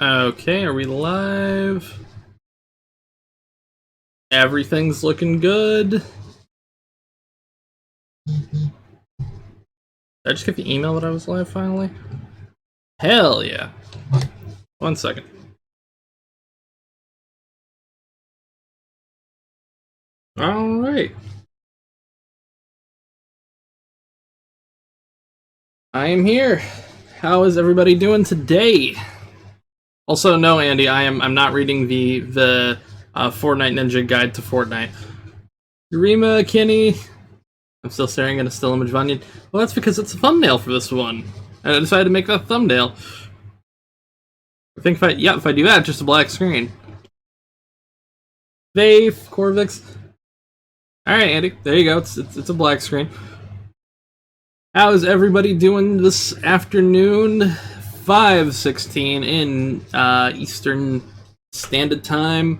Okay, are we live? Everything's looking good. Did I just get the email that I was live finally? Hell yeah. 1 second. Alright. I am here. How is everybody doing today? Also, no, Andy, I'm not reading the Fortnite Ninja Guide to Fortnite. Rima, Kenny. I'm still staring at a still image of Onion. Well, that's because it's a thumbnail for this one. And I decided to make that thumbnail. I think if I do that, just a black screen. Faith, Corvix. Alright, Andy, there you go. It's a black screen. How is everybody doing this afternoon? 5:16 in Eastern Standard Time.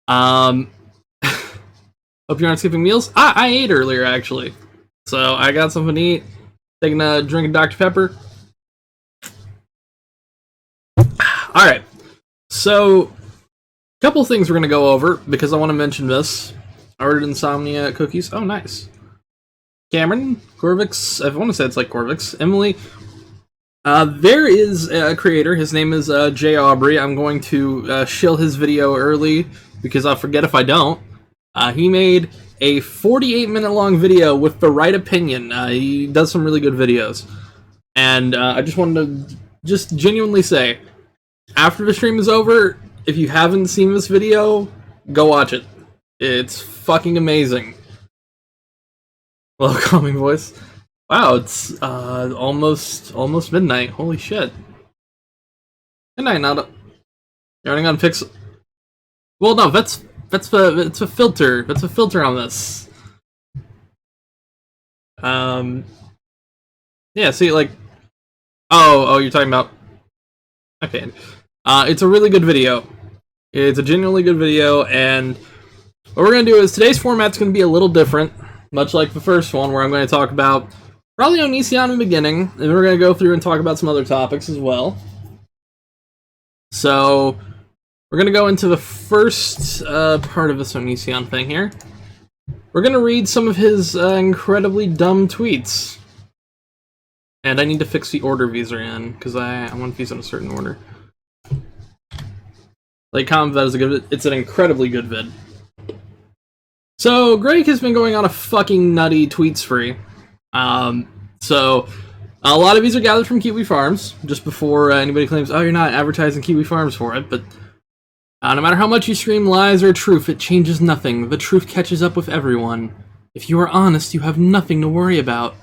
Hope you aren't skipping meals. I ate earlier, actually. So I got something to eat. Taking a drink of Dr. Pepper. Alright. So, a couple things we're going to go over, because I want to mention this. I ordered Insomnia cookies. Oh, nice. Cameron, Corvix, I want to say it's like Corvix, Emily. There is a creator, his name is Jay Aubrey. I'm going to shill his video early, because I'll forget if I don't. He made a 48-minute long video with the right opinion. He does some really good videos. And I just wanted to just genuinely say, after the stream is over, if you haven't seen this video, go watch it. It's fucking amazing. Hello, calming voice. Wow, it's almost midnight. Holy shit. Good night, Nada. You're running on Pixel. Well, no, it's a filter. That's a filter on this. Yeah. See, like, oh, you're talking about. Okay. It's a really good video. It's a genuinely good video, and what we're gonna do is today's format's gonna be a little different, much like the first one, where I'm going to talk about probably Onision in the beginning, and then we're going to go through and talk about some other topics as well. So, we're going to go into the first part of this Onision thing here. We're going to read some of his incredibly dumb tweets. And I need to fix the order these are in, because I want these in a certain order. Like, comment that is a good vid. It's an incredibly good vid. So, Greg has been going on a fucking nutty tweet spree. So, a lot of these are gathered from Kiwi Farms, just before anybody claims, oh, you're not advertising Kiwi Farms for it, but no matter how much you scream lies or truth, it changes nothing. The truth catches up with everyone. If you are honest, you have nothing to worry about.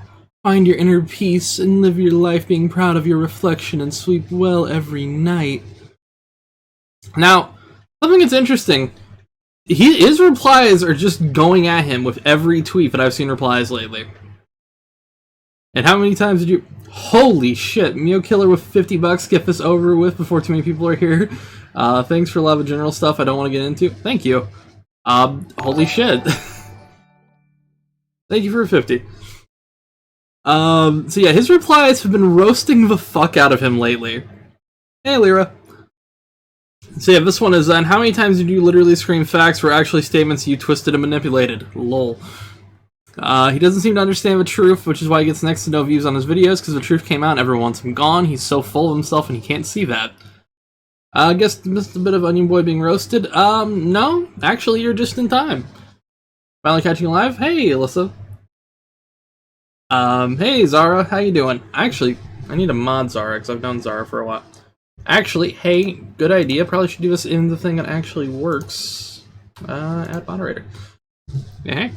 Find your inner peace and live your life being proud of your reflection and sleep well every night. Now, something that's interesting, his replies are just going at him with every tweet that I've seen replies lately. And how many times did you... Holy shit, Mio Killer with $50, get this over with before too many people are here. Thanks for a lot of general stuff I don't want to get into. Thank you. Holy shit. Thank you for 50. So yeah, his replies have been roasting the fuck out of him lately. Hey, Lyra. So yeah, this one is, and how many times did you literally scream facts were actually statements you twisted and manipulated? Lol. He doesn't seem to understand the truth, which is why he gets next to no views on his videos, because the truth came out and everyone wants him gone. He's so full of himself and he can't see that. I guess missed a bit of Onion Boy being roasted. No, actually you're just in time. Finally catching you live? Hey, Alyssa. Hey, Zara, how you doing? Actually, I need to mod Zara, because I've known Zara for a while. Actually, hey, good idea. Probably should do this in the thing that actually works. Add moderator. Yeah.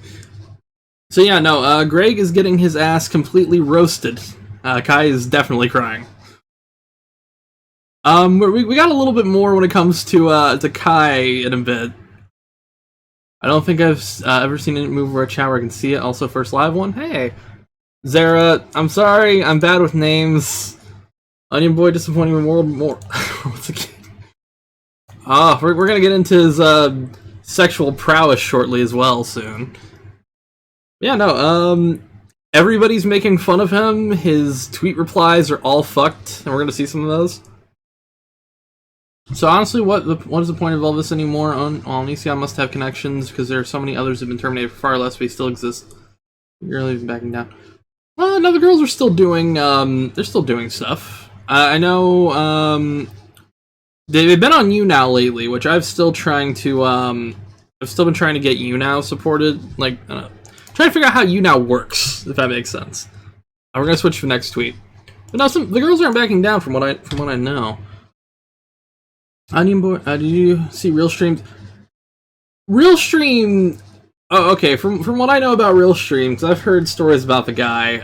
So yeah, no, Greg is getting his ass completely roasted. Kai is definitely crying. We got a little bit more when it comes to Kai in a bit. I don't think I've ever seen it move where a chat where I can see it. Also, first live one. Hey, Zara, I'm sorry, I'm bad with names. Onion Boy disappointing me more. Once again. We're gonna get into his sexual prowess shortly as well soon. Yeah, no, everybody's making fun of him. His tweet replies are all fucked, and we're gonna see some of those. So honestly, what is the point of all this anymore? Onision must have connections because there are so many others who have been terminated for far less, but he still exists. You're really backing down. Well, no, the girls are still doing. They're still doing stuff. I know. They've been on YouNow lately, which I've still trying to. I've still been trying to get YouNow supported. Like, trying to figure out how YouNow works, if that makes sense. We're gonna switch to the next tweet. But now the girls aren't backing down from what I know. Onion Boy, did you see Realstream? Realstream. Oh, okay. From what I know about Realstream, because I've heard stories about the guy.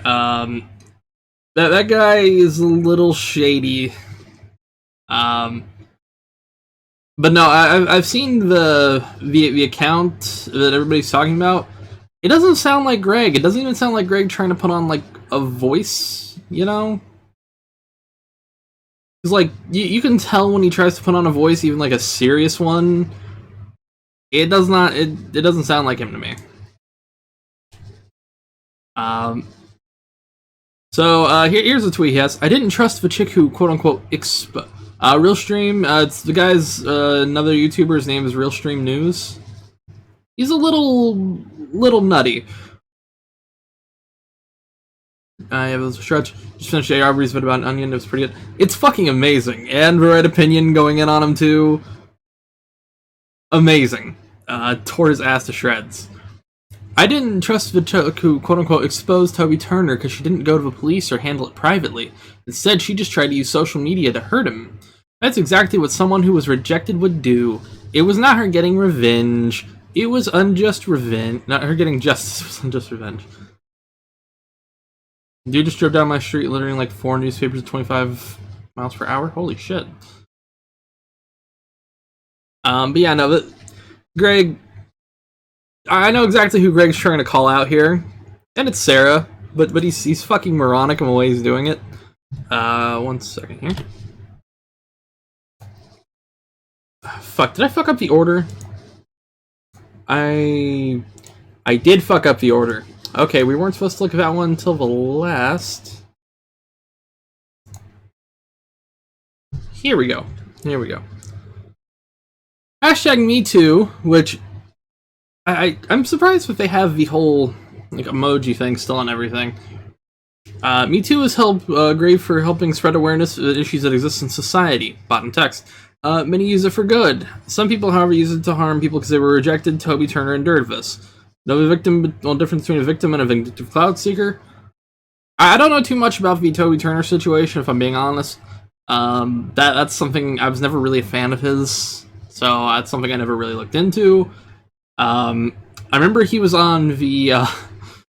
That guy is a little shady. But no, I've seen the account that everybody's talking about. It doesn't sound like Greg. It doesn't even sound like Greg trying to put on like a voice, you know? Because like you can tell when he tries to put on a voice, even like a serious one. It does not. It doesn't sound like him to me. So here's a tweet he has. I didn't trust the chick who quote unquote Realstream. It's the guy's another YouTuber's name is Realstream News. He's a little nutty. I have a stretch. Just finished A. Aubrey's bit about an onion. It was pretty good. It's fucking amazing. And the right opinion going in on him too. Amazing. Tore his ass to shreds. I didn't trust the chick who quote-unquote exposed Toby Turner because she didn't go to the police or handle it privately. Instead, she just tried to use social media to hurt him. That's exactly what someone who was rejected would do. It was not her getting revenge. It was unjust revenge. Not her getting justice. It was unjust revenge. Dude just drove down my street littering like 4 newspapers at 25 miles per hour. Holy shit. But yeah, no, but Greg... I know exactly who Greg's trying to call out here, and it's Sarah, but he's fucking moronic in the way he's doing it. 1 second here. Fuck, did I fuck up the order? I did fuck up the order. Okay, we weren't supposed to look at that one until the last. Here we go. Here we go. Hashtag MeToo, which I'm surprised if they have the whole like emoji thing still on everything. Me Too is great for helping spread awareness of issues that exist in society. Bottom text. Many use it for good. Some people, however, use it to harm people because they were rejected. Toby Turner endured this. No victim. Well, difference between a victim and a vindictive cloud seeker. I don't know too much about the Toby Turner situation, if I'm being honest. That's something I was never really a fan of his, so that's something I never really looked into. I remember he was on the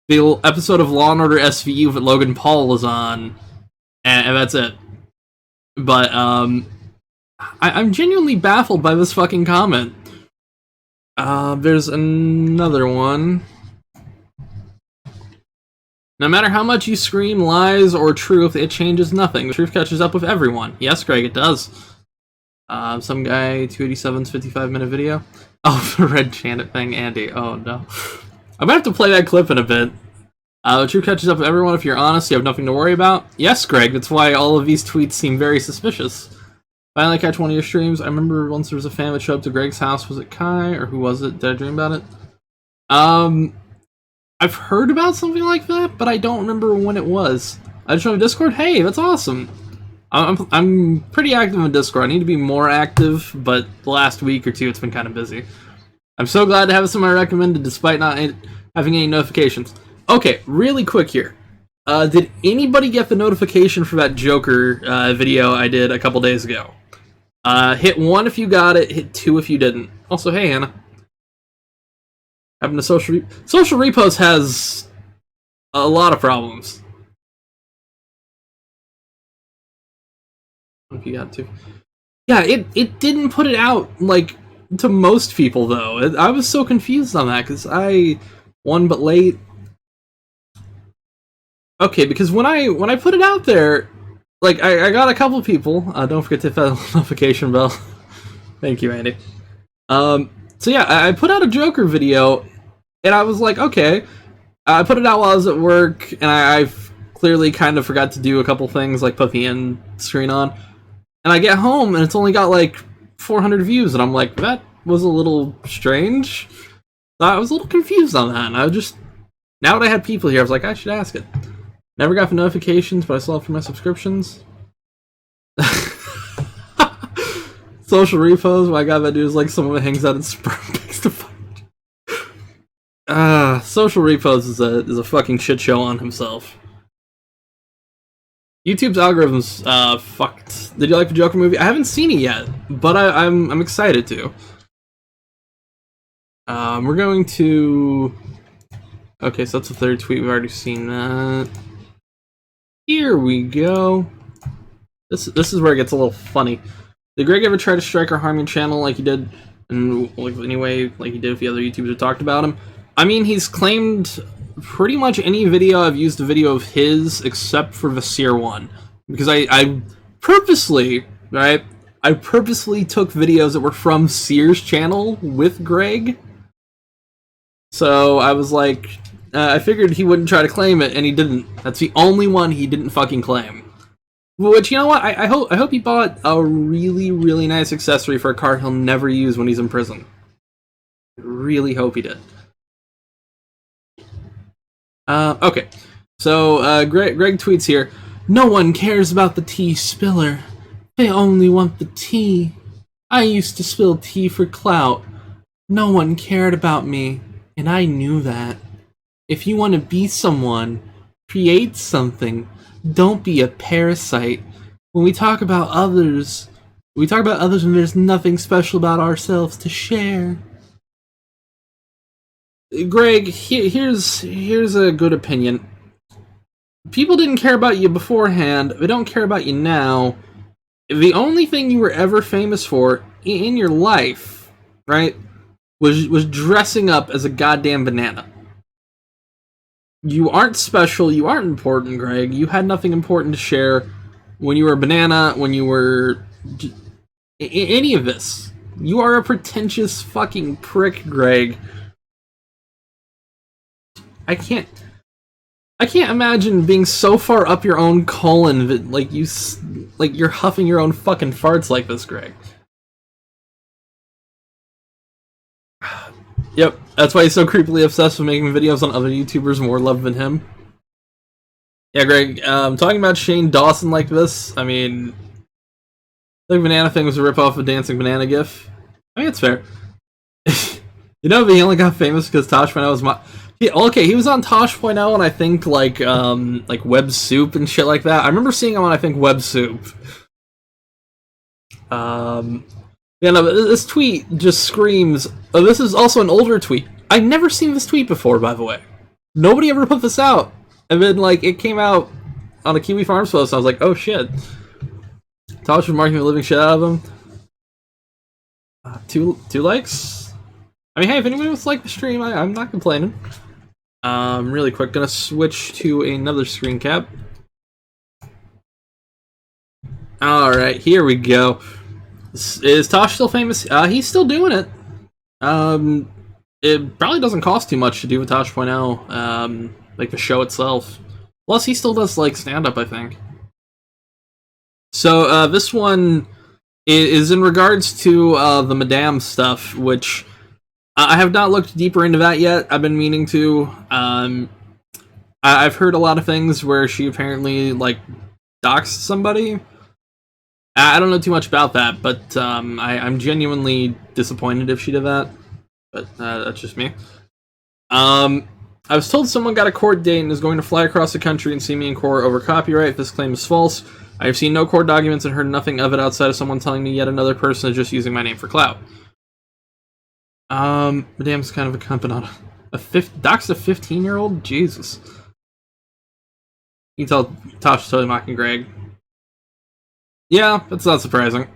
episode of Law and Order SVU that Logan Paul was on, and that's it. But I'm genuinely baffled by this fucking comment. There's another one. No matter how much you scream lies or truth, it changes nothing. The truth catches up with everyone. Yes, Greg, it does. Some guy, 287's 55-minute video. Oh, the red Janet thing, Andy. Oh, no. I'm gonna have to play that clip in a bit. The truth catches up with everyone. If you're honest, you have nothing to worry about. Yes, Greg, that's why all of these tweets seem very suspicious. Finally catch one of your streams. I remember once there was a fan that showed up to Greg's house. Was it Kai, or who was it? Did I dream about it? I've heard about something like that, but I don't remember when it was. I just joined Discord. Hey, that's awesome. I'm pretty active in Discord. I need to be more active, but the last week or two it's been kind of busy. I'm so glad to have somebody recommended despite not having any notifications. Okay, really quick here. Did anybody get the notification for that Joker video I did a couple days ago? Hit 1 if you got it, hit 2 if you didn't. Also, hey, Hannah. Having a social repost has a lot of problems. If you got to, yeah, it didn't put it out like to most people though. I was so confused on that because I won but late. Okay, because when I put it out there, like I got a couple people. Don't forget to hit that notification bell. Thank you, Andy. So yeah, I put out a Joker video, and I was like, okay. I put it out while I was at work, and I've clearly kind of forgot to do a couple things, like put the end screen on. And I get home, and it's only got like 400 views, and I'm like, that was a little strange. I was a little confused on that, and I just, now that I had people here, I was like, I should ask it. Never got the notifications, but I still have for my subscriptions. Social repos, my god, that dude is like someone that hangs out in sperm pics to fight. Social repos is a fucking shit show on himself. YouTube's algorithms fucked. Did you like the Joker movie? I haven't seen it yet, but I'm excited to. We're going to. Okay, so that's the third tweet. We've already seen that. Here we go. This is where it gets a little funny. Did Greg ever try to strike or harm your channel like he did, and like anyway, like he did with the other YouTubers who talked about him? I mean, he's claimed pretty much any video I've used a video of his except for the Seer one, because I purposely, right? I purposely took videos that were from Seer's channel with Greg. So I was like, I figured he wouldn't try to claim it, and he didn't. That's the only one he didn't fucking claim. Which, you know what? I hope he bought a really, really nice accessory for a car he'll never use when he's in prison. I really hope he did. Okay. So, Greg tweets here, "No one cares about the tea spiller. They only want the tea. I used to spill tea for clout. No one cared about me, and I knew that. If you want to be someone, create something. Don't be a parasite. When we talk about others, and there's nothing special about ourselves to share." Greg, here's a good opinion. People didn't care about you beforehand. They don't care about you now. The only thing you were ever famous for in your life, right, was dressing up as a goddamn banana. You aren't special, you aren't important, Greg. You had nothing important to share when you were a banana, when you were any of this. You are a pretentious fucking prick, Greg. I can't imagine being so far up your own colon that you're huffing your own fucking farts like this, Greg. Yep, that's why he's so creepily obsessed with making videos on other YouTubers more loved than him. Yeah, Greg, talking about Shane Dawson like this, I mean, the banana thing was a ripoff of Dancing Banana GIF. I mean, it's fair. You know, he only got famous because Tosh.0 was he was on Tosh.0 and I think like Web Soup and shit like that. I remember seeing him on, I think, Web Soup. Yeah, no, this tweet just screams. Oh, this is also an older tweet. I've never seen this tweet before, by the way. Nobody ever put this out. And then, like, it came out on a Kiwi Farms post, and I was like, oh shit. Tosh was marking the living shit out of him. Two likes? I mean, hey, if anyone wants to like the stream, I'm not complaining. Really quick, gonna switch to another screen cap. Alright, here we go. Is Tosh still famous? He's still doing it. It probably doesn't cost too much to do with Tosh.0, like the show itself. Plus, he still does, like, stand-up, I think. So, this one is in regards to, the Madame stuff, which I have not looked deeper into that yet. I've been meaning to. I've heard a lot of things where she apparently, like, doxed somebody. I don't know too much about that, but I'm genuinely disappointed if she did that. But that's just me. I was told someone got a court date and is going to fly across the country and see me in court over copyright. This claim is false. I have seen no court documents and heard nothing of it outside of someone telling me yet another person is just using my name for clout. Madame's kind of a cunt, but not doxed a 15-year-old? Jesus. You can tell Tosh is totally mocking Greg. Yeah, that's not surprising.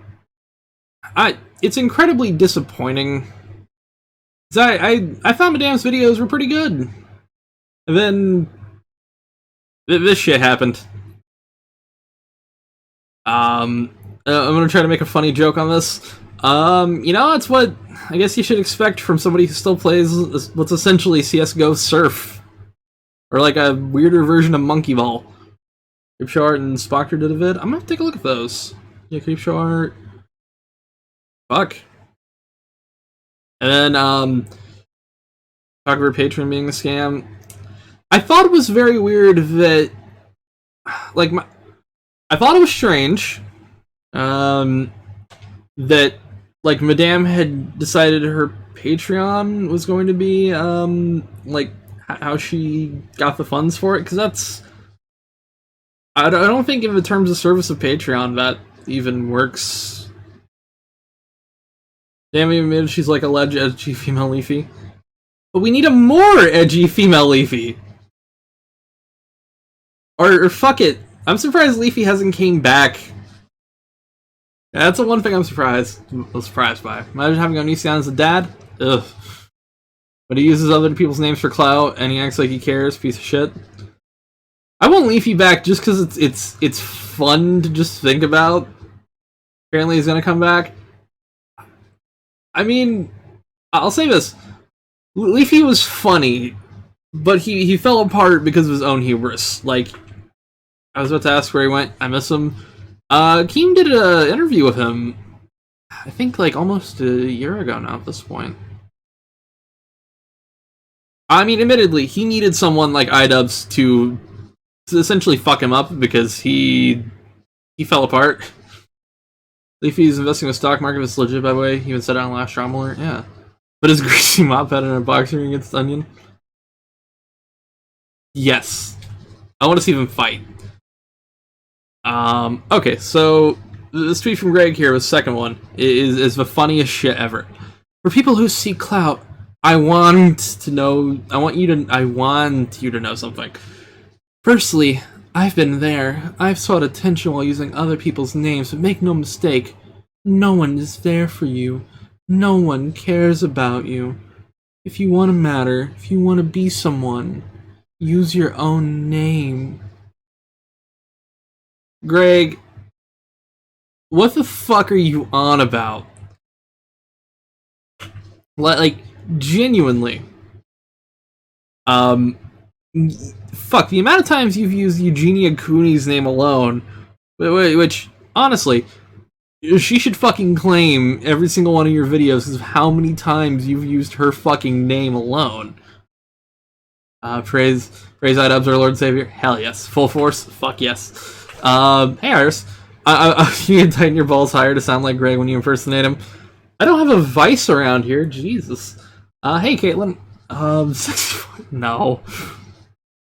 It's incredibly disappointing. I thought Madame's videos were pretty good. And then this shit happened. I'm gonna try to make a funny joke on this. You know, that's what I guess you should expect from somebody who still plays what's essentially CSGO Surf. Or like a weirder version of Monkey Ball. Creepshow Art and Spockter did a vid. I'm gonna take a look at those. Yeah, Creepshow Art. Fuck. And then, talk about Patreon being a scam. I thought it was very weird that, like, I thought it was strange, that, like, Madame had decided her Patreon was going to be, like, how she got the funds for it, because that's, I don't think in the terms of service of Patreon that even works. Damn, even admitted she's like alleged edgy female Leafy. But we need a more edgy female Leafy. Or fuck it. I'm surprised Leafy hasn't came back. Yeah, that's the one thing I'm surprised by. Imagine having Onision as a dad? Ugh. But he uses other people's names for clout, and he acts like he cares, piece of shit. I want Leafy back just because it's fun to just think about. Apparently he's gonna come back. I mean, I'll say this. Leafy was funny, but he fell apart because of his own hubris. Like, I was about to ask where he went. I miss him. Keem did an interview with him, I think, like, almost a year ago now at this point. I mean, admittedly, he needed someone like iDubbbz to essentially fuck him up because he fell apart. Leafy's investing in the stock market. It's legit, by the way. He even said it on Last Drama Alert. Yeah. But is Greasy Mop Head in a boxing ring against Onion? Yes. I want to see them fight. Okay, so this tweet from Greg here, the second one, is the funniest shit ever. For people who seek clout, I want you to know something. Firstly, I've been there. I've sought attention while using other people's names, but make no mistake, no one is there for you. No one cares about you. If you want to matter, if you want to be someone, use your own name. Greg, what the fuck are you on about? Like, genuinely. Fuck, the amount of times you've used Eugenia Cooney's name alone, which, honestly, she should fucking claim every single one of your videos because of how many times you've used her fucking name alone. Praise iDubbbz, our Lord and Savior. Hell yes. Full force. Fuck yes. Hey Iris. You can tighten your balls higher to sound like Greg when you impersonate him. I don't have a vice around here. Jesus. Hey Caitlin. No.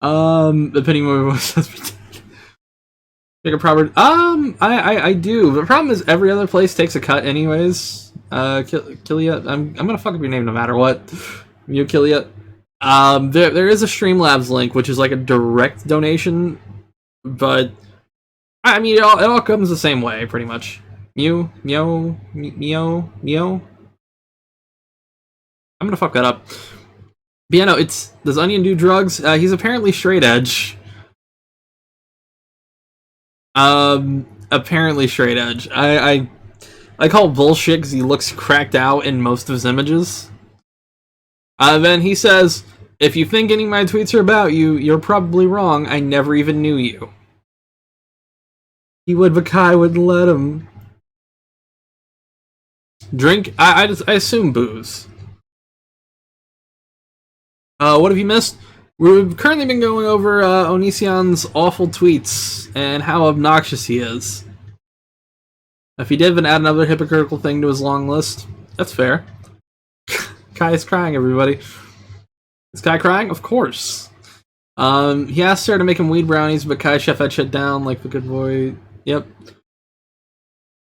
Depending on what says. Make a proper. I do. The problem is every other place takes a cut anyways. Kilia, I'm gonna fuck up your name no matter what. You Kilia. There is a Streamlabs link, which is like a direct donation, but I mean it all comes the same way, pretty much. Mew. I'm gonna fuck that up. But yeah, no, does Onion do drugs? He's apparently straight edge. Apparently straight edge. I call bullshit because he looks cracked out in most of his images. Then he says, if you think any of my tweets are about you, you're probably wrong. I never even knew you. He would, but Kai wouldn't let him. Drink? I assume booze. What have you missed? We've currently been going over Onision's awful tweets and how obnoxious he is. If he did, then add another hypocritical thing to his long list. That's fair. Kai is crying, everybody. Is Kai crying? Of course. He asked her to make him weed brownies, but Kai shut that shit down like the good boy. Yep.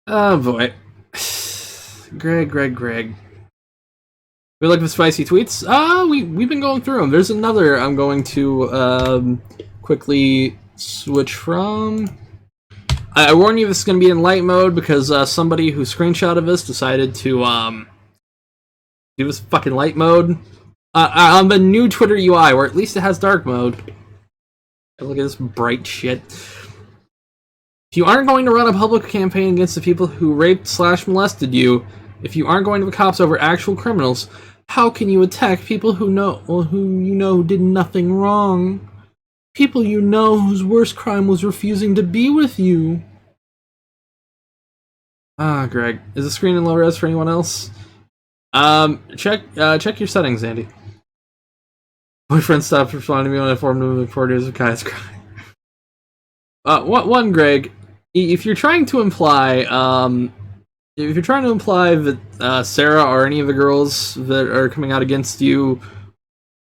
Oh boy. Greg. We look at the spicy tweets. We've been going through them. There's another I'm going to quickly switch from. I warn you, this is going to be in light mode because somebody who screenshotted this decided to do this fucking light mode on the new Twitter UI, where at least it has dark mode. Look at this bright shit. If you aren't going to run a public campaign against the people who raped/molested you, if you aren't going to the cops over actual criminals, how can you attack people who you know did nothing wrong? People you know whose worst crime was refusing to be with you. Ah, Greg, is the screen in low res for anyone else? Check your settings, Andy. Boyfriend stopped responding to me when I informed him of 4 days of Kai's crying. One, Greg, if you're trying to imply, that Sarah or any of the girls that are coming out against you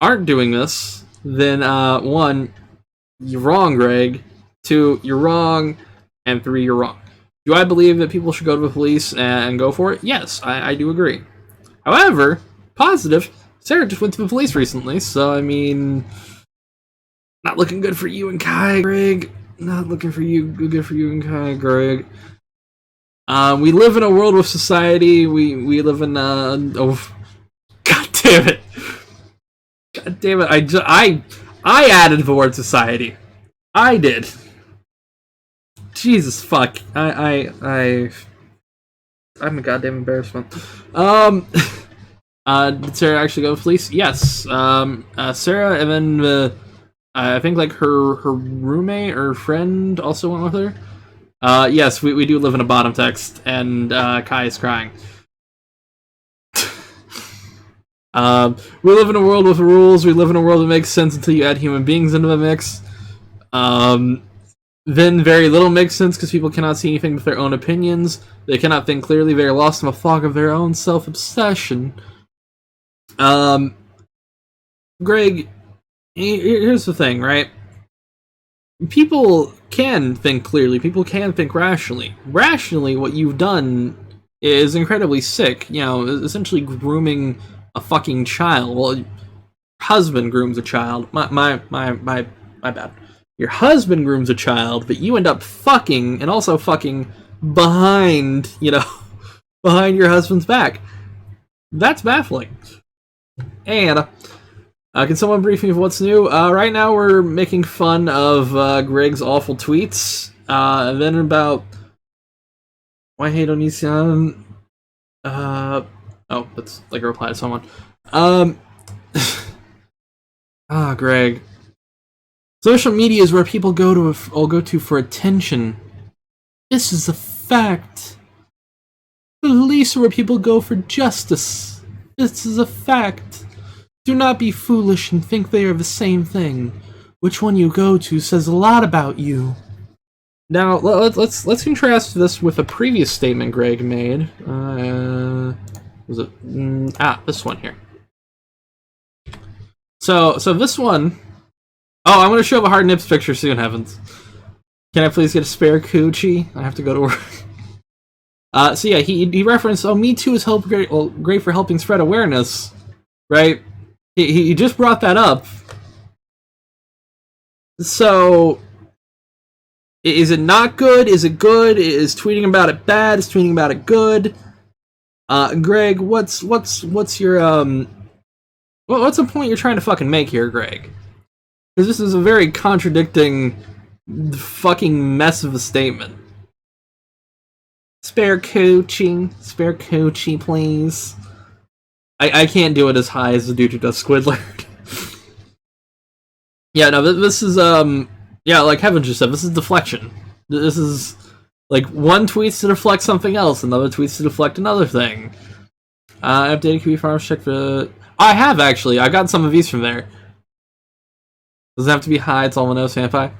aren't doing this, then one, you're wrong, Greg. Two, you're wrong, and three, you're wrong. Do I believe that people should go to the police and go for it? Yes, I do agree. However, positive, Sarah just went to the police recently, so I mean, not looking good for you and Kai, Greg. Not looking for you, good for you and Kai, Greg. We live in a world with society. We live in oh, God damn it! God damn it! I added the word society. I did. Jesus fuck. I'm a goddamn embarrassment. Did Sarah actually go to police? Yes. Sarah and then I think like her roommate or friend also went with her. Yes, we do live in a bottom text, and Kai is crying. We live in a world with rules. We live in a world that makes sense until you add human beings into the mix. Then very little makes sense because people cannot see anything with their own opinions. They cannot think clearly. They are lost in a fog of their own self-obsession. Greg, here's the thing, right? People can think clearly. People can think rationally. Rationally, what you've done is incredibly sick. You know, essentially grooming a fucking child. Well, your husband grooms a child. My bad. Your husband grooms a child, but you end up fucking, and also fucking behind, behind your husband's back. That's baffling. And, can someone brief me of what's new? Right now we're making fun of Greg's awful tweets. And then about... Why hate Onision? Oh, that's like a reply to someone. Greg. Social media is where people go to for attention. This is a fact. Police are where people go for justice. This is a fact. Do not be foolish and think they are the same thing. Which one you go to says a lot about you. Now let's contrast this with a previous statement Greg made. Was it this one here? So this one. Oh, I'm gonna show up a hard nips picture soon, heavens. Can I please get a spare coochie? I have to go to work. So yeah, he referenced, Me Too is great for helping spread awareness, right? He just brought that up. So, is it not good? Is it good? Is tweeting about it bad? Is tweeting about it good? Greg, what's your what's the point you're trying to fucking make here, Greg? Because this is a very contradicting fucking mess of a statement. Spare coochie, please. I can't do it as high as the dude who does Squidward. Yeah, no, this is, like Heaven just said, this is deflection. This is, like, one tweets to deflect something else, another tweets to deflect another thing. Updated Kiwi Farms, check the... I have, actually. I got some of these from there. Doesn't have to be high, it's all Mano Sampai.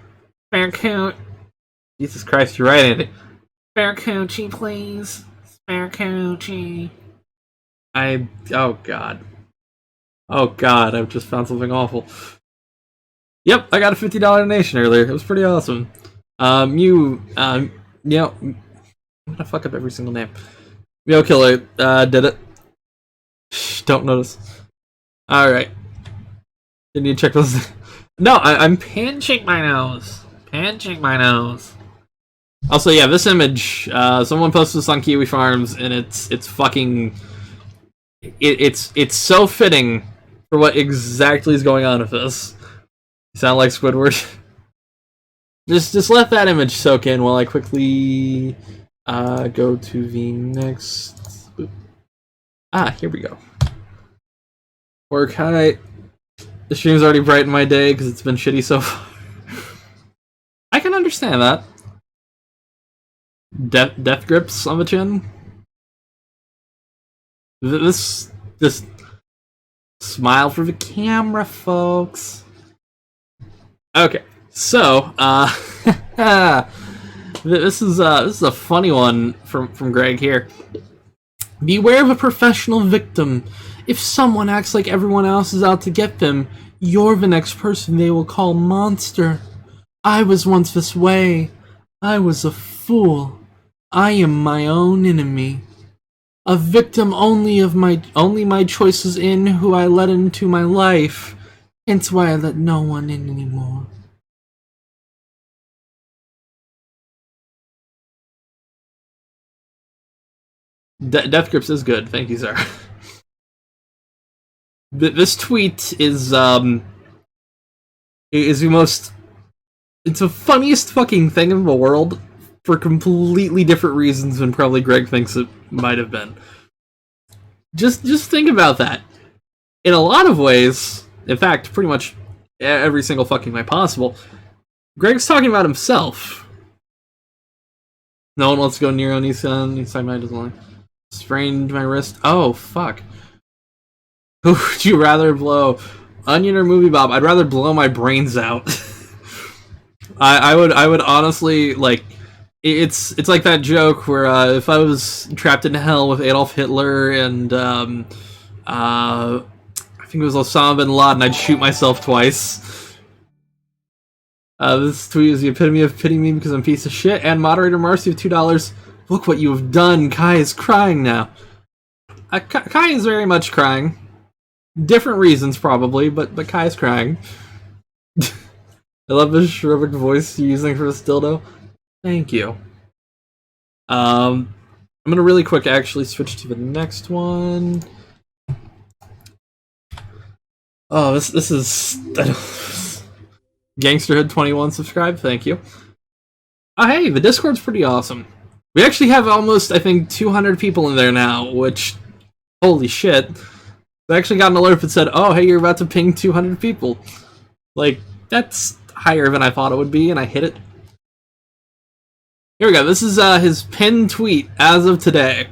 Spare coot. Jesus Christ, you're right, Andy. Spare coochie, please. Spare coochie. Oh god, I've just found something awful. Yep, I got a $50 donation earlier. It was pretty awesome. I'm gonna fuck up every single name. Yo Killer, did it. Shh, don't notice. Alright. Didn't you check those? No, I'm pinching my nose. Also, yeah, this image, someone posted this on Kiwi Farms, and it's fucking... It's so fitting for what exactly is going on with this. You sound like Squidward. just let that image soak in while I quickly go to the next... here we go. Work high. The stream's already brightened my day because it's been shitty so far. I can understand that. Death grips on the chin. This smile for the camera, folks. Okay, so this is a funny one from Greg here. Beware of a professional victim. If someone acts like everyone else is out to get them, you're the next person they will call monster. I was once this way. I was a fool. I am my own enemy. A victim only my choices in who I let into my life. Hence why I let no one in anymore. Death Grips is good, thank you, sir. This tweet is the most... It's the funniest fucking thing in the world for completely different reasons than probably Greg thinks it might have been. Just think about that. In a lot of ways, in fact, pretty much every single fucking way possible, Greg's talking about himself. No one wants to go near on Nissan my design. Sprained my wrist. Oh, fuck. Who would you rather blow? Onion or Movie Bob? I'd rather blow my brains out. I would honestly, like, it's like that joke where if I was trapped in hell with Adolf Hitler and I think it was Osama bin Laden, I'd shoot myself twice. This tweet is the epitome of pitying me because I'm a piece of shit. And moderator Marcy of $2. Look what you have done. Kai is crying now. Kai is very much crying. Different reasons probably, but Kai is crying. I love the shriveled voice you're using for this dildo. Thank you. I'm gonna really quick actually switch to the next one. Oh, this is Gangsterhood 21 subscribe. Thank you. Oh, hey, the Discord's pretty awesome. We actually have almost, I think, 200 people in there now, which, holy shit. I actually got an alert that said, oh, hey, you're about to ping 200 people. Like, that's higher than I thought it would be, and I hit it. Here we go. This is his pinned tweet as of today.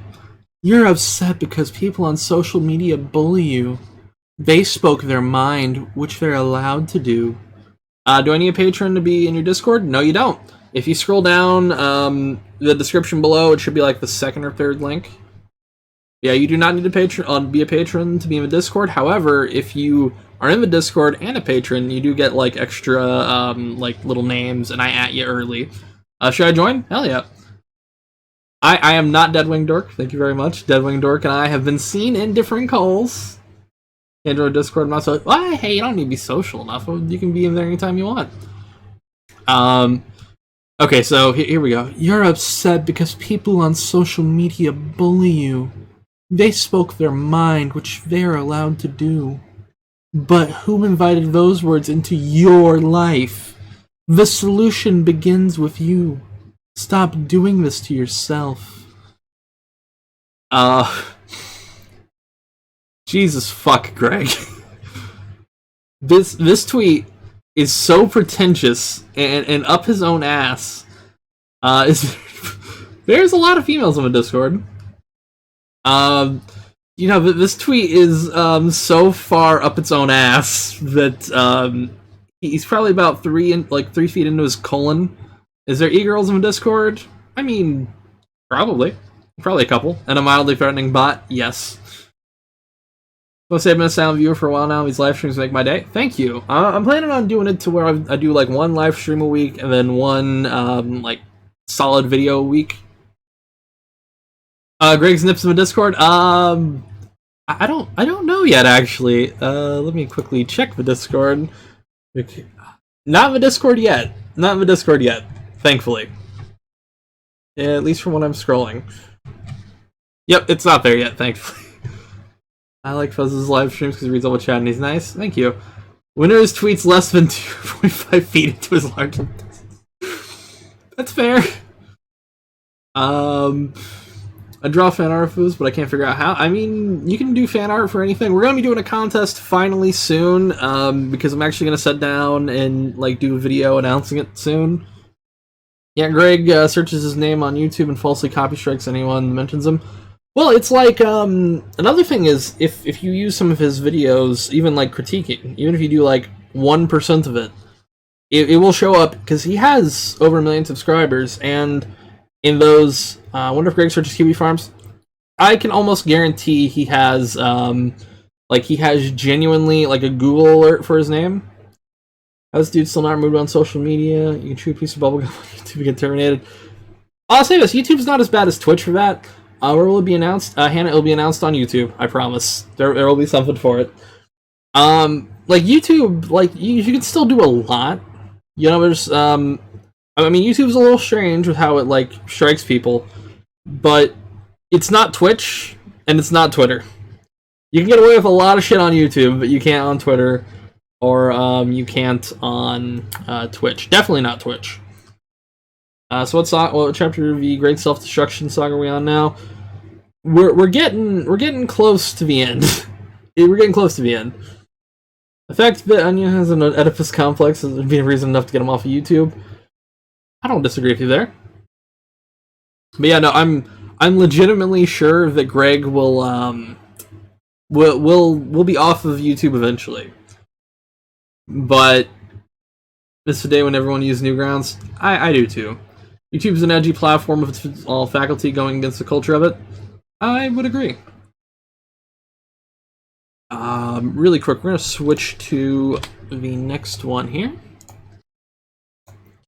You're upset because people on social media bully you. They spoke their mind, which they're allowed to do. Do I need a patron to be in your Discord? No, you don't. If you scroll down the description below, it should be like the second or third link. Yeah, you do not need to be a patron to be in the Discord. However, if you are in the Discord and a patron, you do get like extra like little names, and I at you early. Should I join? Hell yeah. I am not Deadwing Dork. Thank you very much. Deadwing Dork and I have been seen in different calls. Android Discord, not so. Well, hey, you don't need to be social enough. You can be in there anytime you want. Okay, so here we go. You're upset because people on social media bully you. They spoke their mind, which they're allowed to do. But who invited those words into your life? The solution begins with you. Stop doing this to yourself. Jesus fuck, Greg. This tweet is so pretentious and up his own ass. There's a lot of females on the Discord. You know, this tweet is so far up its own ass that he's probably about 3 feet into his colon. Is there e-girls in the Discord? I mean, probably a couple. And a mildly threatening bot, yes. I've been a silent viewer for a while now. These live streams make my day. Thank you. I'm planning on doing it to where I do like one live stream a week and then one like solid video a week. Greg's nips in the Discord. I don't know yet actually. Let me quickly check the Discord. Okay. Not in the Discord yet. Not in the Discord yet. Thankfully. Yeah, at least from when I'm scrolling. Yep, it's not there yet. Thankfully. I like Fuzz's live streams because he reads all the chat and he's nice. Thank you. Winner's tweets less than 2.5 feet into his large. That's fair. I draw fan art for this, but I can't figure out how. I mean, you can do fan art for anything. We're gonna be doing a contest finally soon, because I'm actually gonna sit down and like do a video announcing it soon. Yeah, Greg searches his name on YouTube and falsely copy strikes anyone that mentions him. Well, it's like, another thing is, if you use some of his videos, even like critiquing, even if you do like 1% of it, it will show up, because he has over 1 million subscribers, and in those, I wonder if Greg searches Kiwi Farms, I can almost guarantee he has, he has genuinely, like, a Google alert for his name. How this dude still not removed on social media? You can chew a piece of bubblegum on YouTube and get terminated. I'll say this, YouTube's not as bad as Twitch for that. Where will it be announced? Hannah, it'll be announced on YouTube, I promise. There will be something for it. Like, YouTube, like, you can still do a lot. You know, there's, I mean, YouTube's a little strange with how it, like, strikes people. But it's not Twitch, and it's not Twitter. You can get away with a lot of shit on YouTube, but you can't on Twitter, or you can't on Twitch. Definitely not Twitch. So what chapter of the Great Self-Destruction Saga are we on now? We're getting close to the end. We're getting close to the end. The fact that Onion has an Oedipus complex would be a reason enough to get him off of YouTube. I don't disagree with you there. But yeah, no, I'm legitimately sure that Greg will be off of YouTube eventually. But this is the day when everyone uses Newgrounds. I do too. YouTube's an edgy platform with all faculty going against the culture of it. I would agree. Really quick, we're gonna switch to the next one here.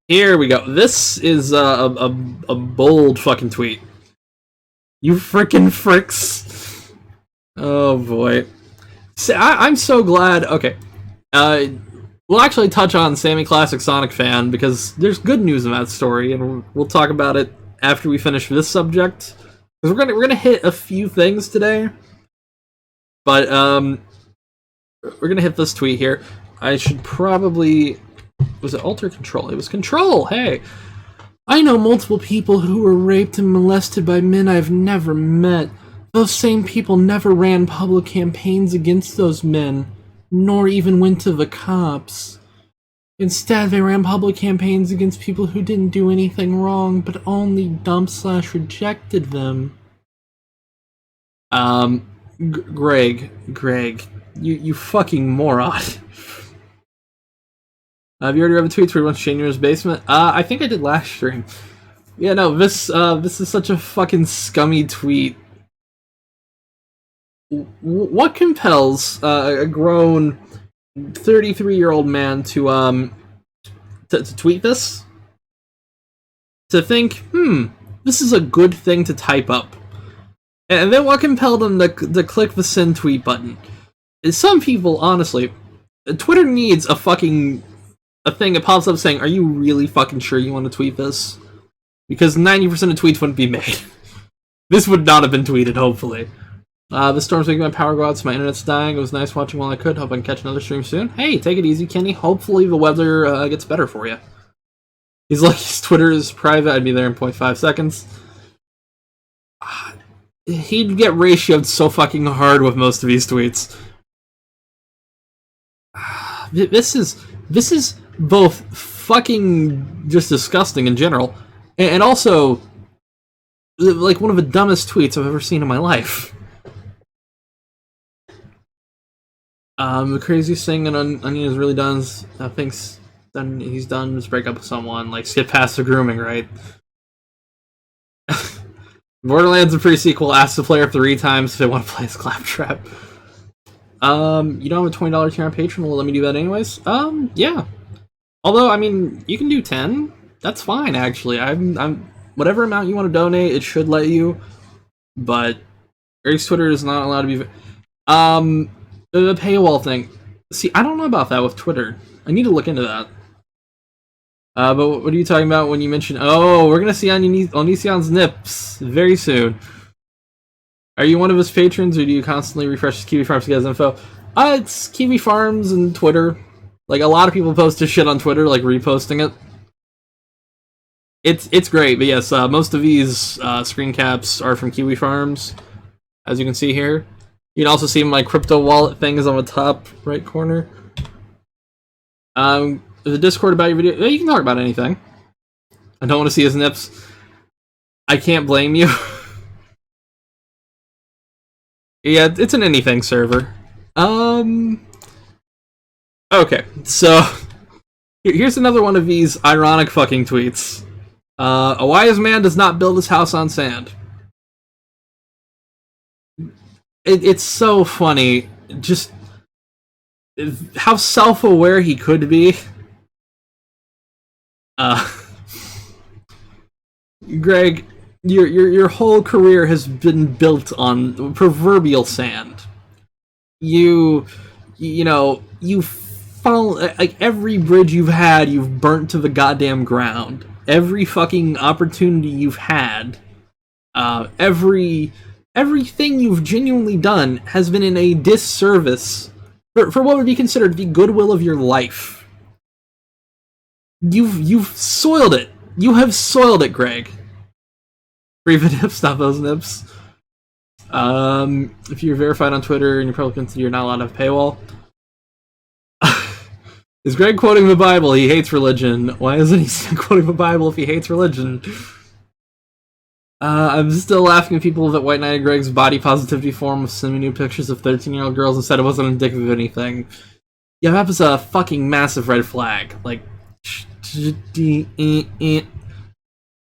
Here we go. This is a bold fucking tweet. You frickin' fricks. Oh boy. I'm so glad. Okay. We'll actually touch on Sammy Classic Sonic Fan, because there's good news in that story, and we'll talk about it after we finish this subject. Because we're gonna hit a few things today. But we're gonna hit this tweet here. I should probably... Was it Alt or Control? It was Control! Hey! I know multiple people who were raped and molested by men I've never met. Those same people never ran public campaigns against those men, nor even went to the cops. Instead, they ran public campaigns against people who didn't do anything wrong, but only dumped/rejected them. Greg, you fucking moron. Have you already read the tweets where he wants to change in his basement? I think I did last stream. Yeah, no, this is such a fucking scummy tweet. What compels a grown 33-year-old man to tweet this? To think, this is a good thing to type up. And then what compelled him to click the send tweet button? Some people, honestly, Twitter needs a thing that pops up saying, are you really fucking sure you want to tweet this? Because 90% of tweets wouldn't be made. This would not have been tweeted, hopefully. The storm's making my power go out, so my internet's dying. It was nice watching while I could. Hope I can catch another stream soon. Hey, take it easy, Kenny. Hopefully the weather gets better for you. He's like, his Twitter is private. I'd be there in 0.5 seconds. He'd get ratioed so fucking hard with most of these tweets. This is both fucking just disgusting in general, and also like one of the dumbest tweets I've ever seen in my life. The craziest thing an Onion has really done is he's done is break up with someone, like skip past the grooming, right? Borderlands a pre-sequel asks the player 3 times if they want to play as Claptrap. You don't have a $20 tier on Patreon, well let me do that anyways? Yeah. Although, I mean, you can do 10. That's fine, actually. I'm whatever amount you want to donate, it should let you. But Eric's Twitter is not allowed to be... the paywall thing. See, I don't know about that with Twitter. I need to look into that. But what are you talking about when you mention... Oh, we're gonna see Onision's nips very soon. Are you one of his patrons, or do you constantly refresh his Kiwi Farms to get his info? It's Kiwi Farms and Twitter. Like, a lot of people post his shit on Twitter, like reposting it. It's great, but yes, most of these screen caps are from Kiwi Farms, as you can see here. You can also see my crypto wallet thing is on the top right corner. The Discord about your video, you can talk about anything. I don't want to see his nips. I can't blame you. Yeah, it's an anything server. Okay, so here's another one of these ironic fucking tweets. A wise man does not build his house on sand. It's so funny, just how self-aware he could be. Greg, your whole career has been built on proverbial sand. You know, you've fallen, like, every bridge you've had, you've burnt to the goddamn ground. Every fucking opportunity you've had, everything you've genuinely done has been in a disservice for what would be considered the goodwill of your life. You've soiled it. You have soiled it, Greg. Free the nips, not those nips. If you're verified on Twitter and you're probably considered you're not allowed to have paywall. Is Greg quoting the Bible? He hates religion. Why isn't he quoting the Bible if he hates religion? I'm still laughing at people that white knighted Greg's body positivity forum with sending new pictures of 13-year-old girls and said it wasn't indicative of anything. Yeah, that was a fucking massive red flag. Like,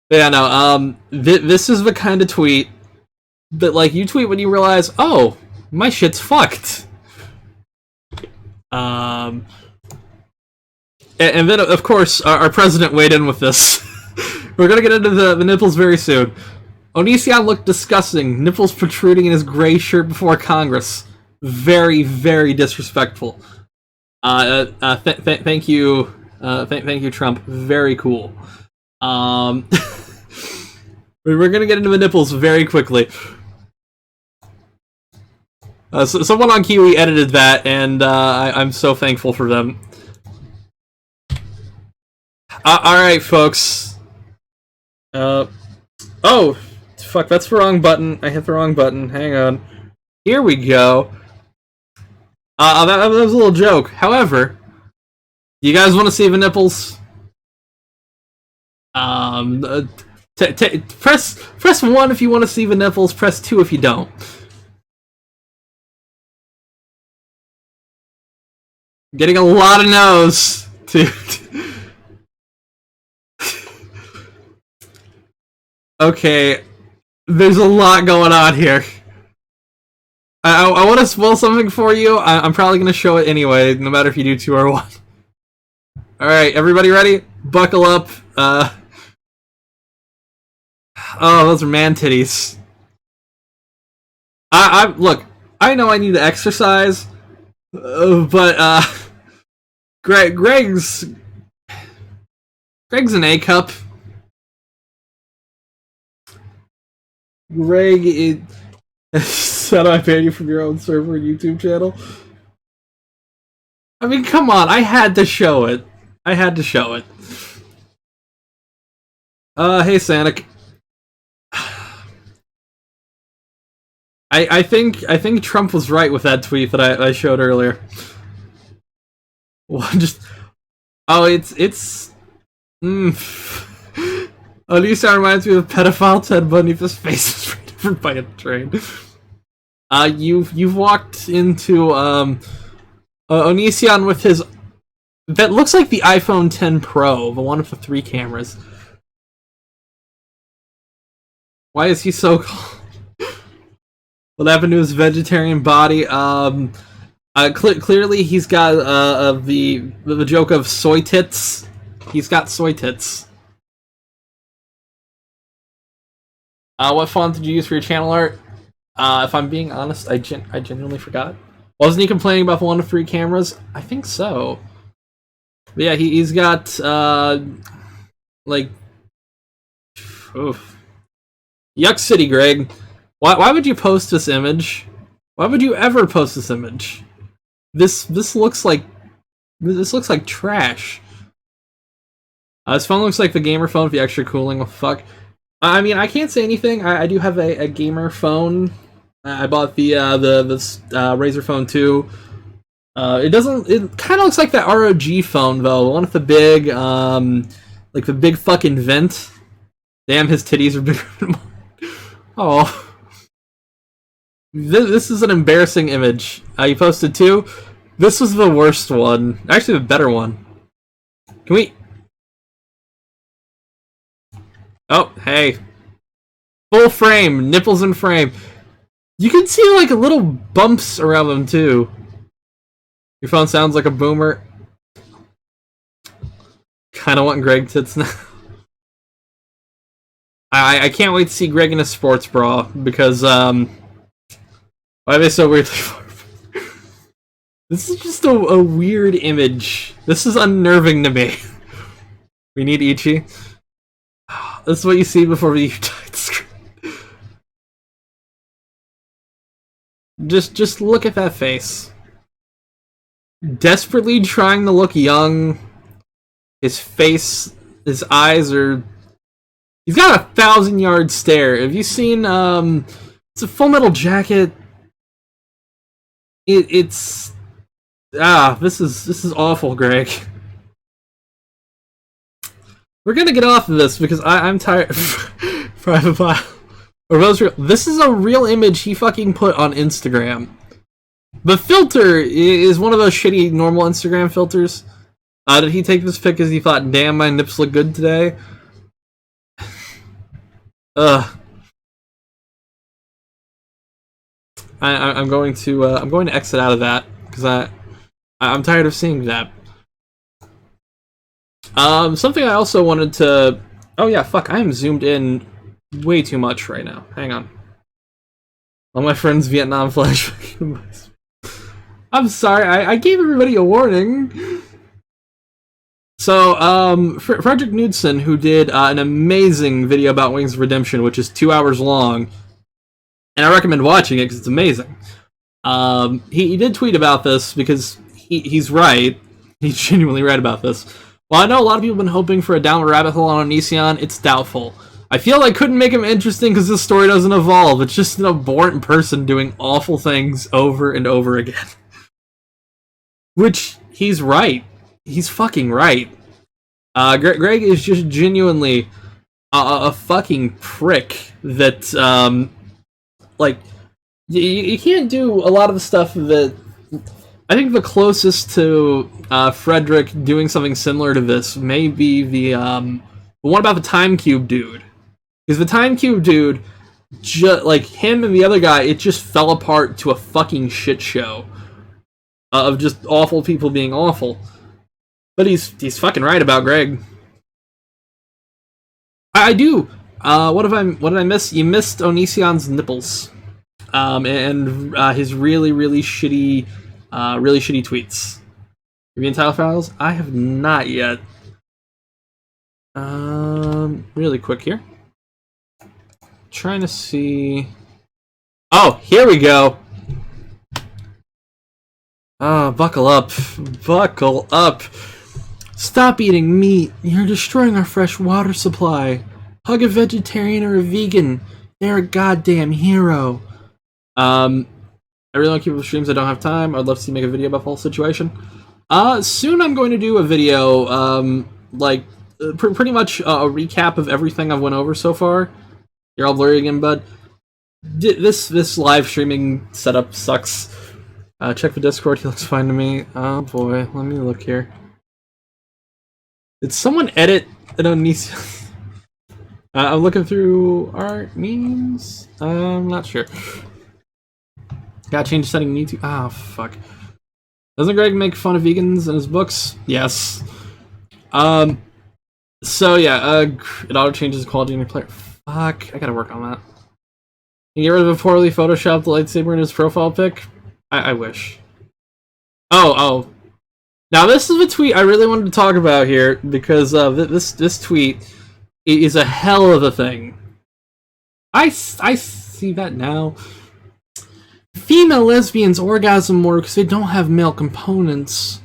yeah, no, this is the kind of tweet that, like, you tweet when you realize, oh, my shit's fucked. And then, of course, our president weighed in with this. We're gonna get into the nipples very soon. Onision looked disgusting. Nipples protruding in his gray shirt before Congress. Very, very disrespectful. Thank you, Trump. Very cool. We're gonna get into the nipples very quickly. So someone on Kiwi edited that, and I'm so thankful for them. Alright, folks. Oh, fuck, that's the wrong button. I hit the wrong button. Hang on. Here we go. That was a little joke. However, do you guys want to see the nipples? Press 1 if you want to see the nipples. Press 2 if you don't. Getting a lot of no's. Okay, there's a lot going on here. I want to spoil something for you. I'm probably going to show it anyway, no matter if you do 2 or 1. Alright, everybody ready? Buckle up. Oh, those are man titties. Look, I know I need to exercise, but Greg's an A-cup. Greg, how do I ban you from your own server and YouTube channel? I mean, come on, I had to show it. Hey, Sanic. I think Trump was right with that tweet that I showed earlier. Well, Onision reminds me of a pedophile Ted Bundy if his face is different by a train. You've walked into Onision with his that looks like the iPhone 10 Pro, the one with the 3 cameras. Why is he so cold? What happened to his vegetarian body? Clearly he's got the joke of soy tits. He's got soy tits. What font did you use for your channel art? If I'm being honest, I genuinely forgot. Wasn't he complaining about the 1 to 3 cameras? I think so. But yeah, he's got like, oof. Yuck City, Greg. Why would you post this image? Why would you ever post this image? This looks like trash. This phone looks like the gamer phone with the extra cooling. What the fuck? I mean, I can't say anything. I do have a gamer phone. I bought the Razer Phone 2. It kind of looks like that ROG phone though, the one with the big Like the big fucking vent. Damn, his titties are bigger than mine. Oh. This is an embarrassing image. You posted 2. This was the worst one. Actually, the better one. Can we... Oh, hey. Full frame. Nipples in frame. You can see, like, little bumps around them, too. Your phone sounds like a boomer. Kinda want Greg tits now. I can't wait to see Greg in a sports bra, because, why are they so weirdly far? This is just a weird image. This is unnerving to me. We need Ichi. This is what you see before the tight screen. Just look at that face. Desperately trying to look young. His face, his eyes are... He's got a 1,000-yard stare. Have you seen, it's a Full Metal Jacket. It's... this is awful, Greg. We're gonna get off of this because I'm tired. Private file. Or this is a real image he fucking put on Instagram. The filter is one of those shitty normal Instagram filters. Did he take this pic because he thought, damn, my nips look good today? I'm going to exit out of that because I'm tired of seeing that. Something I also wanted to... Oh yeah, fuck, I am zoomed in way too much right now. Hang on. All my friends Vietnam flashback. I'm sorry, I gave everybody a warning. So, Frederick Knudsen, who did an amazing video about Wings of Redemption, which is 2 hours long, and I recommend watching it because it's amazing. He did tweet about this because he's right. He's genuinely right about this. Well, I know a lot of people have been hoping for a downward rabbit hole on Onision. It's doubtful. I feel I couldn't make him interesting because this story doesn't evolve. It's just an abhorrent person doing awful things over and over again. Which, he's right. He's fucking right. Greg is just genuinely a fucking prick that, like, you can't do a lot of the stuff that... I think the closest to Frederick doing something similar to this may be the one about the Time Cube dude. Because the Time Cube dude, like him and the other guy, it just fell apart to a fucking shit show of just awful people being awful. But he's fucking right about Greg. I do. What did I miss? You missed Onision's nipples, and his really shitty tweets. Have you been Title Files? I have not yet. Really quick here. Trying to see. Oh, here we go. Buckle up. Buckle up. Stop eating meat. You're destroying our fresh water supply. Hug a vegetarian or a vegan. They're a goddamn hero. I really want to keep up streams. I don't have time. I'd love to make a video about the whole situation. Soon I'm going to do a video, pretty much a recap of everything I've went over so far. You're all blurry again, bud. This live streaming setup sucks. Check the Discord. He looks fine to me. Oh boy, let me look here. Did someone edit it on Onision? I'm looking through art memes. I'm not sure. Gotta change setting need to. Ah, fuck. Doesn't Greg make fun of vegans in his books? Yes. So yeah, it auto changes the quality in your player. Fuck, I gotta work on that. Can you get rid of a poorly photoshopped lightsaber in his profile pic? I wish. Oh. Now this is a tweet I really wanted to talk about here because this tweet is a hell of a thing. I see that now. Female lesbians orgasm more because they don't have male components.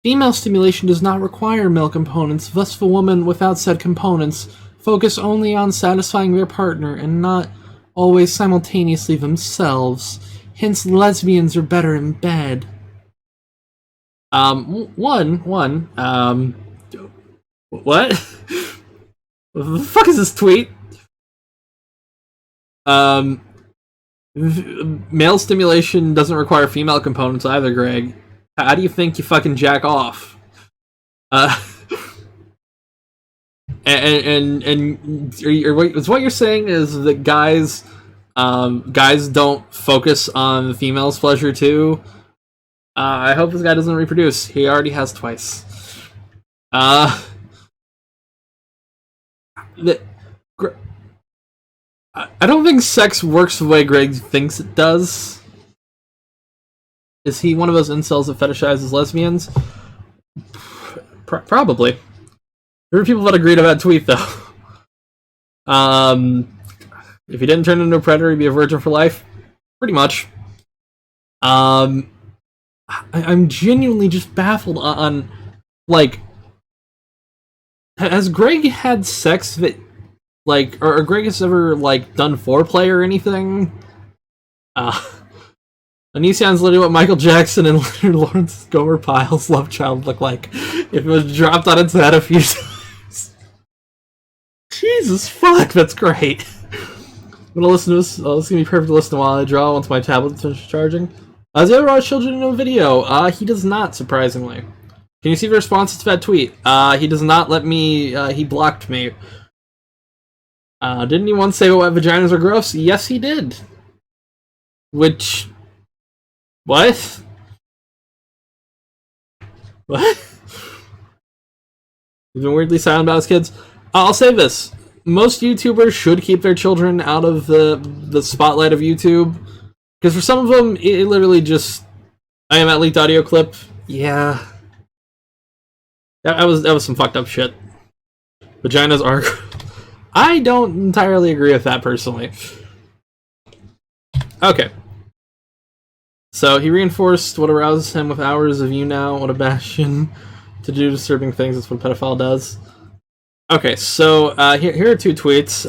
Female stimulation does not require male components, thus the woman without said components focus only on satisfying their partner and not always simultaneously themselves. Hence, lesbians are better in bed. What? What the fuck is this tweet? Male stimulation doesn't require female components either, Greg. How do you think you fucking jack off? What you're saying is that guys don't focus on the female's pleasure too. I hope this guy doesn't reproduce. He already has twice. I don't think sex works the way Greg thinks it does. Is he one of those incels that fetishizes lesbians? Probably. There are people that agreed to that tweet, though. If he didn't turn into a predator, he'd be a virgin for life. Pretty much. I'm genuinely just baffled on like, has Greg had sex that, like, or Greg has ever, like, done foreplay or anything? Onision's literally what Michael Jackson and Leonard Lawrence Gomer Pyle's love child looked like if it was dropped on its head a few times. Jesus fuck, that's great. I'm gonna listen to this. It's gonna be perfect to listen to while I draw once my tablet finishes charging. Does he ever watch children in a video? He does not, surprisingly. Can you see the responses to that tweet? He does not let me, he blocked me. Didn't he once say what vaginas are gross? Yes, he did. Which... What? What? He's been weirdly silent about his kids. I'll say this. Most YouTubers should keep their children out of the spotlight of YouTube. Because for some of them, it literally just... I am at leaked audio clip. Yeah. That was some fucked up shit. Vaginas are... I don't entirely agree with that, personally. Okay. So, he reinforced what arouses him with hours of you now, what a bastion. To do disturbing things, that's what a pedophile does. Okay, so, here are two tweets.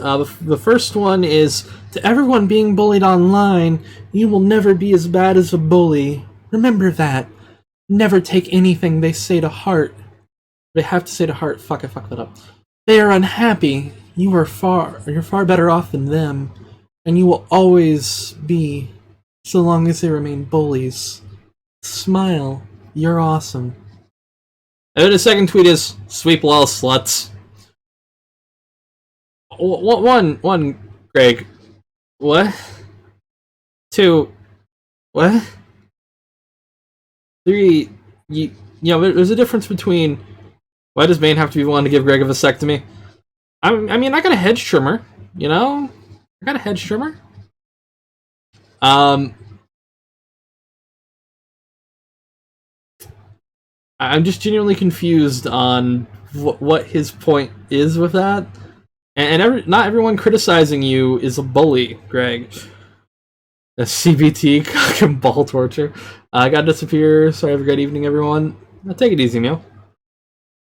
The first one is, to everyone being bullied online, you will never be as bad as a bully. Remember that. Never take anything they say to heart. They have to say to heart. Fuck, I fucked that up. They are unhappy. You're far better off than them. And you will always be, so long as they remain bullies. Smile. You're awesome. And then the second tweet is, sweep lol sluts. One, Greg. What? Two. What? Three. You know, there's a difference between. Why does Bane have to be willing to give Greg a vasectomy? I mean, I got a hedge trimmer. You know, I got a hedge trimmer. I'm just genuinely confused on what his point is with that. And not everyone criticizing you is a bully, Greg. A CBT, cock and ball torture. I gotta disappear. Sorry, have a great evening, everyone. Take it easy, Meow.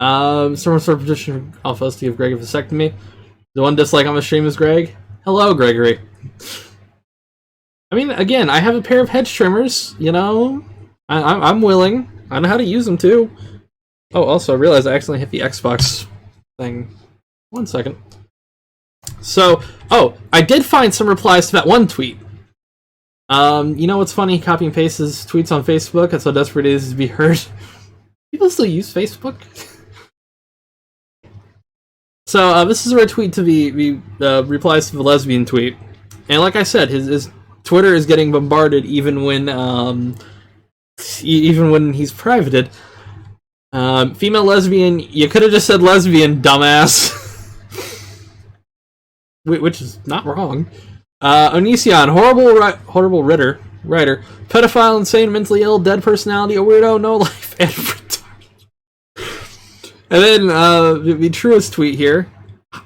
Someone sort of petition Alphas to give Greg a vasectomy. The one dislike on the stream is Greg. Hello, Gregory. I mean, again, I have a pair of hedge trimmers, you know? I'm willing. I know how to use them, too. Oh, also, I realized I accidentally hit the Xbox thing. 1 second. So, I did find some replies to that one tweet. You know what's funny? Copy and paste his tweets on Facebook. That's how desperate it is to be heard. People still use Facebook? So, this is a retweet to the replies to the lesbian tweet. And like I said, his Twitter is getting bombarded even when he's privated. Female lesbian, you could have just said lesbian, dumbass. Which is not wrong. Onision, horrible writer, pedophile, insane, mentally ill, dead personality, a weirdo, no life, and retarded. And then the truest tweet here.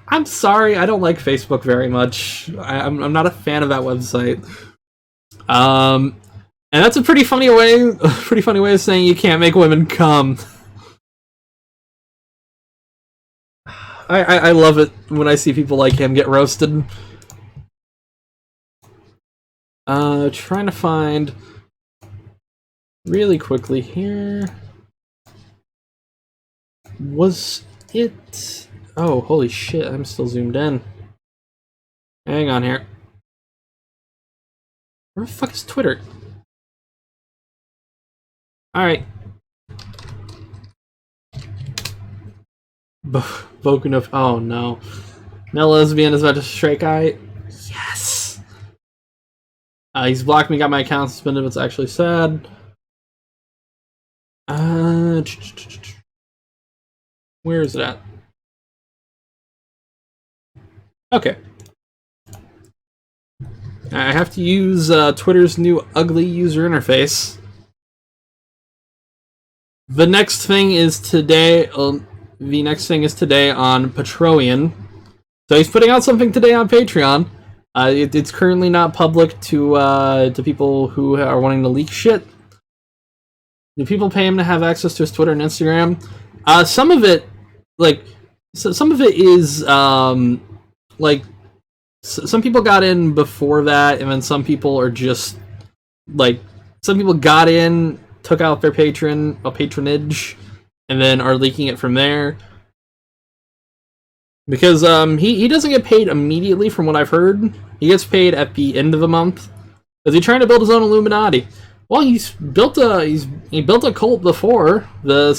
I'm sorry, I don't like Facebook very much. I'm not a fan of that website. And that's a pretty funny way of saying you can't make women come. I love it when I see people like him get roasted. Trying to find really quickly here. Was it Oh, holy shit, I'm still zoomed in. Hang on here. Where the fuck is Twitter? Alright. Boku of. Oh no. No lesbian is about to strike guy. Yes! He's blocked me, got my account suspended, what's actually sad. Where is it at? Okay. I have to use Twitter's new ugly user interface. The next thing is today. The next thing is today on Patreon. So he's putting out something today on Patreon. It's currently not public to people who are wanting to leak shit. Do people pay him to have access to his Twitter and Instagram? Some of it, some of it is some people got in before that, and then some people are just some people got in, took out their patronage, and then are leaking it from there. Because he doesn't get paid immediately, from what I've heard. He gets paid at the end of the month. Is he trying to build his own Illuminati? Well, he built a cult before, the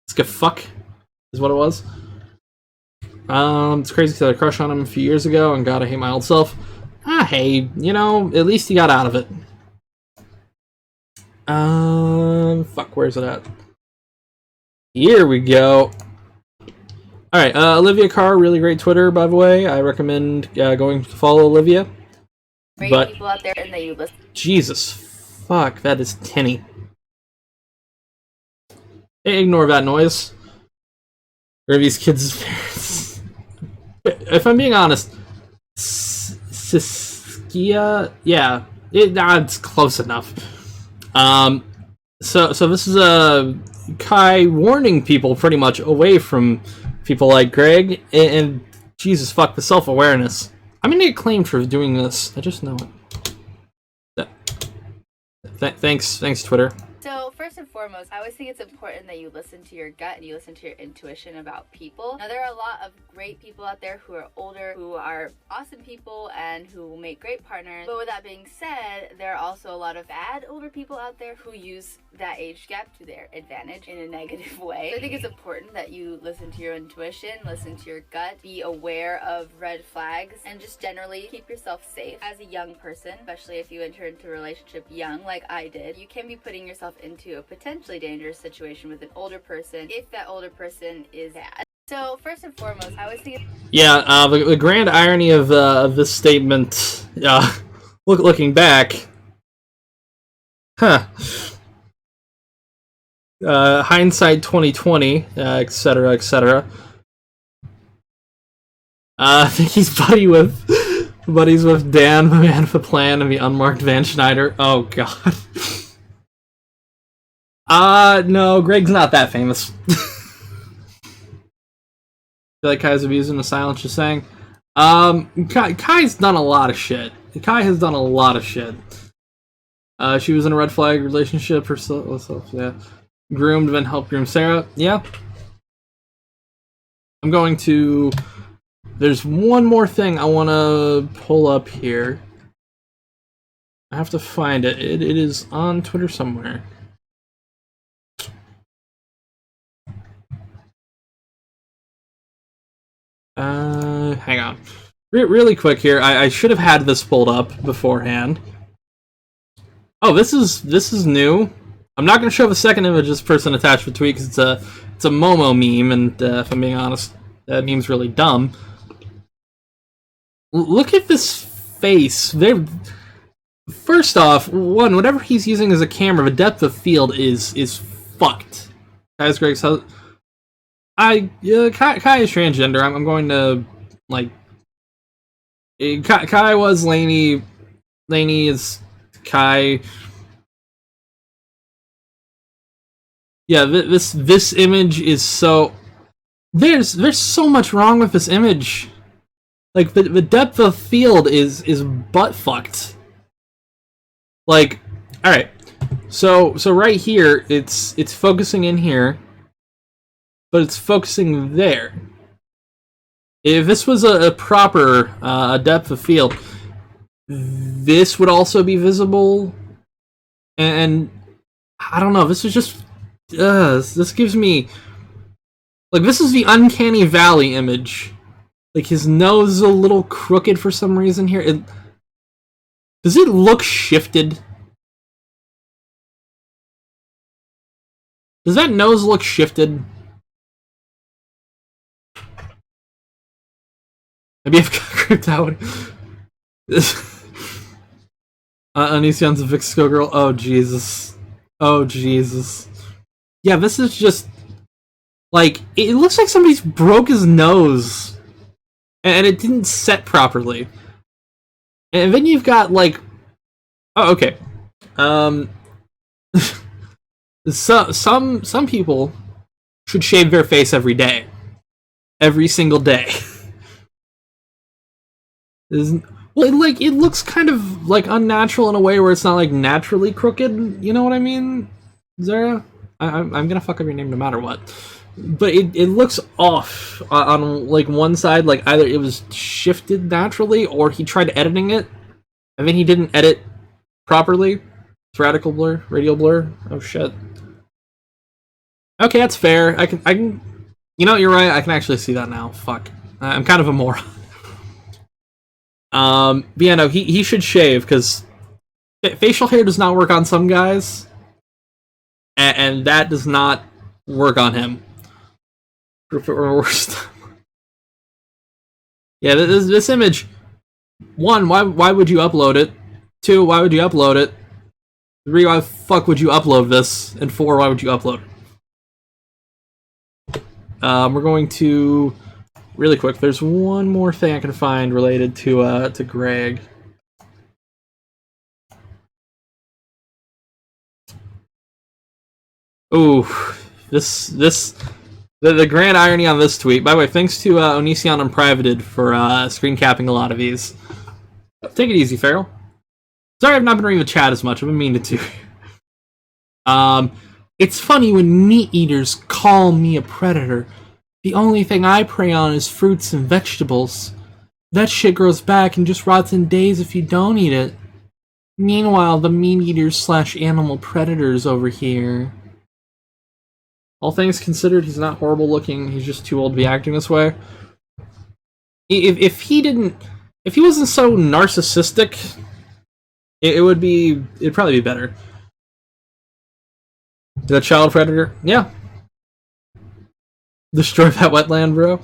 Skafuck is what it was. It's crazy because I had a crush on him a few years ago, and God, I hate my old self. Hey, at least he got out of it. Fuck, where's it at? Here we go. Alright, Olivia Carr, really great Twitter, by the way. I recommend going to follow Olivia. Great people out there and that you listen. Jesus, fuck, that is tinny. Hey, ignore that noise. Or these kids' parents. If I'm being honest, Siskia, yeah, it's close enough. So this is Kai warning people pretty much away from people like Greg, and Jesus fuck, the self-awareness. I'm gonna get claimed for doing this. I just know it. Thanks, Twitter. So first and foremost, I always think it's important that you listen to your gut and you listen to your intuition about people. Now, there are a lot of great people out there who are older, who are awesome people, and who will make great partners. But with that being said, there are also a lot of bad older people out there who use that age gap to their advantage in a negative way. So I think it's important that you listen to your intuition, listen to your gut, be aware of red flags, and just generally keep yourself safe. As a young person, especially if you enter into a relationship young like I did, you can be putting yourself into a potentially dangerous situation with an older person if that older person is bad. So first and foremost, I always think the grand irony of this statement, looking back, hindsight 2020, etc., etc. I think he's buddies with Dan, the man with the plan, and the unmarked Van Schneider. Oh god. No, Greg's not that famous. I feel like Kai's abusing the silence, just saying. Kai's done a lot of shit. Kai has done a lot of shit. She was in a red flag relationship herself, yeah. Groomed, then helped groom Sarah. Yeah. I'm going to... There's one more thing I want to pull up here. I have to find it. It is on Twitter somewhere. Hang on. Really quick here. I should have had this pulled up beforehand. Oh, this is new. I'm not going to show the second image this person attached to the tweet because it's a Momo meme, and if I'm being honest, that meme's really dumb. Look at this face. First off, whatever he's using as a camera, the depth of field is fucked. Guys, Greg, so Kai is transgender. I'm going to Kai was Lainey. Lainey is Kai. Yeah, this image is so. There's so much wrong with this image. Like the depth of field is butt fucked. Like, all right. So right here, it's focusing in here, but it's focusing there. If this was a proper depth of field, this would also be visible. And I don't know, this is just... this gives me... Like, this is the Uncanny Valley image. Like, his nose is a little crooked for some reason here. Does it look shifted? Does that nose look shifted? Maybe I've got creeped out. Onision's a Vixco girl. Oh, Jesus. Oh, Jesus. Yeah, this is just... Like, it looks like somebody's broke his nose. And it didn't set properly. And then you've got, like... Oh, okay. Some people should shave their face every day. Every single day. Well, it looks kind of, like, unnatural in a way where it's not, like, naturally crooked. You know what I mean, Zara? I'm gonna fuck up your name no matter what. But it looks off on, like, one side. Like, either it was shifted naturally, or he tried editing it, and then he didn't edit properly. It's radial blur. Oh, shit. Okay, that's fair. I can... You know, you're right. I can actually see that now. Fuck. I'm kind of a moron. But yeah, no, he should shave, because facial hair does not work on some guys, and that does not work on him. Yeah, this image, 1, why would you upload it? 2, why would you upload it? 3, why the fuck would you upload this? And 4, why would you upload it? We're going to... Really quick, there's one more thing I can find related to Greg. Ooh, the grand irony on this tweet. By the way, thanks to Onision Unprivated for screen capping a lot of these. Take it easy, Farrell. Sorry I've not been reading the chat as much, I've been meaning to. It's funny when meat eaters call me a predator. The only thing I prey on is fruits and vegetables. That shit grows back and just rots in days if you don't eat it. Meanwhile, the meat eaters / animal predators over here. All things considered, he's not horrible looking, he's just too old to be acting this way. If he wasn't so narcissistic, it'd probably be better. The child predator? Yeah. Destroy that wetland, bro.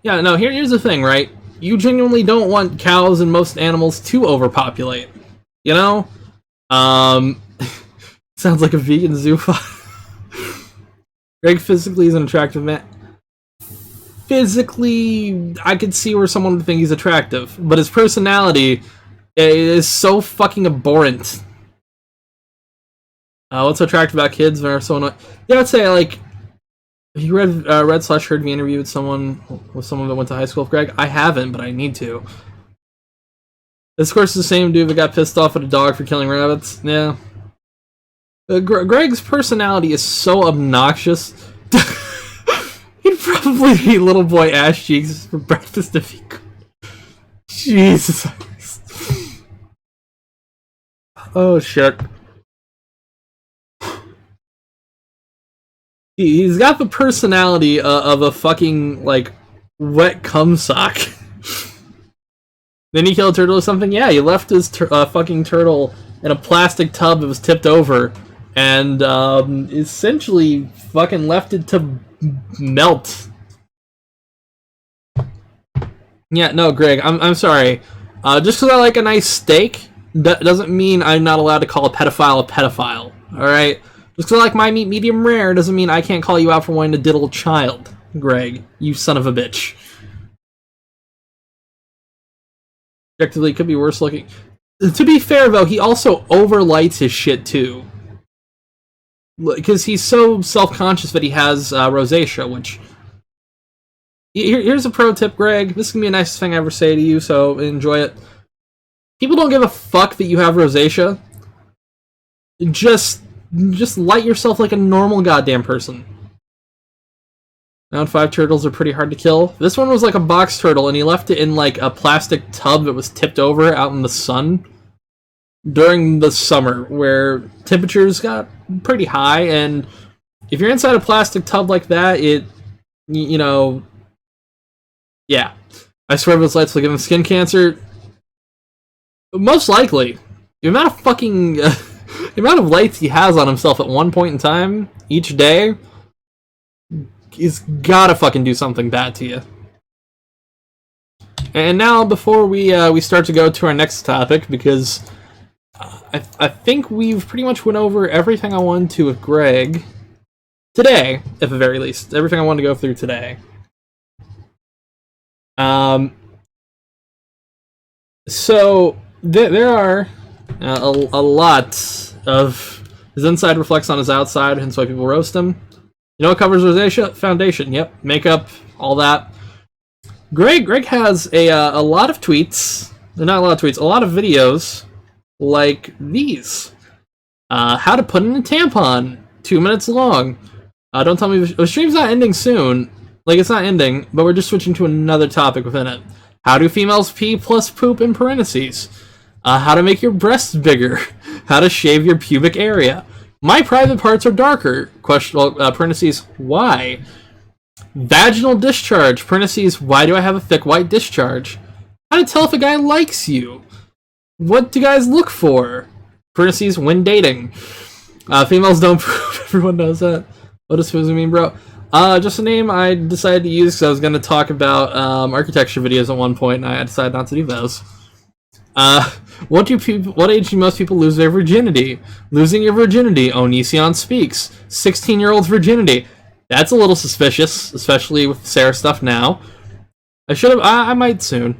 Yeah, no, here's the thing, right? You genuinely don't want cows and most animals to overpopulate. You know? Sounds like a vegan zoo. Greg physically is an attractive man. Physically, I could see where someone would think he's attractive, but his personality is so fucking abhorrent. What's so attractive about kids? They're so annoying. Yeah, I'd say, like, you read /heard me interview with someone that went to high school with Greg? I haven't, but I need to. This, of course, is the same dude that got pissed off at a dog for killing rabbits. Yeah. Greg's personality is so obnoxious. He'd probably eat little boy ass cheeks for breakfast if he could. Jesus. Oh, shit. He's got the personality of a fucking, like, wet cum sock. Then he killed a turtle or something? Yeah, he left his fucking turtle in a plastic tub that was tipped over, and essentially fucking left it to melt. Yeah, no, Greg, I'm sorry. Just because I like a nice steak, doesn't mean I'm not allowed to call a pedophile, alright? Just because I like my meat medium rare doesn't mean I can't call you out for wanting to diddle a child, Greg. You son of a bitch. Objectively, it could be worse looking. To be fair, though, he also overlights his shit, too. Because he's so self-conscious that he has rosacea, which... Here's a pro tip, Greg. This is going to be the nicest thing I ever say to you, so enjoy it. People don't give a fuck that you have rosacea. Just just light yourself like a normal goddamn person. Round 5 turtles are pretty hard to kill. This one was like a box turtle, and he left it in like a plastic tub that was tipped over out in the sun during the summer, where temperatures got pretty high, and if you're inside a plastic tub like that, yeah. I swear if it's lights will give him skin cancer. Most likely. The amount of fucking... the amount of lights he has on himself at one point in time, each day, is gotta fucking do something bad to you. And now, before we start to go to our next topic, because I think we've pretty much went over everything I wanted to with Greg today, at the very least. Everything I wanted to go through today. So there are a lot of his inside reflects on his outside, hence why people roast him. You know what covers rosacea? Foundation. Yep, makeup, all that. Greg has a lot of tweets. Not a lot of tweets. A lot of videos like these. How to put in a tampon. 2 minutes long. Don't tell me the stream's not ending soon. Like, it's not ending, but we're just switching to another topic within it. How do females pee plus poop in parentheses? How to make your breasts bigger. How to shave your pubic area. My private parts are darker. Parentheses, why? Vaginal discharge. Parentheses, why do I have a thick white discharge? How to tell if a guy likes you. What do guys look for? Parentheses, when dating. Females don't poop. Everyone knows that. What does Fuzu mean, bro? Just a name I decided to use because I was going to talk about architecture videos at one point, and I decided not to do those. What age do most people lose their virginity? Losing your virginity, Onision speaks. 16-year-old's virginity. That's a little suspicious, especially with Sarah stuff now. I might soon.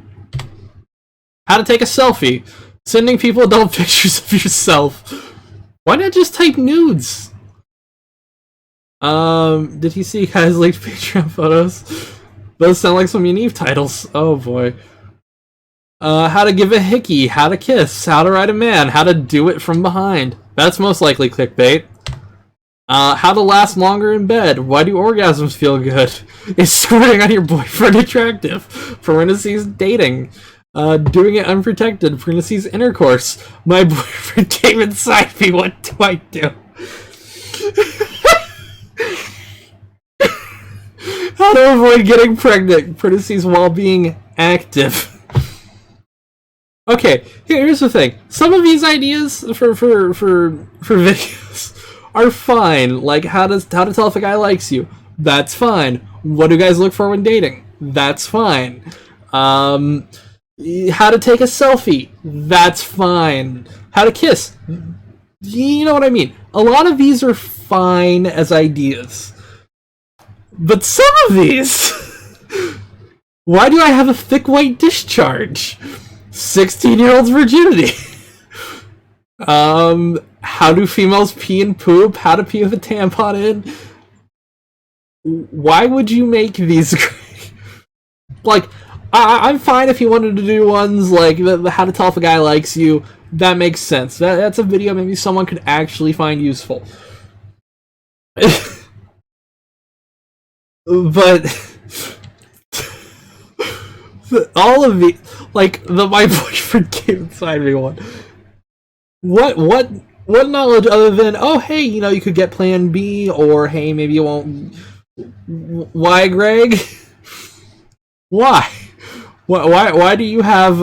How to take a selfie. Sending people adult pictures of yourself. Why not just type nudes? Did he see guys leaked Patreon photos? Those sound like some Yaniv titles. Oh boy. How to give a hickey, how to kiss, how to ride a man, how to do it from behind. That's most likely clickbait. How to last longer in bed. Why do orgasms feel good? Is squirting on your boyfriend attractive? Parentheses, dating. Doing it unprotected. Parentheses, intercourse. My boyfriend came inside me. What do I do? How to avoid getting pregnant. Parentheses, while being active. Okay, here's the thing. Some of these ideas for videos are fine. Like how to tell if a guy likes you. That's fine. What do guys look for when dating? That's fine. How to take a selfie? That's fine. How to kiss? You know what I mean. A lot of these are fine as ideas. But some of these... Why do I have a thick white discharge? 16-year-old's virginity. How do females pee and poop? How to pee with a tampon in? Why would you make these? Like, I'm fine if you wanted to do ones like the how to tell if a guy likes you. That makes sense. That's a video maybe someone could actually find useful. But all of the my boyfriend came inside me one. What knowledge other than, oh hey, you could get plan B, or hey, maybe you won't. Why, Greg? Why do you have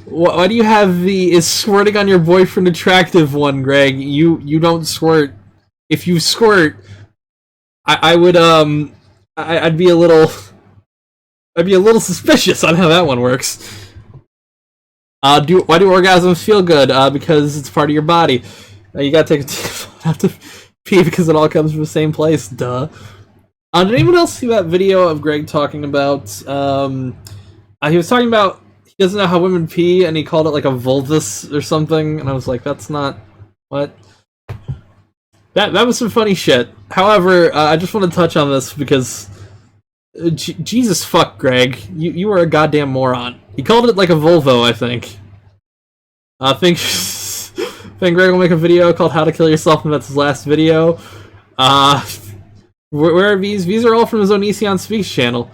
why do you have the is squirting on your boyfriend attractive one, Greg? You don't squirt. If you squirt, I would I'd be a little suspicious on how that one works. Why do orgasms feel good? Because it's part of your body. You gotta have to pee because it all comes from the same place. Duh. Did anyone else see that video of Greg talking about? He was talking about he doesn't know how women pee, and he called it like a vulvus or something. And I was like, that's not what. That was some funny shit. However, I just want to touch on this because Jesus fuck, Greg, you were a goddamn moron. He called it like a Volvo, I think. think Greg will make a video called "How to Kill Yourself," and that's his last video. Where are these? These are all from his Onision Speaks channel.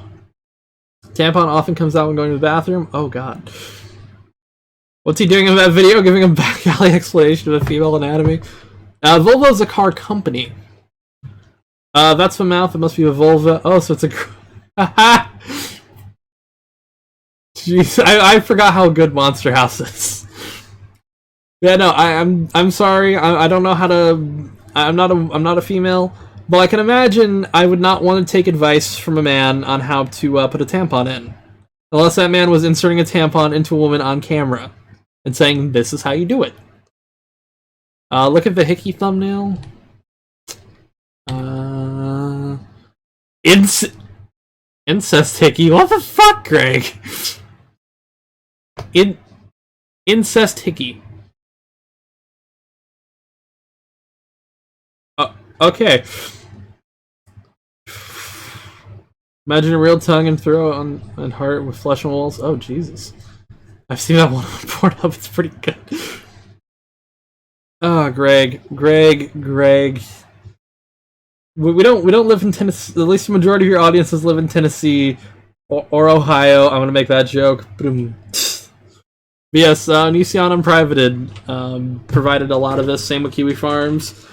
Tampon often comes out when going to the bathroom. Oh god. What's he doing in that video? Giving a back alley explanation of a female anatomy. Volvo is a car company. That's the mouth. It must be a vulva. Oh, so it's a. Jeez, I forgot how good Monster House is. Yeah, no, I'm sorry. I don't know how to. I'm not a female, but I can imagine I would not want to take advice from a man on how to put a tampon in, unless that man was inserting a tampon into a woman on camera and saying this is how you do it. Look at the hickey thumbnail. Incest hickey. What the fuck, Greg? Incest hickey. Okay. Imagine a real tongue and throw it on heart with flesh and walls. Oh Jesus! I've seen that one on Pornhub. It's pretty good. Oh, Greg. We don't live in Tennessee. At least the majority of your audiences live in Tennessee or Ohio. I'm gonna make that joke. Boom. Yes, Onision Unprivated provided a lot of this. Same with Kiwi Farms.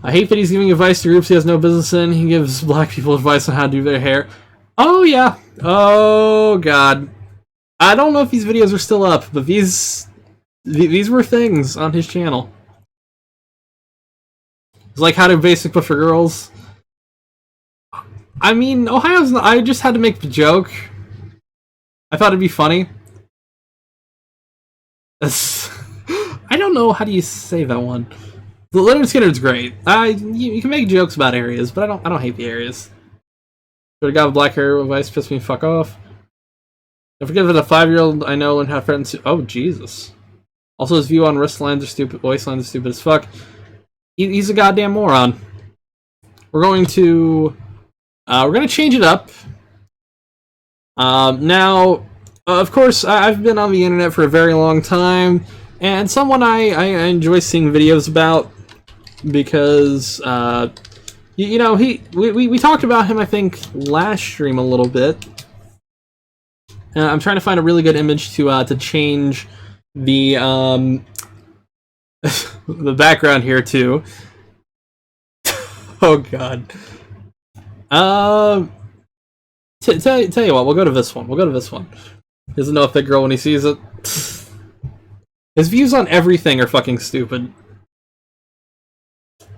I hate that he's giving advice to groups he has no business in. He gives black people advice on how to do their hair. Oh yeah. Oh god. I don't know if these videos are still up, but these were things on his channel. It's like how to basic but for girls. I mean, Ohio's not, I just had to make the joke. I thought it'd be funny. I don't know how do you say that one. The Leonard Skinner's great. You can make jokes about areas, but I don't hate the areas. The guy with black hair advice pissed me fuck off. Don't forget that a 5-year-old I know learned how to friends. Oh Jesus! Also, his view on wrist lines are stupid. Waist lines are stupid as fuck. He's a goddamn moron. We're going to change it up. Now, of course, I've been on the internet for a very long time, and someone I enjoy seeing videos about because you know we talked about him I think last stream a little bit. I'm trying to find a really good image to change the the background here too. Oh god. Tell you what, we'll go to this one. He doesn't know if that girl when he sees it. His views on everything are fucking stupid.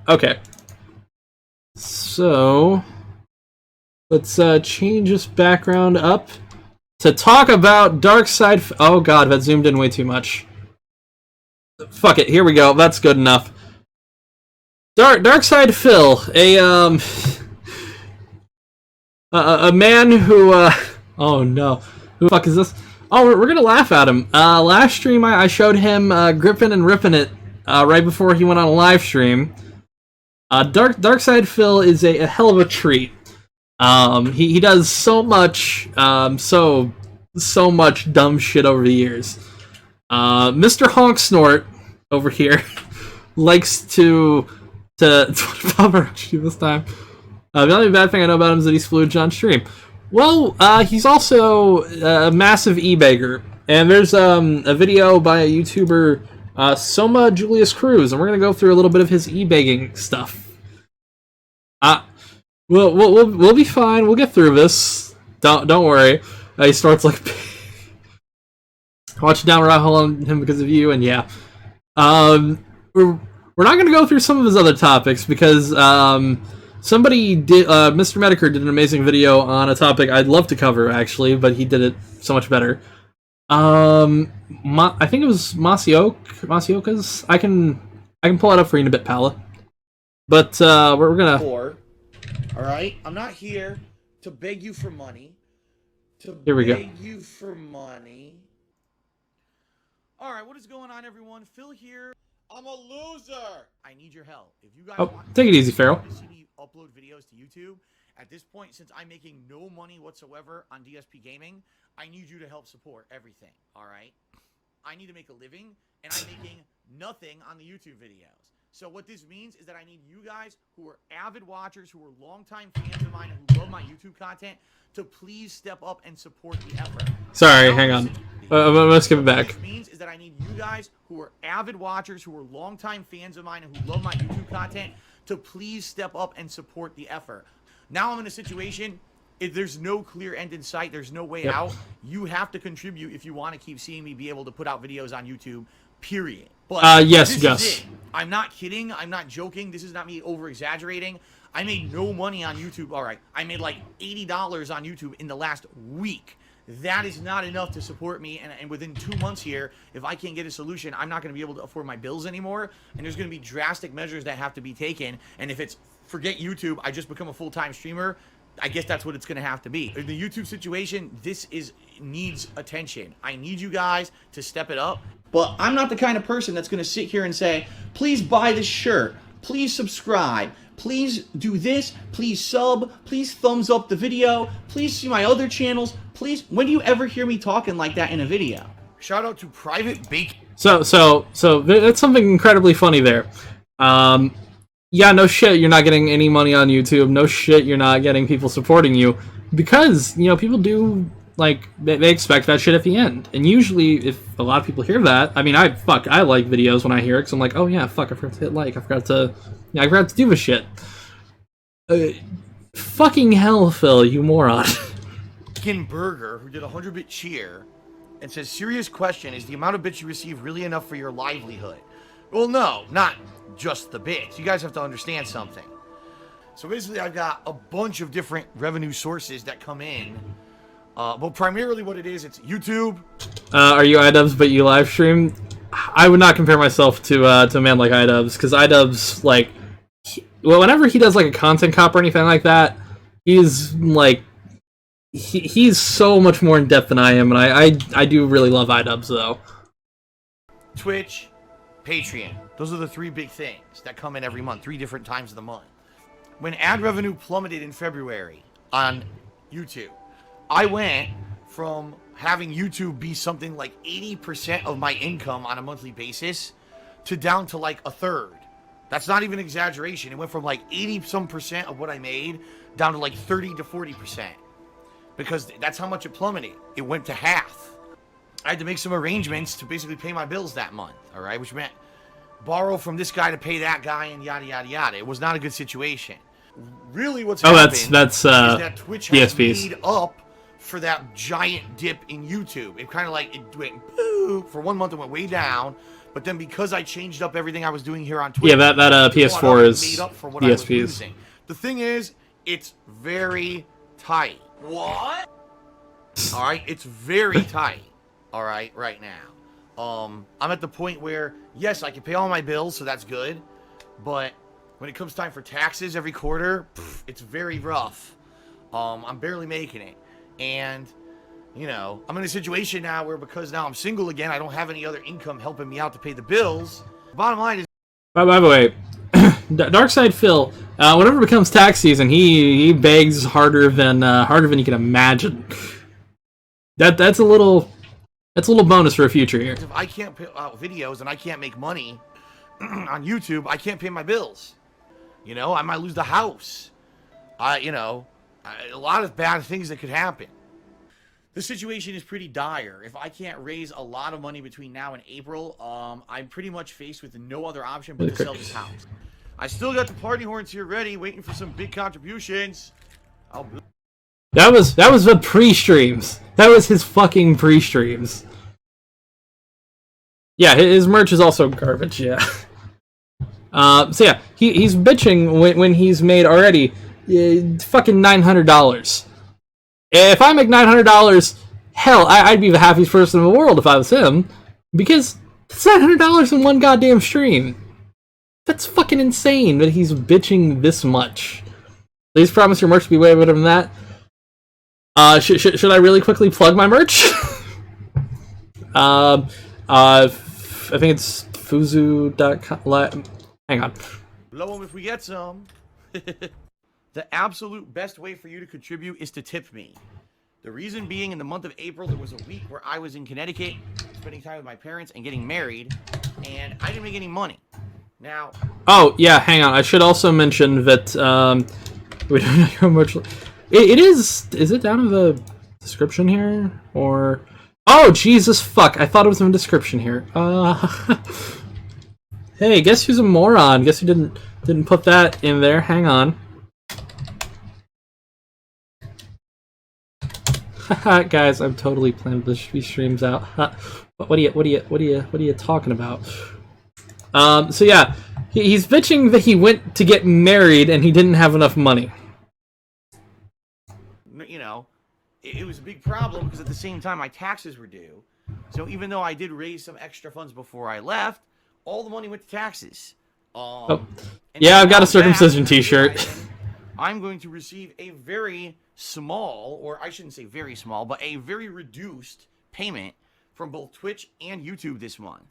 Okay. So let's change this background up to talk about Darkside. Oh god, that zoomed in way too much. Fuck it, here we go. That's good enough. Darkside Phil, a man who oh no, who the fuck is this? Oh, we're gonna laugh at him. Last stream I showed him gripping and ripping it right before he went on a live stream. Darkside Phil is a hell of a treat. He does so much so much dumb shit over the years. Mr. Honk Snort over here likes to this time. The only bad thing I know about him is that he's fluid on stream. Well, he's also a massive e-bagger, and there's a video by a YouTuber, Soma Julius Cruz, and we're gonna go through a little bit of his e-bagging stuff. We'll be fine. We'll get through this. Don't worry. He starts like watch down Rahul on him because of you, and yeah. We're not gonna go through some of his other topics because somebody did. Mr. Mediker did an amazing video on a topic I'd love to cover actually, but he did it so much better. I think it was Masioka's. I can pull it up for you in a bit, Pala. But we're gonna. All right, I'm not here to beg you for money. Here we go. Beg you for money. All right, what is going on, everyone? Phil here. I'm a loser. I need your help. If you guys want take it easy, Farrell. To see me upload videos to YouTube, at this point, since I'm making no money whatsoever on DSP Gaming, I need you to help support everything. All right, I need to make a living, and I'm making nothing on the YouTube videos. So what this means is that I need you guys who are avid watchers, who are longtime fans of mine, and who love my YouTube content, to please step up and support the effort. Sorry, Now, hang on. listen, Let's give it what back. this means is that I need you guys who are avid watchers, who are longtime fans of mine, and who love my YouTube content, to please step up and support the effort. Now I'm in a situation, if there's no clear end in sight, there's no way out. You have to contribute if you want to keep seeing me be able to put out videos on YouTube, period. But Yes, this Gus. is it. I'm not kidding. I'm not joking. This is not me over-exaggerating. I made no money on YouTube. All right, I made like $80 on YouTube in the last week. That is not enough to support me, and within 2 months here, if I can't get a solution, I'm not going to be able to afford my bills anymore, and there's going to be drastic measures that have to be taken, and if it's, forget YouTube, I just become a full-time streamer, I guess that's what it's going to have to be. In the YouTube situation, this needs attention. I need you guys to step it up. But I'm not the kind of person that's going to sit here and say, please buy this shirt, please subscribe, please do this, please sub, please thumbs up the video, please see my other channels, please. When do you ever hear me talking like that in a video? Shout out to Private Bacon. So that's something incredibly funny there. Yeah, no shit, you're not getting any money on YouTube. No shit, you're not getting people supporting you, because people do, like, they expect that shit at the end. And usually, if a lot of people hear that, I mean, I like videos when I hear it, because I'm like, oh yeah, fuck, I forgot to hit like, I forgot to do this shit. Fucking hell, Phil, you moron. Bacon Burger, who did a 100-bit cheer, and says, serious question, is the amount of bits you receive really enough for your livelihood? Well, no, not just the bits. You guys have to understand something. So basically, I've got a bunch of different revenue sources that come in. But primarily what it is, it's YouTube. Are you iDubbbz but you live stream? I would not compare myself to a man like iDubbbz, because iDubbbz, like, whenever he does like a content cop or anything like that, he's like, he's so much more in depth than I am, and I do really love iDubbbz though. Twitch, Patreon. Those are the three big things that come in every month, 3 different times of the month. When ad revenue plummeted in February on YouTube, I went from having YouTube be something like 80% of my income on a monthly basis to down to like a third. That's not even exaggeration. It went from like 80-some% of what I made down to like 30 to 40%. Because that's how much it plummeted. It went to half. I had to make some arrangements to basically pay my bills that month, all right? Which meant borrow from this guy to pay that guy and yada, yada, yada. It was not a good situation. Really what's happened that's is that Twitch has PSPs. made up for that giant dip in YouTube. It kind of like, it went boo. For 1 month it went way down, but then because I changed up everything I was doing here on Twitch, Yeah, that PS4 is made up for what I was PSPs. losing. The thing is, it's very tight. What? All right, it's very tight. All right, right now. I'm at the point where, yes, I can pay all my bills, so that's good, but when it comes time for taxes every quarter, it's very rough. I'm barely making it. And, I'm in a situation now where, because now I'm single again, I don't have any other income helping me out to pay the bills. Bottom line is... By the way, Darkside Phil, whenever it becomes tax season, he begs harder than you can imagine. That's a little bonus for a future here. If I can't put out videos and I can't make money on YouTube, I can't pay my bills. I might lose the house. A lot of bad things that could happen. The situation is pretty dire. If I can't raise a lot of money between now and April, I'm pretty much faced with no other option but to sell this house. I still got the party horns here ready, waiting for some big contributions. That was the pre-streams. That was his fucking pre-streams. Yeah, his merch is also garbage, yeah. So yeah, he's bitching when he's made already fucking $900. If I make $900, hell, I'd be the happiest person in the world if I was him, because that's $900 in one goddamn stream. That's fucking insane that he's bitching this much. Please promise your merch to be way better than that. Should I really quickly plug my merch? I think it's Fuzu.com. Hang on. Blow them if we get some. The absolute best way for you to contribute is to tip me. The reason being, in the month of April, there was a week where I was in Connecticut, spending time with my parents and getting married. and I didn't make any money. Now, Oh yeah, hang on. I should also mention that we don't know how much. It is. Is it down in the description here or? Oh Jesus fuck! I thought it was in the description here. Hey, guess who's a moron? Guess who didn't put that in there? Hang on. Guys, I'm totally planning these streams out. What are you talking about? So yeah, he's bitching that he went to get married and he didn't have enough money. you know, it was a big problem because at the same time my taxes were due. So even though I did raise some extra funds before I left, all the money went to taxes. And Yeah, I've got a now circumcision that, t-shirt. I'm going to receive a very small, or I shouldn't say very small, but a very reduced payment from both Twitch and YouTube this month,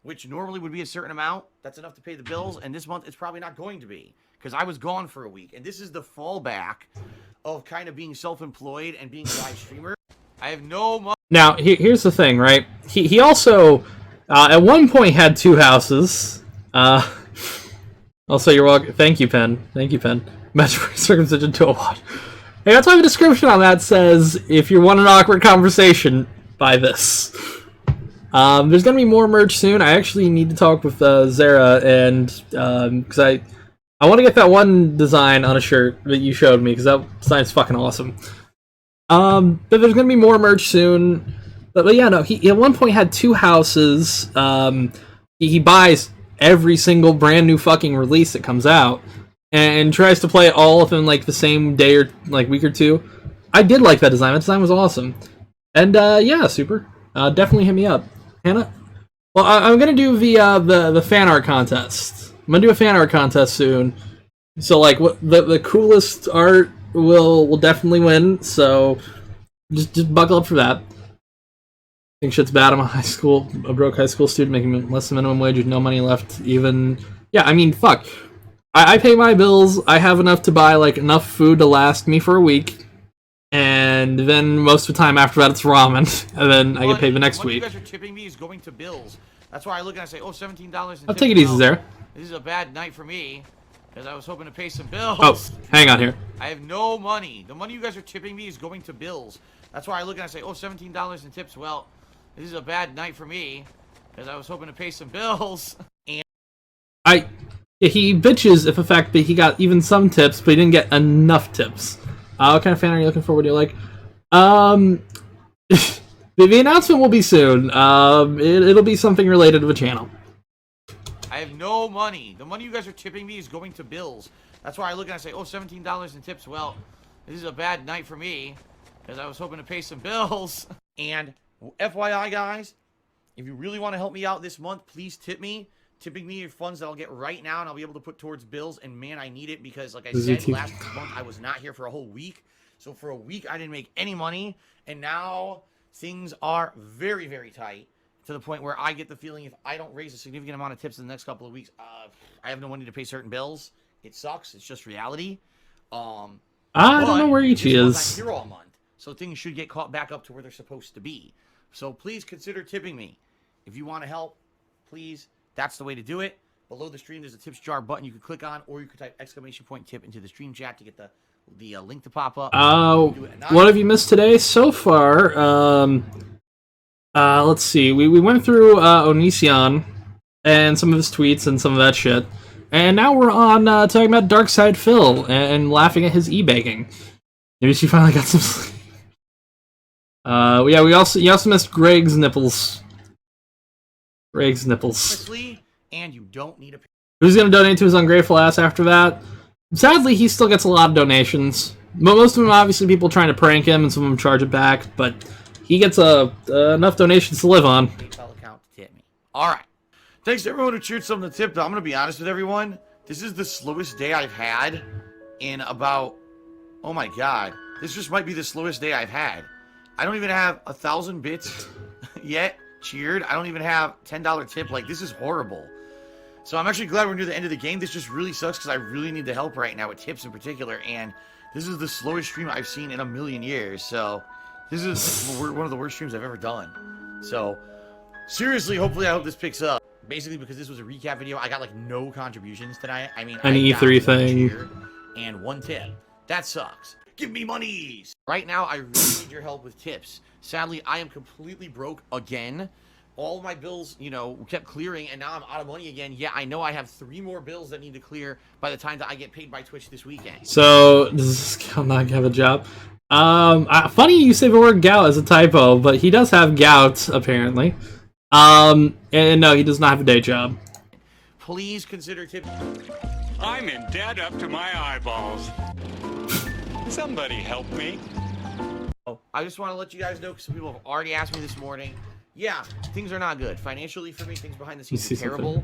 which normally would be a certain amount. That's enough to pay the bills, and this month it's probably not going to be because I was gone for a week. And this is the fallback of kind of being self-employed and being a live streamer. I have no money. Now, here's the thing, right? He also, at one point, had 2 houses. Also, you're welcome. Thank you, Pen. Thank you, Pen. Metro circumcision to a watch. Hey, that's why the description on that says, if you want an awkward conversation, buy this. There's gonna be more merch soon. I actually need to talk with Zara, and because I want to get that one design on a shirt that you showed me, because that design's fucking awesome. But there's gonna be more merch soon. But yeah, no, he at one point had 2 houses. He buys every single brand new fucking release that comes out, and tries to play it all within like the same day or like week or 2. I did like that design. That design was awesome. And yeah, super. Definitely hit me up, Hannah. Well, I'm gonna do the fan art contest. I'm gonna do a fan art contest soon. So like, what the coolest art will definitely win. So just buckle up for that. I think shit's bad. I'm a broke high school student making less than minimum wage with no money left. Even yeah, I mean, fuck. I pay my bills. I have enough to buy like enough food to last me for a week, and then most of the time after that it's ramen, and then I get paid the next week. You guys are tipping me is going to bills. That's why I look and I say, oh, $17. I'll take it easy, Zara. This is a bad night for me, because I was hoping to pay some bills. Oh, hang on here. I have no money. The money you guys are tipping me is going to bills. That's why I look and I say, oh, $17 in tips. Well, this is a bad night for me, because I was hoping to pay some bills. And he bitches if the fact that he got even some tips, but he didn't get enough tips. What kind of fan are you looking for? What do you like? The announcement will be soon. It'll be something related to the channel. I have no money. The money you guys are tipping me is going to bills. That's why I look and I say, oh, $17 in tips. Well, this is a bad night for me, because I was hoping to pay some bills. And FYI, guys, if you really want to help me out this month, please tip me. Tipping me funds that I'll get right now, and I'll be able to put towards bills. And man, I need it because, like I said, last month I was not here for a whole week. So for a week, I didn't make any money. And now things are very, very tight to the point where I get the feeling if I don't raise a significant amount of tips in the next couple of weeks, I have no money to pay certain bills. It sucks. It's just reality. I don't know where Ichi is. I'm here all month, so things should get caught back up to where they're supposed to be. So please consider tipping me. If you want to help, please. That's the way to do it. Below the stream, there's a tips jar button you can click on, or you can type !tip into the stream chat to get the link to pop up. What have you missed today so far? Let's see. We went through Onision and some of his tweets and some of that shit, and now we're on talking about Darkside Phil and laughing at his e-baking. Maybe she finally got some sleep. Yeah, you also missed Greg's nipples. Greg's nipples. And you don't need a. Who's gonna donate to his ungrateful ass after that? Sadly, he still gets a lot of donations. Most of them, obviously, people trying to prank him, and some of them charge it back. But he gets enough donations to live on. PayPal account to tip me. All right. Thanks to everyone who cheered something to tip. I'm gonna be honest with everyone. This is the slowest day I've had in about. Oh my god, this just might be the slowest day I've had. I don't even have 1,000 bits yet. Cheered. I don't even have $10 tip. Like, this is horrible. So I'm actually glad we're near the end of the game. This just really sucks because I really need the help right now with tips in particular. And this is the slowest stream I've seen in a million years. So this is one of the worst streams I've ever done. So seriously, hopefully I hope this picks up. basically because this was a recap video, I got like no contributions tonight. I mean, An I E3 got one thing. cheer and 1 tip. That sucks. Give me monies. Right now, I really need your help with tips. Sadly, I am completely broke again. All of my bills, you know, kept clearing, and now I'm out of money again. Yeah, I know I have 3 more bills that need to clear by the time that I get paid by Twitch this weekend. So, does this guy not have a job? Funny you say the word gout as a typo, but he does have gout, apparently. And no, he does not have a day job. Please consider tipping. I'm in debt up to my eyeballs. Somebody help me. I just want to let you guys know, because some people have already asked me this morning. Yeah, things are not good. Financially for me, things behind the scenes are terrible.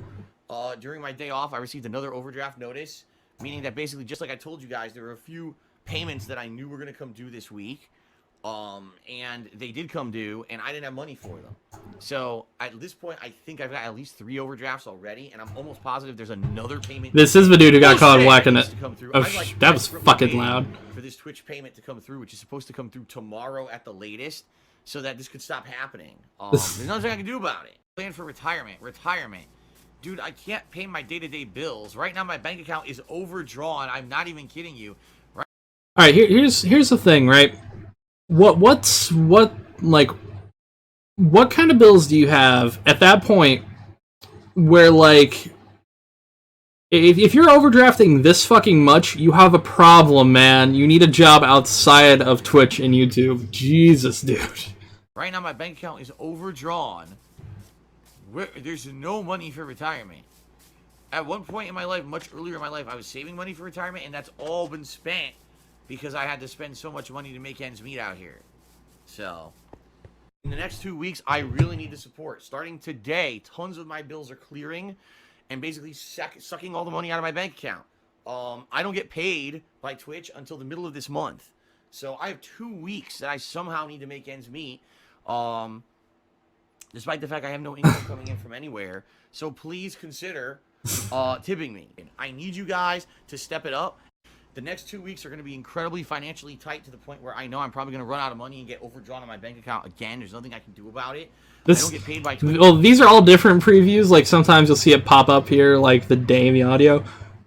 During my day off, I received another overdraft notice, meaning that basically, just like I told you guys, there were a few payments that I knew were going to come due this week. And they did come due, and I didn't have money for them. So, at this point, I think I've got at least 3 overdrafts already, and I'm almost positive there's another payment. This is the dude who got caught whacking it. Oh, That was fucking loud. For this Twitch payment to come through, which is supposed to come through tomorrow at the latest, so that this could stop happening. There's nothing I can do about it. Plan for retirement. Dude, I can't pay my day-to-day bills. Right now, my bank account is overdrawn. I'm not even kidding you. All right, here's the thing, right? What kind of bills do you have at that point where, like, if you're overdrafting this fucking much, you have a problem, man. You need a job outside of Twitch and YouTube. Jesus, dude. Right now, my bank account is overdrawn. There's no money for retirement. At one point in my life, much earlier in my life, I was saving money for retirement, and that's all been spent because I had to spend so much money to make ends meet out here. So, in the next 2 weeks, I really need the support. Starting today, tons of my bills are clearing and basically sucking all the money out of my bank account. I don't get paid by Twitch until the middle of this month. So, I have 2 weeks that I somehow need to make ends meet. Despite the fact I have no income coming in from anywhere. So, please consider tipping me. I need you guys to step it up. The next 2 weeks are going to be incredibly financially tight to the point where I know I'm probably going to run out of money and get overdrawn on my bank account again. There's nothing I can do about it. I don't get paid by Twitch. Well, these are all different previews. Like, sometimes you'll see it pop up here, like, the day in the audio.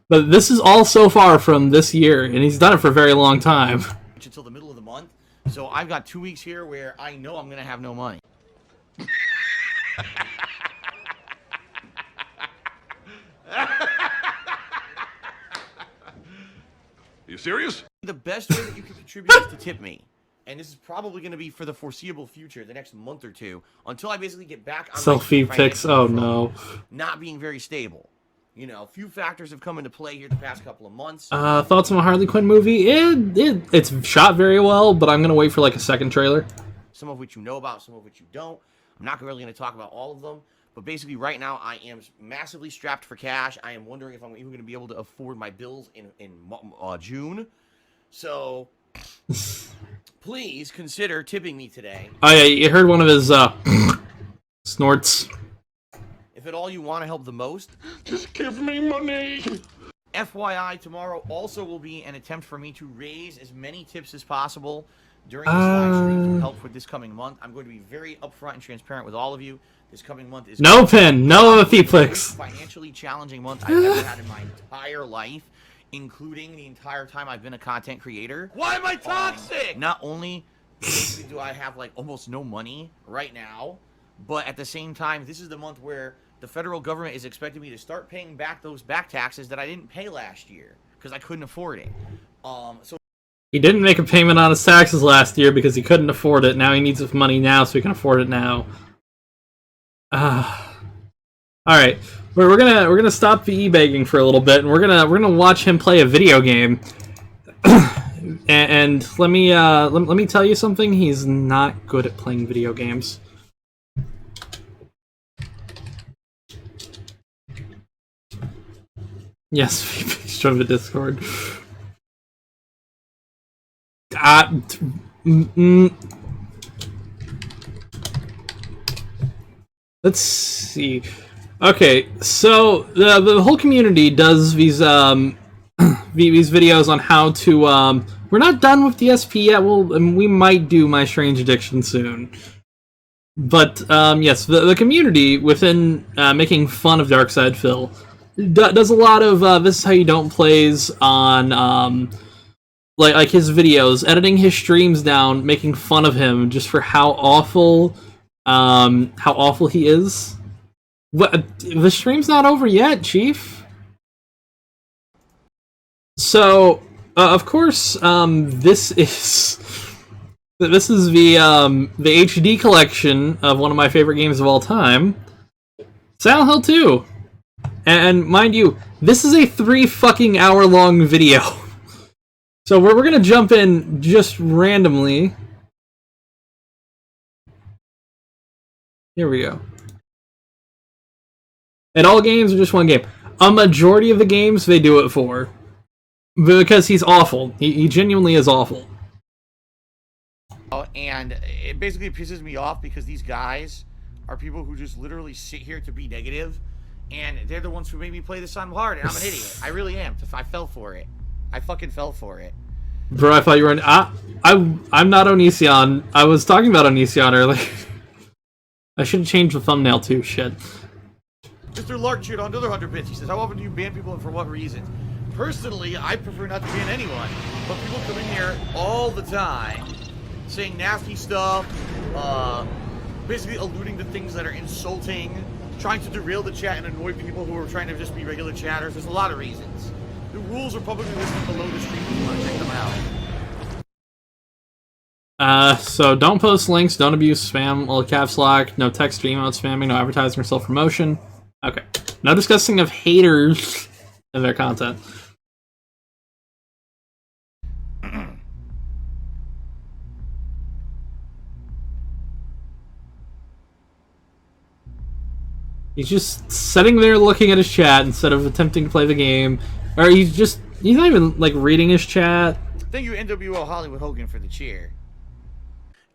But this is all so far from this year, and he's done it for a very long time. Until the middle of the month. So I've got 2 weeks here where I know I'm going to have no money. You serious? The best way that you can contribute is to tip me. And this is probably going to be for the foreseeable future, the next month or two, until I basically get back on Selfie pics, oh no. Not being very stable. You know, a few factors have come into play here the past couple of months. Thoughts on the Harley Quinn movie? It's shot very well, but I'm going to wait for, like, a second trailer. Some of which you know about, some of which you don't. I'm not really going to talk about all of them. But basically, right now, I am massively strapped for cash. I am wondering if I'm even going to be able to afford my bills in June. So, please consider tipping me today. Oh, yeah, you heard one of his, snorts. If at all you want to help the most, Just give me money. FYI, tomorrow also will be an attempt for me to raise as many tips as possible during this live stream to help with this coming month. I'm going to be very upfront and transparent with all of you. This coming month is No pin, no Theplex. Financially challenging month I've ever had in my entire life, including the entire time I've been a content creator. Why am I toxic? Not only do I have like almost no money right now, but at the same time, this is the month where the federal government is expecting me to start paying back those back taxes that I didn't pay last year because I couldn't afford it. So He didn't make a payment on his taxes last year because he couldn't afford it. Now he needs his money now so he can afford it now. All right, we're gonna stop the e-begging for a little bit, and we're gonna watch him play a video game. and let me tell you something. He's not good at playing video games. Yes, show the Discord. Let's see. Okay, so the whole community does these these videos on how to. We're not done with DSP yet. We might do My Strange Addiction soon. But yes, the community within making fun of Darkside Phil does a lot of this is how you don't plays on like his videos, editing his streams down, making fun of him just for how awful he is. What, the stream's not over yet, Chief. So of course this is the HD collection of one of my favorite games of all time, Silent Hill 2. And mind you, this is a 3 fucking hour long video. So we're gonna jump in just randomly. Here we go. And all games are just one game. A majority of the games they do it for. Because he's awful. He genuinely is awful. And it basically pisses me off because these guys are people who just literally sit here to be negative, and they're the ones who made me play this on hard, and I'm an idiot. I really am. I fell for it. I fucking fell for it. Bro, I thought you were I'm not Onision. I was talking about Onision earlier. I should have changed the thumbnail too, shit. Mr. Lark cheered on another 100 bits. He says, how often do you ban people and for what reasons? Personally, I prefer not to ban anyone, but people come in here all the time saying nasty stuff, basically alluding to things that are insulting, trying to derail the chat and annoy people who are trying to just be regular chatters. There's a lot of reasons. The rules are publicly listed below the stream if you want to check them out. So don't post links, don't abuse spam, all caps lock, no text or email spamming, no advertising or self-promotion. Okay. No discussing of haters and their content. He's just sitting there looking at his chat instead of attempting to play the game. Or he's not even, like, reading his chat. Thank you, NWO Hollywood Hogan, for the cheer.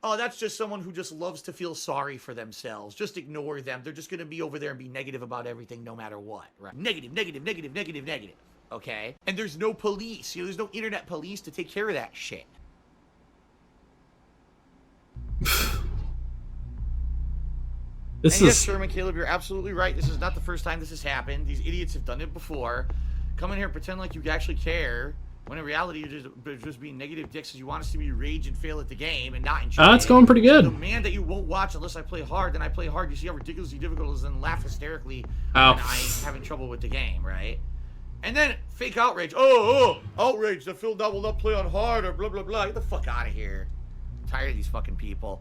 Oh, that's just someone who just loves to feel sorry for themselves. Just ignore them. They're just going to be over there and be negative about everything no matter what. Right? Negative, negative, negative, negative, negative. Okay? And there's no police. You know, there's no internet police to take care of that shit. Yes, Sherman, Caleb, you're absolutely right. This is not the first time this has happened. These idiots have done it before. Come in here and pretend like you actually care, when in reality you're just being negative dicks because you want us to be rage and fail at the game and not enjoy it. It's going pretty good. The man that you won't watch unless I play hard, then I play hard. You see how ridiculously difficult it is and laugh hysterically when I'm having trouble with the game, right? And then fake outrage. Outrage that Phil Dot will not play on hard or blah, blah, blah. Get the fuck out of here. I'm tired of these fucking people.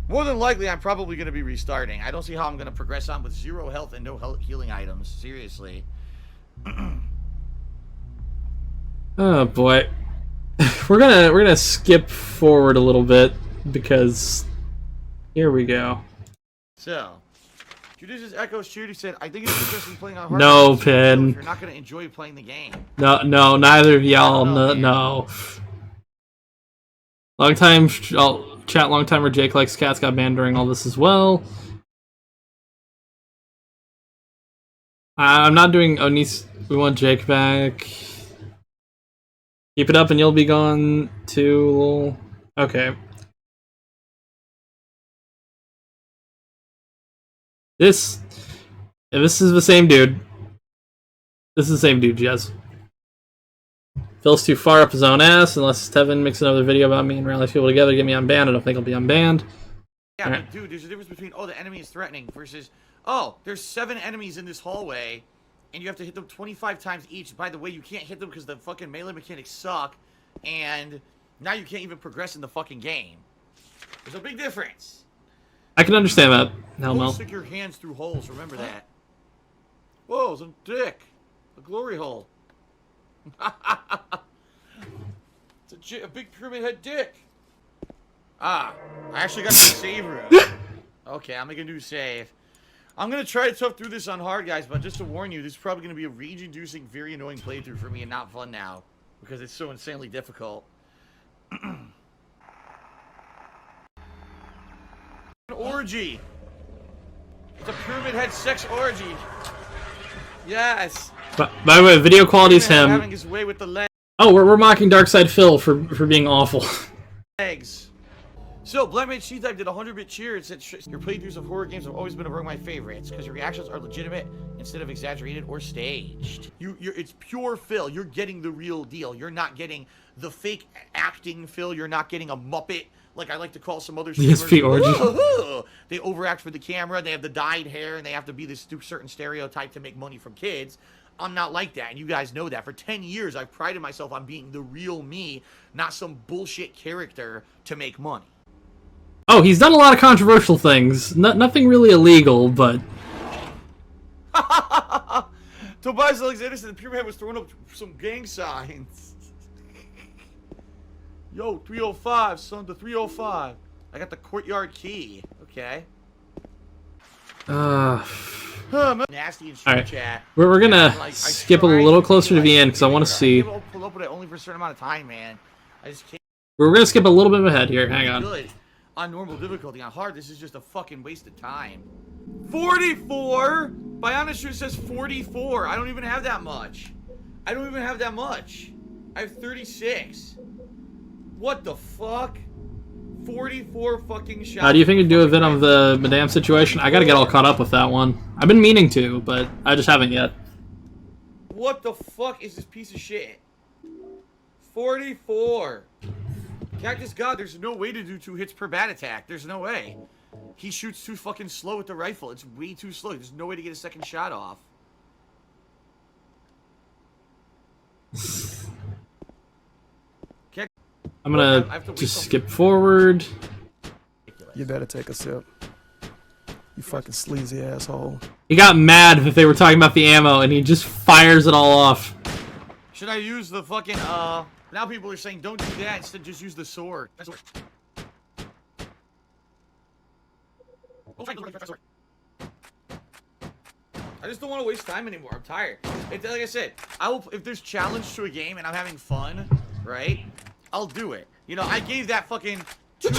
More than likely, I'm probably going to be restarting. I don't see how I'm going to progress on with 0 health and no healing items. Seriously. Oh boy. We're gonna skip forward a little bit because here we go. So, Judicious Echoes Shooter said, I think it's interesting playing on hard. No, Pin. You're not going to enjoy playing the game. No, neither of y'all. No. Long time timer Jake Likes Cats got banned during all this as well. I'm not doing Onis. We want Jake back. Keep it up and you'll be gone too. Okay. This is the same dude. This is the same dude, Jez. Phil's too far up his own ass unless Tevin makes another video about me and rallies people together to get me unbanned. I don't think I'll be unbanned. Yeah, but dude, there's a difference between, the enemy is threatening versus, there's 7 enemies in this hallway and you have to hit them 25 times each. By the way, you can't hit them because the fucking melee mechanics suck and now you can't even progress in the fucking game. There's a big difference. I can understand that. Don't stick your hands through holes, remember that. Whoa, it's a dick. A glory hole. It's a big pyramid head dick. I actually got the save room. Okay, I'm gonna do save. I'm gonna try to tough through this on hard, guys, but just to warn you, this is probably gonna be a rage-inducing, very annoying playthrough for me and not fun now. Because it's so insanely difficult. An orgy. It's a pyramid head sex orgy. Yes. By the way, video quality's him. Having his way with the legs. Oh, we're mocking Darkside Phil for being awful. Legs. So, Blackman C-Type did 100-bit cheer. It said, your playthroughs of horror games have always been among my favorites because your reactions are legitimate instead of exaggerated or staged. It's pure Phil. You're getting the real deal. You're not getting the fake acting Phil. You're not getting a Muppet, like I like to call some other streamers. ESP orgy. They overact for the camera. They have the dyed hair, and they have to be this certain stereotype to make money from kids. I'm not like that, and you guys know that. For 10 years, I've prided myself on being the real me, not some bullshit character to make money. Oh, he's done a lot of controversial things. Nothing really illegal, but... Tobias Alexander said the Pyramid was throwing up some gang signs. Yo, 305, son, the 305. I got the courtyard key. Okay. Nasty in Alright. chat. We're gonna Like, skip a little closer to the end, because I want to see... I'll pull up with it only for a certain amount of time, man. I just can't. We're gonna skip a little bit ahead here, hang on. Good. On normal difficulty. On hard, this is just a fucking waste of time. 44? Bionis says 44. I don't even have that much. I have 36. What the fuck? 44 fucking shots. How do you think you'd do a vid on the Madame situation? I gotta get all caught up with that one. I've been meaning to, but I just haven't yet. What the fuck is this piece of shit? 44. Cactus God, there's no way to do 2 hits per bat attack. There's no way. He shoots too fucking slow with the rifle. It's way too slow. There's no way to get a second shot off. I'm gonna just skip forward. You better take a sip. You fucking sleazy asshole. He got mad that they were talking about the ammo, and he just fires it all off. Should I use the fucking, now people are saying don't do that, instead just use the sword. That's what... I just don't want to waste time anymore. I'm tired. Like I said, if there's challenge to a game and I'm having fun, right? I'll do it. You know, I gave that fucking 2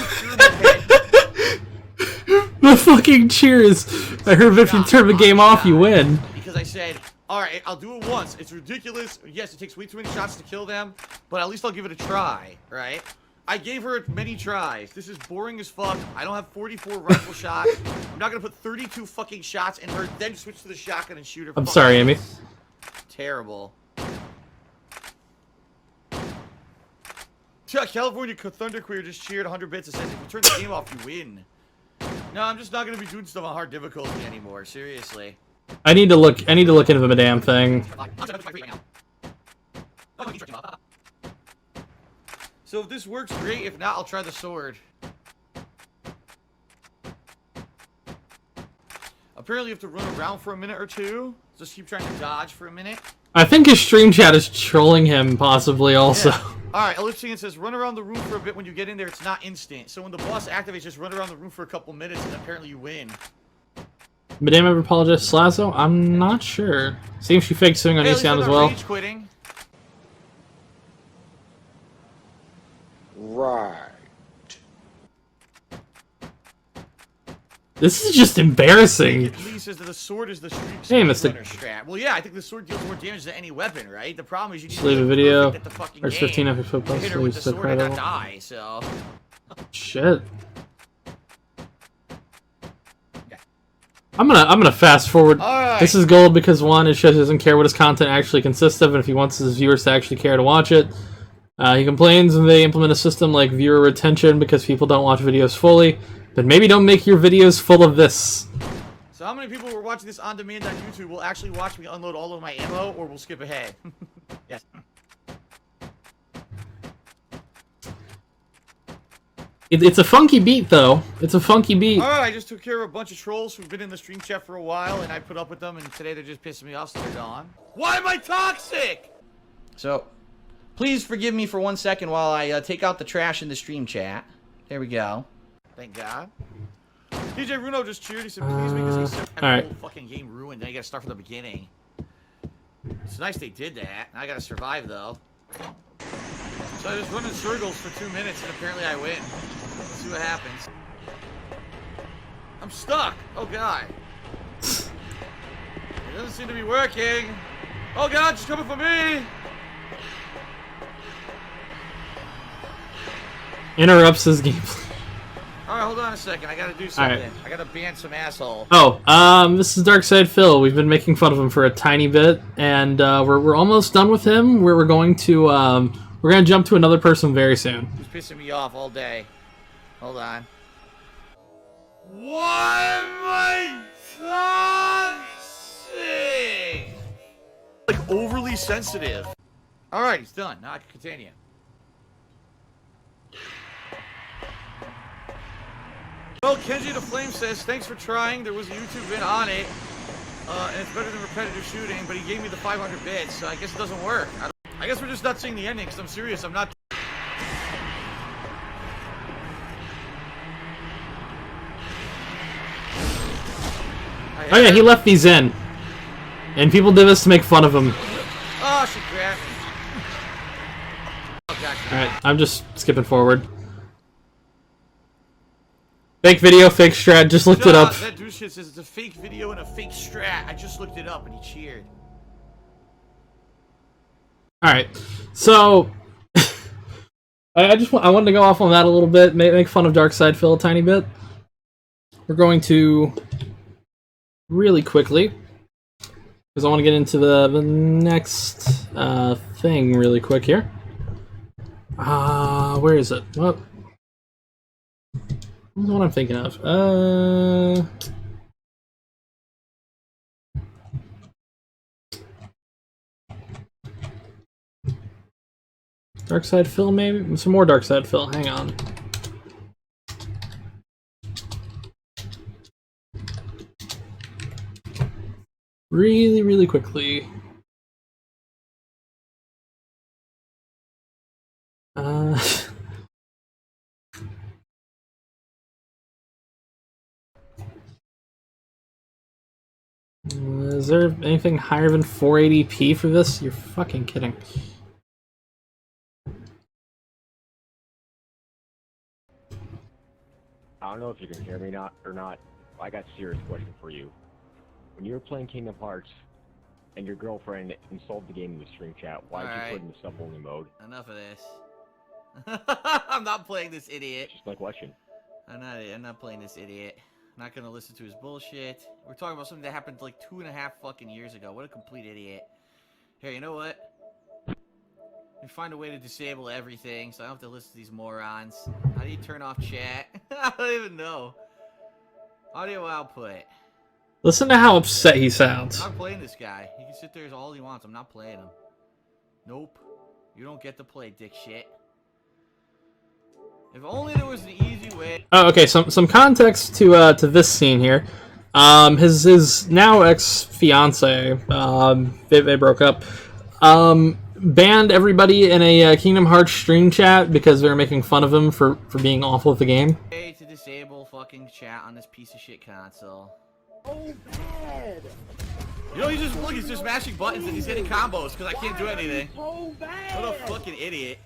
The fucking cheers. I heard if you turn the game off, you win. Because I said, alright, I'll do it once. It's ridiculous. Yes, it takes way too many shots to kill them, but at least I'll give it a try, right? I gave her many tries. This is boring as fuck. I don't have 44 rifle shots. I'm not gonna put 32 fucking shots in her, then switch to the shotgun and shoot her. I'm sorry, Amy. Terrible. Yeah, California Thunderqueer just cheered 100 bits and says, if you turn the game off, you win. No, I'm just not gonna be doing stuff on hard difficulty anymore. Seriously. I need to look into the Madame thing. So if this works, great. If not, I'll try the sword. Apparently you have to run around for a minute or two. Just keep trying to dodge for a minute. I think his stream chat is trolling him, possibly, also. Yeah. Alright, Ellipsian says, run around the room for a bit when you get in there. It's not instant. So when the boss activates, just run around the room for a couple minutes and apparently you win. Madame ever apologized to Slazo? I'm not sure. Seems she faked suing on ECN as well. Rage quitting. Right. This is just embarrassing. Lee says that the sword is the street Hey, Mr. strat. Well, yeah, I think the sword deals more damage than any weapon, right? The problem is you need Just to leave a be video. perfect at the fucking There's game 15 epic foot to hit her with the plus. sword and not die, so... Shit. I'm gonna fast forward. Alright. This is gold because one, it shows he doesn't care what his content actually consists of, and if he wants his viewers to actually care to watch it. He complains when they implement a system like viewer retention because people don't watch videos fully. But maybe don't make your videos full of this. So how many people who are watching this on demand on YouTube will actually watch me unload all of my ammo, or will skip ahead? Yes. It's a funky beat, though. It's a funky beat. Alright, I just took care of a bunch of trolls who've been in the stream chat for a while, and I put up with them, and today they're just pissing me off, so they're gone. Why am I toxic? So, please forgive me for 1 second while I take out the trash in the stream chat. There we go. Thank God. DJ Runo just cheered. He said, please, because he said the whole fucking game ruined. Now you gotta start from the beginning. It's nice they did that. Now I gotta survive, though. So I just run in circles for 2 minutes, and apparently I win. Let's see what happens. I'm stuck. Oh, God. It doesn't seem to be working. Oh, God, she's coming for me. Interrupts his gameplay. Alright, hold on a second. I gotta do something. Alright. I gotta ban some asshole. Oh, this is Darkside Phil. We've been making fun of him for a tiny bit, and we're almost done with him. We're going to jump to another person very soon. He's pissing me off all day. Hold on. Why am I toxic? Like overly sensitive. Alright, he's done. Now I can continue. Well, Kenji the Flame says, thanks for trying. There was a YouTube vid on it. And it's better than repetitive shooting, but he gave me the 500 bits, so I guess it doesn't work. I guess we're just not seeing the ending, because I'm serious. I'm not... Oh yeah, he left these in. And people did this to make fun of him. Oh, she grabbed me. Oh, God. Alright, I'm just skipping forward. Fake video, fake strat, just looked it up. That dude shit says it's a fake video and a fake strat. I just looked it up and he cheered. Alright, so... I wanted to go off on that a little bit, make fun of Darkside Phil a tiny bit. We're going to... really quickly, because I want to get into the next thing really quick here. Where is it? What? What's what I'm thinking of? Darkside Phil, maybe? Some more Darkside Phil, hang on. Really quickly. Is there anything higher than 480p for this? You're fucking kidding. I don't know if you can hear me or not. I got a serious question for you. When you were playing Kingdom Hearts and your girlfriend installed the game in the stream chat, why did you put it in the sub-only mode? Enough of this. I'm not playing this idiot. Just my question. I'm not playing this idiot. I'm not gonna listen to his bullshit. We're talking about something that happened like 2.5 fucking years ago. What a complete idiot. Here, you know what? Let me find a way to disable everything so I don't have to listen to these morons. How do you turn off chat? I don't even know. Audio output. Listen to how upset he sounds. I'm not playing this guy. He can sit there as all he wants. I'm not playing him. Nope. You don't get to play, dick shit. If only there was an easy way. Oh, okay. Some context to this scene here. His now ex-fiance, they broke up. Banned everybody in a Kingdom Hearts stream chat because they were making fun of him for being awful at the game. Way to disable fucking chat on this piece of shit console. Oh, bad. You know, he's just mashing buttons and he's hitting combos because I can't do anything. So bad. What a fucking idiot.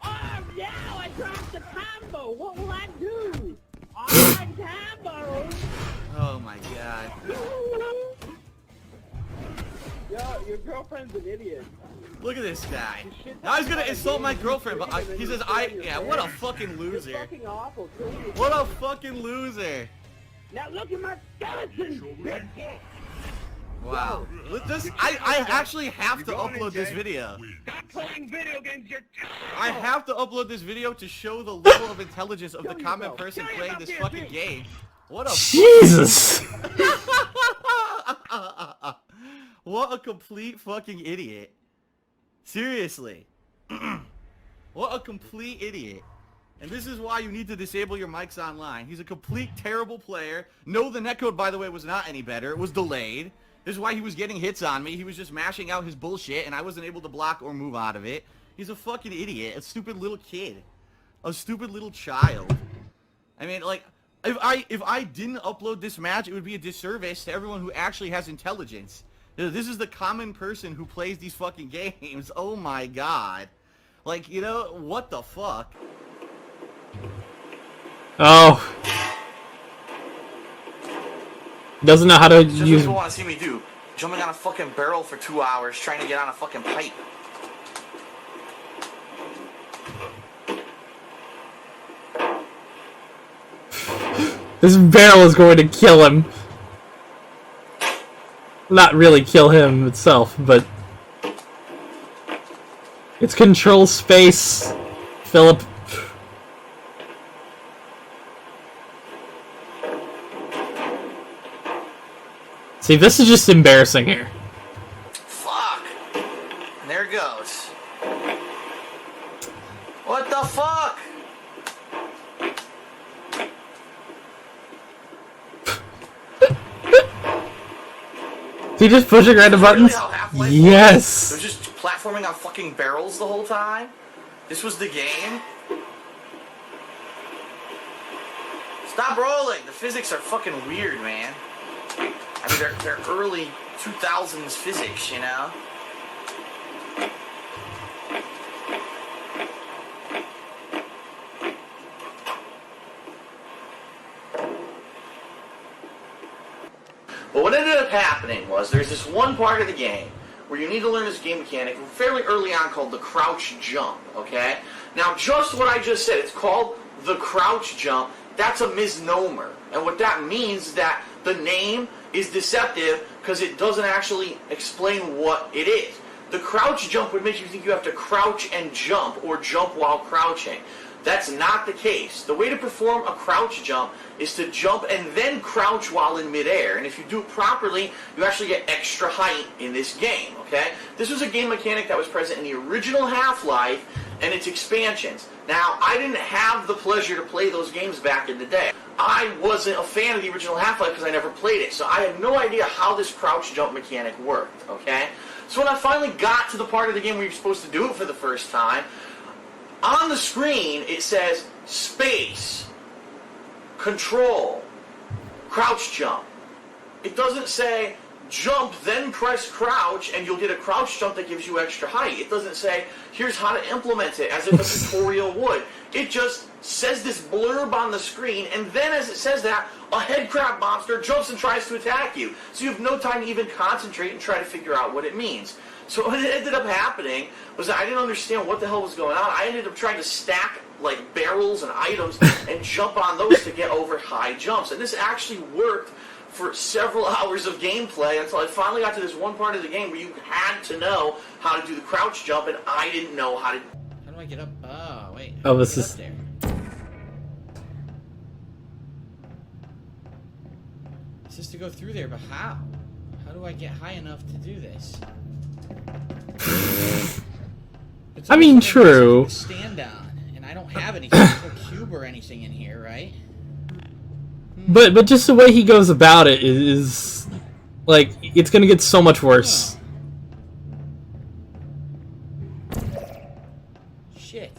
Oh, now I dropped the combo. What will I do? Oh, combo. Oh my god. Yo, your girlfriend's an idiot. Look at this guy. Now he's gonna insult my girlfriend, but he says yeah, what a fucking loser. You're fucking awful. What a fucking loser. Now look at my skeleton. Wow. I actually have to upload this video. Stop playing video games. I have to upload this video to show the level of intelligence of the common person playing this fucking game. What a Jesus! What a complete fucking idiot. Seriously. What a complete idiot. And this is why you need to disable your mics online. He's a complete terrible player. No, the netcode, by the way, was not any better. It was delayed. This is why he was getting hits on me. He was just mashing out his bullshit, and I wasn't able to block or move out of it. He's a fucking idiot. A stupid little kid. A stupid little child. I mean, like, if I didn't upload this match, it would be a disservice to everyone who actually has intelligence. This is the common person who plays these fucking games. Oh my god. Like, you know, what the fuck? Oh. Doesn't know how to Just use... what you want to see me do. Jumping on a fucking barrel for 2 hours, trying to get on a fucking pipe. This barrel is going to kill him. Not really kill him itself, but it's control space, Philip. See, this is just embarrassing here. Fuck. And there it goes. What the fuck? Is he just pushing random buttons? Really how Half-Life Yes! was? They're just platforming on fucking barrels the whole time? This was the game? Stop rolling! The physics are fucking weird, man. I mean, they're early 2000s physics, you know? But what ended up happening was there's this one part of the game where you need to learn this game mechanic fairly early on called the crouch jump, okay? Now, just what I just said, it's called the crouch jump. That's a misnomer. And what that means is that the name is deceptive because it doesn't actually explain what it is. The crouch jump would make you think you have to crouch and jump or jump while crouching. That's not the case. The way to perform a crouch jump is to jump and then crouch while in midair. And if you do it properly, you actually get extra height in this game, okay? This was a game mechanic that was present in the original Half-Life and its expansions. Now, I didn't have the pleasure to play those games back in the day. I wasn't a fan of the original Half-Life because I never played it, so I had no idea how this crouch jump mechanic worked, okay? So when I finally got to the part of the game where you're supposed to do it for the first time, on the screen it says space, control, crouch jump. It doesn't say jump, then press crouch, and you'll get a crouch jump that gives you extra height. It doesn't say, here's how to implement it, as if a tutorial would. It just says this blurb on the screen, and then as it says that, a head crab monster jumps and tries to attack you. So you have no time to even concentrate and try to figure out what it means. So what ended up happening was that I didn't understand what the hell was going on. I ended up trying to stack like barrels and items and jump on those to get over high jumps. And this actually worked for several hours of gameplay until I finally got to this one part of the game where you had to know how to do the crouch jump, and I didn't know how to. How do I get up? Oh, wait. Oh, this is. There. It's just to go through there, but how? How do I get high enough to do this? I mean, true. Stand on, and I don't have anything. There's no cube or anything in here, right? But just the way he goes about it is like it's gonna get so much worse. Shit.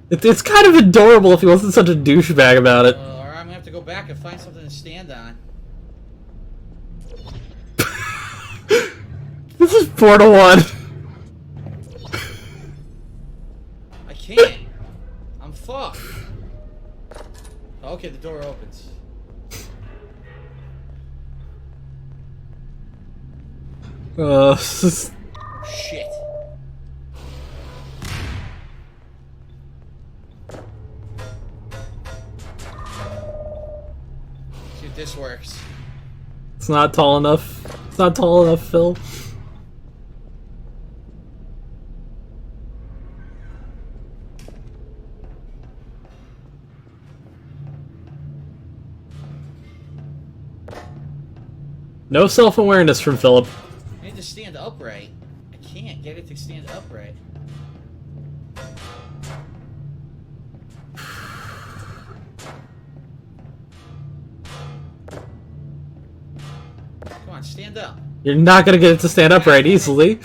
It's kind of adorable if he wasn't such a douchebag about it. Or I'm gonna have to go back and find something to stand on. This is Portal 1. I can't. I'm fucked. Okay, the door opens. This is... Shit. See if this works. It's not tall enough. It's not tall enough, Phil. No self-awareness from Philip. I need to stand upright. I can't get it to stand upright. Come on, stand up. You're not gonna get it to stand upright easily.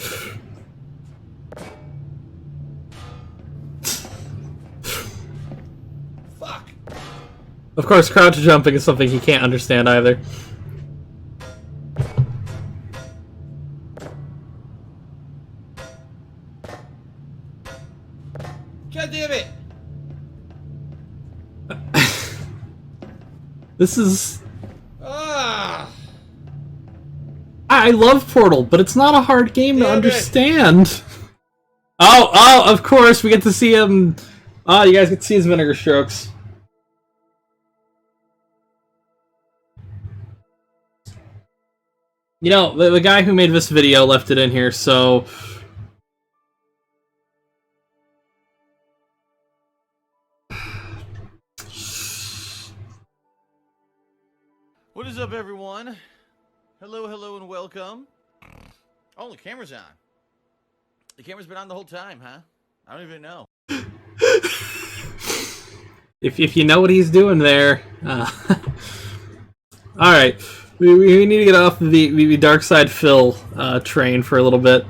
Fuck. Of course, crouch jumping is something he can't understand either. God damn it! This is... Ah! I love Portal, but it's not a hard game to Damn it. understand. Oh, of course, we get to see him. Oh, you guys get to see his vinegar strokes. You know, the guy who made this video left it in here, so... What is up, everyone? Hello, and welcome. Oh, the camera's on. The camera's been on the whole time, huh? I don't even know. If you know what he's doing there... Alright, we need to get off the Dark Side Phil train for a little bit.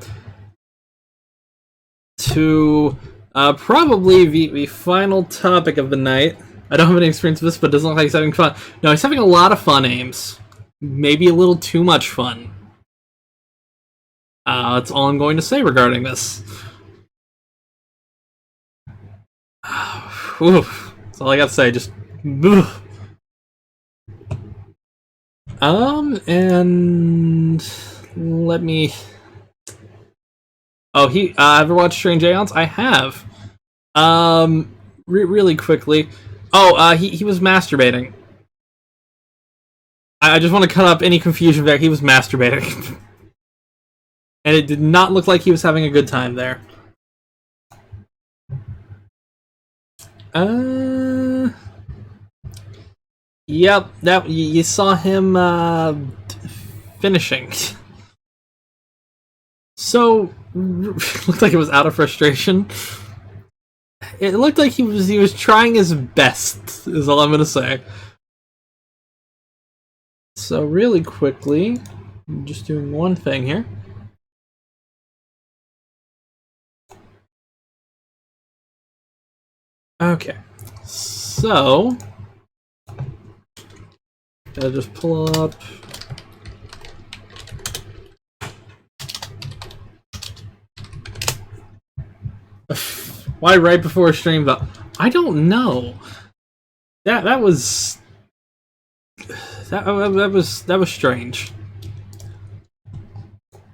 To probably the final topic of the night. I don't have any experience with this, but it doesn't look like he's having fun. No, he's having a lot of fun, Ames. Maybe a little too much fun. That's all I'm going to say regarding this. Oof. That's all I gotta say, just... Ugh. And... Let me... Oh, ever watched Strange Aeons? I have. Really quickly... Oh, he was masturbating. I just want to cut up any confusion there. He was masturbating. And it did not look like he was having a good time there. Yep, that you saw him finishing. So looked like it was out of frustration. It looked like he was trying his best, is all I'm gonna say. So really quickly, I'm just doing one thing here. Okay, so I'll just pull up. Why right before a stream though? I don't know. That was strange.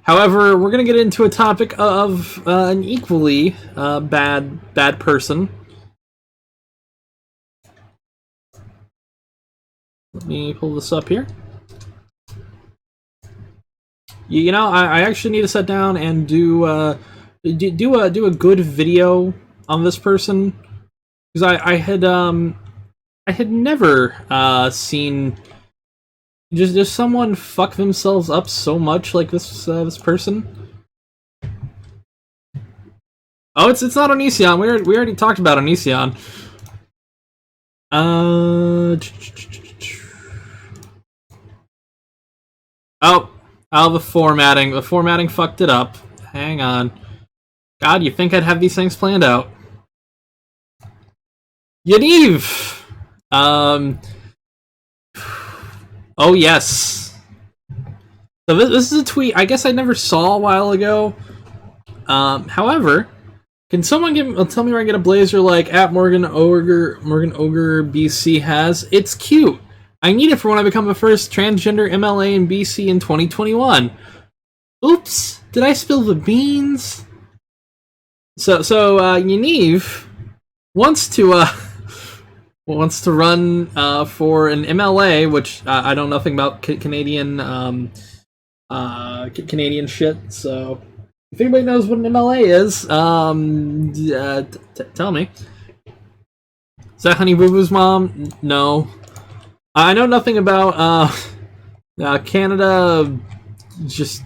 However, we're gonna get into a topic of an equally bad person. Let me pull this up here. You know, I actually need to sit down and do a good video on this person, because I had never seen just someone fuck themselves up so much like this person. Oh, it's not Onision. We already talked about Onision. The formatting. The formatting fucked it up. Hang on. God, you think I'd have these things planned out? Yaniv! Oh, yes. So this is a tweet I guess I never saw a while ago. However, can someone tell me where I get a blazer like at Morgan Ogre BC has? It's cute. I need it for when I become the first transgender MLA in BC in 2021. Oops, did I spill the beans? So Yaniv wants to run for an MLA, which I know nothing about Canadian Canadian shit. So if anybody knows what an MLA is, tell me. Is that Honey Boo Boo's mom? No. I know nothing about Canada. Just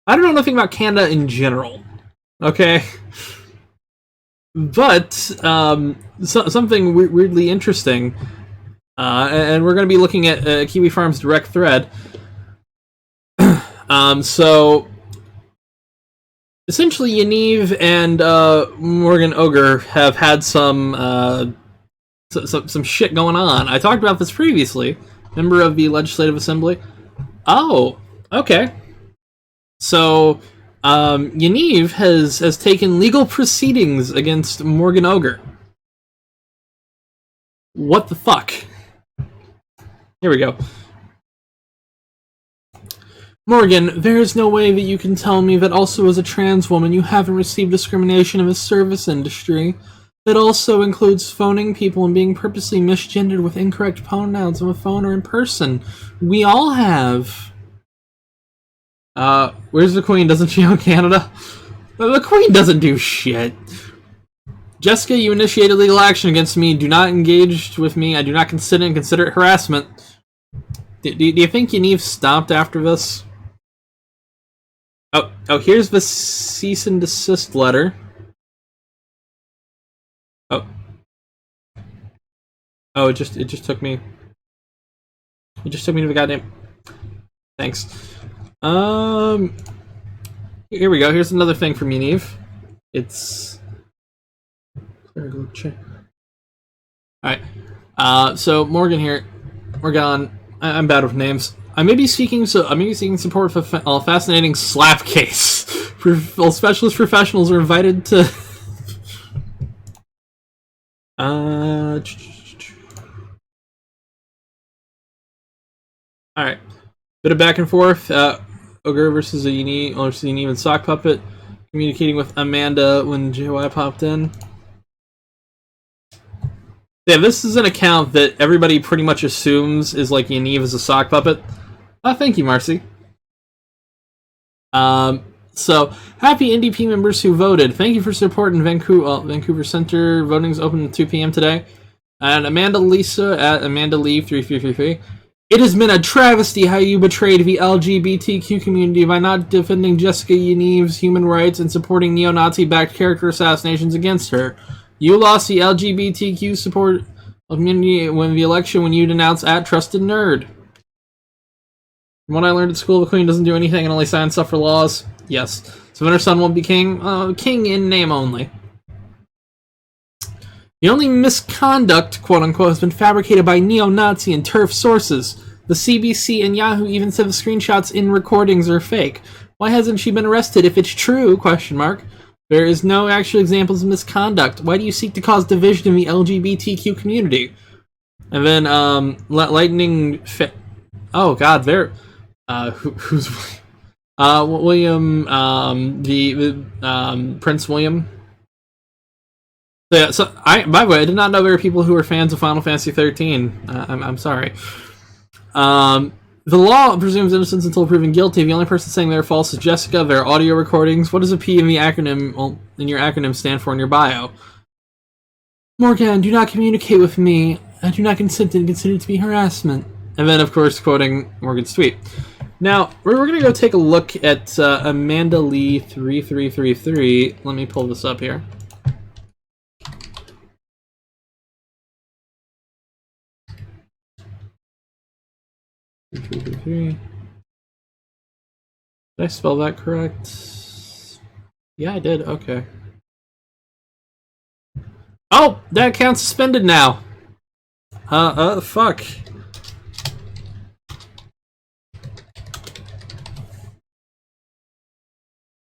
I don't know nothing about Canada in general. Okay. But something weirdly interesting, and we're going to be looking at Kiwi Farm's direct thread. So essentially, Yaniv and Morgan Ogre have had some shit going on. I talked about this previously. Member of the Legislative Assembly. Oh, okay. So Yaniv has taken legal proceedings against Morgan Ogre. What the fuck? Here we go. Morgan, there is no way that you can tell me that also as a trans woman you haven't received discrimination in the service industry. That also includes phoning people and being purposely misgendered with incorrect pronouns on the phone or in person. We all have. Where's the Queen? Doesn't she own Canada? The Queen doesn't do shit. Jessica, you initiated legal action against me. Do not engage with me. I do not consider it harassment. Do you think Yaniv stopped after this? Oh, here's the cease and desist letter. Oh, it just took me. It just took me to the goddamn. Thanks. Here we go. Here's another thing from Yaniv. It's. Alright. So Morgan here. Morgan. I'm bad with names. I may be seeking support for a fascinating slap case. Specialist professionals are invited to. Alright. Bit of back and forth. Ogre versus a Yaniv and Sock Puppet. Communicating with Amanda when JY popped in. Yeah, this is an account that everybody pretty much assumes is like Yaniv is a sock puppet. Thank you, Marcy. So, happy NDP members who voted. Thank you for supporting Vancouver Center. Voting's open at 2 p.m. today. And Amanda Lisa at Amanda Lee 3333. It has been a travesty how you betrayed the LGBTQ community by not defending Jessica Yaniv's human rights and supporting neo-Nazi-backed character assassinations against her. You lost the LGBTQ support community when the election when you denounced @TrustedNerd. From what I learned at school, the Queen doesn't do anything and only signs stuff for laws. Yes. So when her son won't be king, king in name only. The only misconduct, quote-unquote, has been fabricated by neo-Nazi and TERF sources. The CBC and Yahoo even said the screenshots in recordings are fake. Why hasn't she been arrested if it's true, question mark? There is no actual examples of misconduct. Why do you seek to cause division in the LGBTQ community? And then, Lightning... Oh, God, there... who's... William, Prince William. So, yeah, so by the way, I did not know there were people who were fans of Final Fantasy 13. I'm sorry. The law presumes innocence until proven guilty. The only person saying they're false is Jessica. There are audio recordings. What does a P in the acronym in your acronym stand for in your bio? Morgan, do not communicate with me. I do not consent and consider it to be harassment. And then, of course, quoting Morgan's tweet. Now, we're going to go take a look at Amanda Lee 3333. Let me pull this up here. Did I spell that correct? Yeah, I did. Okay. Oh, that account's suspended now. Fuck.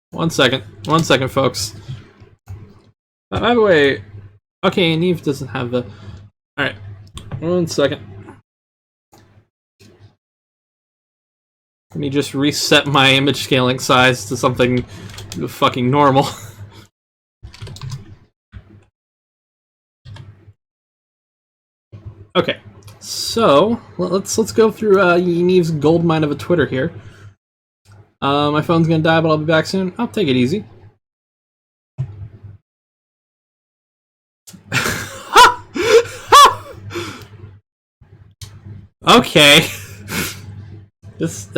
One second, folks. By the way, okay, Yaniv doesn't have the. All right, 1 second. Let me just reset my image scaling size to something fucking normal. Okay, so let's go through Yaniv's goldmine of a Twitter here. My phone's gonna die, but I'll be back soon. I'll take it easy. Okay. This,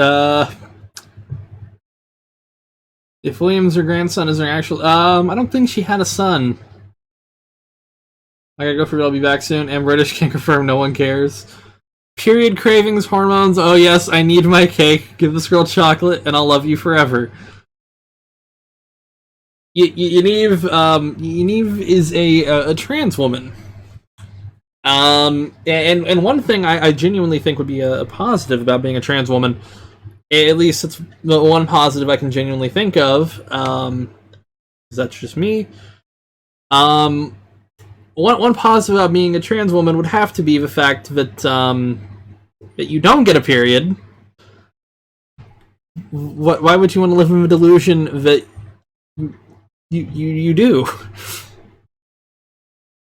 if William's her grandson is her actual, I don't think she had a son. I gotta go for it, I'll be back soon. And British can confirm no one cares. Period cravings, hormones, oh yes, I need my cake. Give this girl chocolate and I'll love you forever. Yaniv is a trans woman. And one thing I genuinely think would be a positive about being a trans woman, at least it's the one positive I can genuinely think of, because that's just me. One positive about being a trans woman would have to be the fact that that you don't get a period. why would you want to live in a delusion that you do?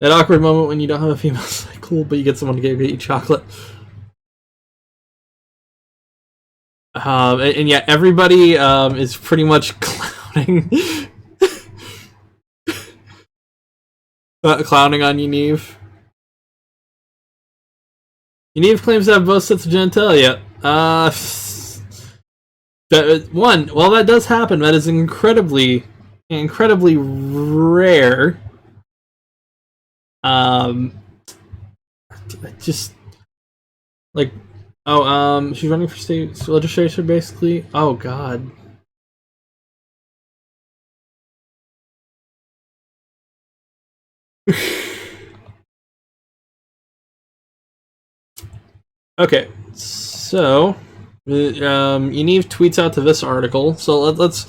That awkward moment when you don't have a female cycle, but you get someone to get you chocolate. And yet everybody is pretty much clowning clowning on Yaniv. Yaniv claims to have both sets of genitalia. Well, that does happen. That is incredibly rare. Just like, she's running for state legislature, basically. Oh God. Okay, so Yaniv tweets out to this article. So let's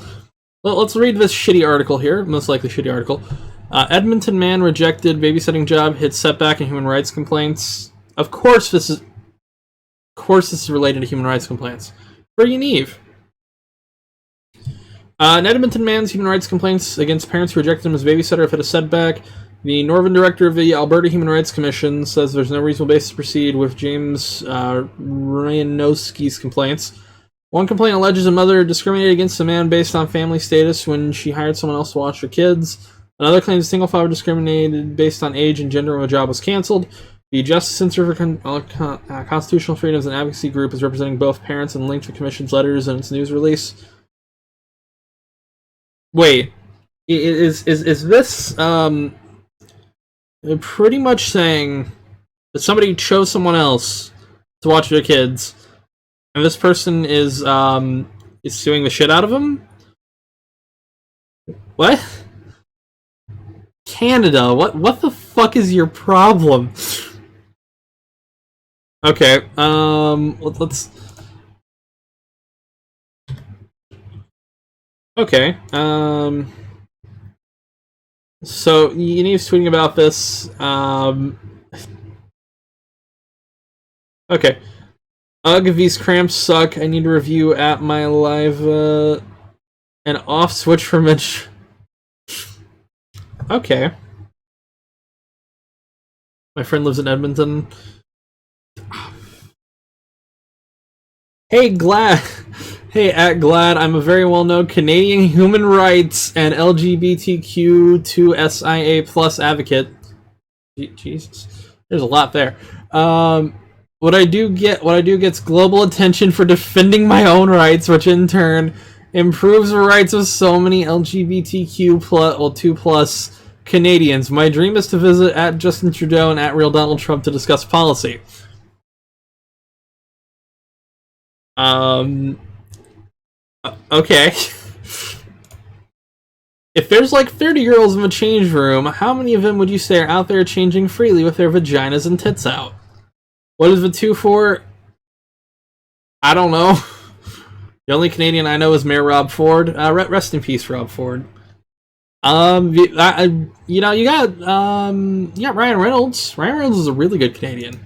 read this shitty article here. Most likely shitty article. Edmonton man rejected babysitting job, hits setback in human rights complaints. Of course this is related to human rights complaints. For Yaniv. An Edmonton man's human rights complaints against parents who rejected him as babysitter have hit a setback. The Northern director of the Alberta Human Rights Commission says there's no reasonable basis to proceed with James Ryanowski's complaints. One complaint alleges a mother discriminated against a man based on family status when she hired someone else to watch her kids. Another claims a single father discriminated based on age and gender when a job was canceled. The Justice Center for Constitutional Freedoms and Advocacy Group is representing both parents and linked to the Commission's letters in its news release. Wait, is this pretty much saying that somebody chose someone else to watch their kids, and this person is suing the shit out of them? What? Canada, what the fuck is your problem? Okay, let's... Okay, so Yaniv's tweeting about this, okay. Ugh, these cramps suck. I need to review at my live, an off switch for Mitch. Okay. My friend lives in Edmonton. Hey, Glad. Hey, at Glad, I'm a very well-known Canadian human rights and LGBTQ2SIA plus advocate. Jesus, there's a lot there. What I do gets global attention for defending my own rights, which in turn improves the rights of so many LGBTQ2+ Canadians. My dream is to visit at Justin Trudeau and at Real Donald Trump to discuss policy. Okay. If there's like 30 girls in the change room, how many of them would you say are out there changing freely with their vaginas and tits out? What is the 2 for? I don't know. The only Canadian I know is Mayor Rob Ford. Rest in peace, Rob Ford. You got Ryan Reynolds. Ryan Reynolds is a really good Canadian.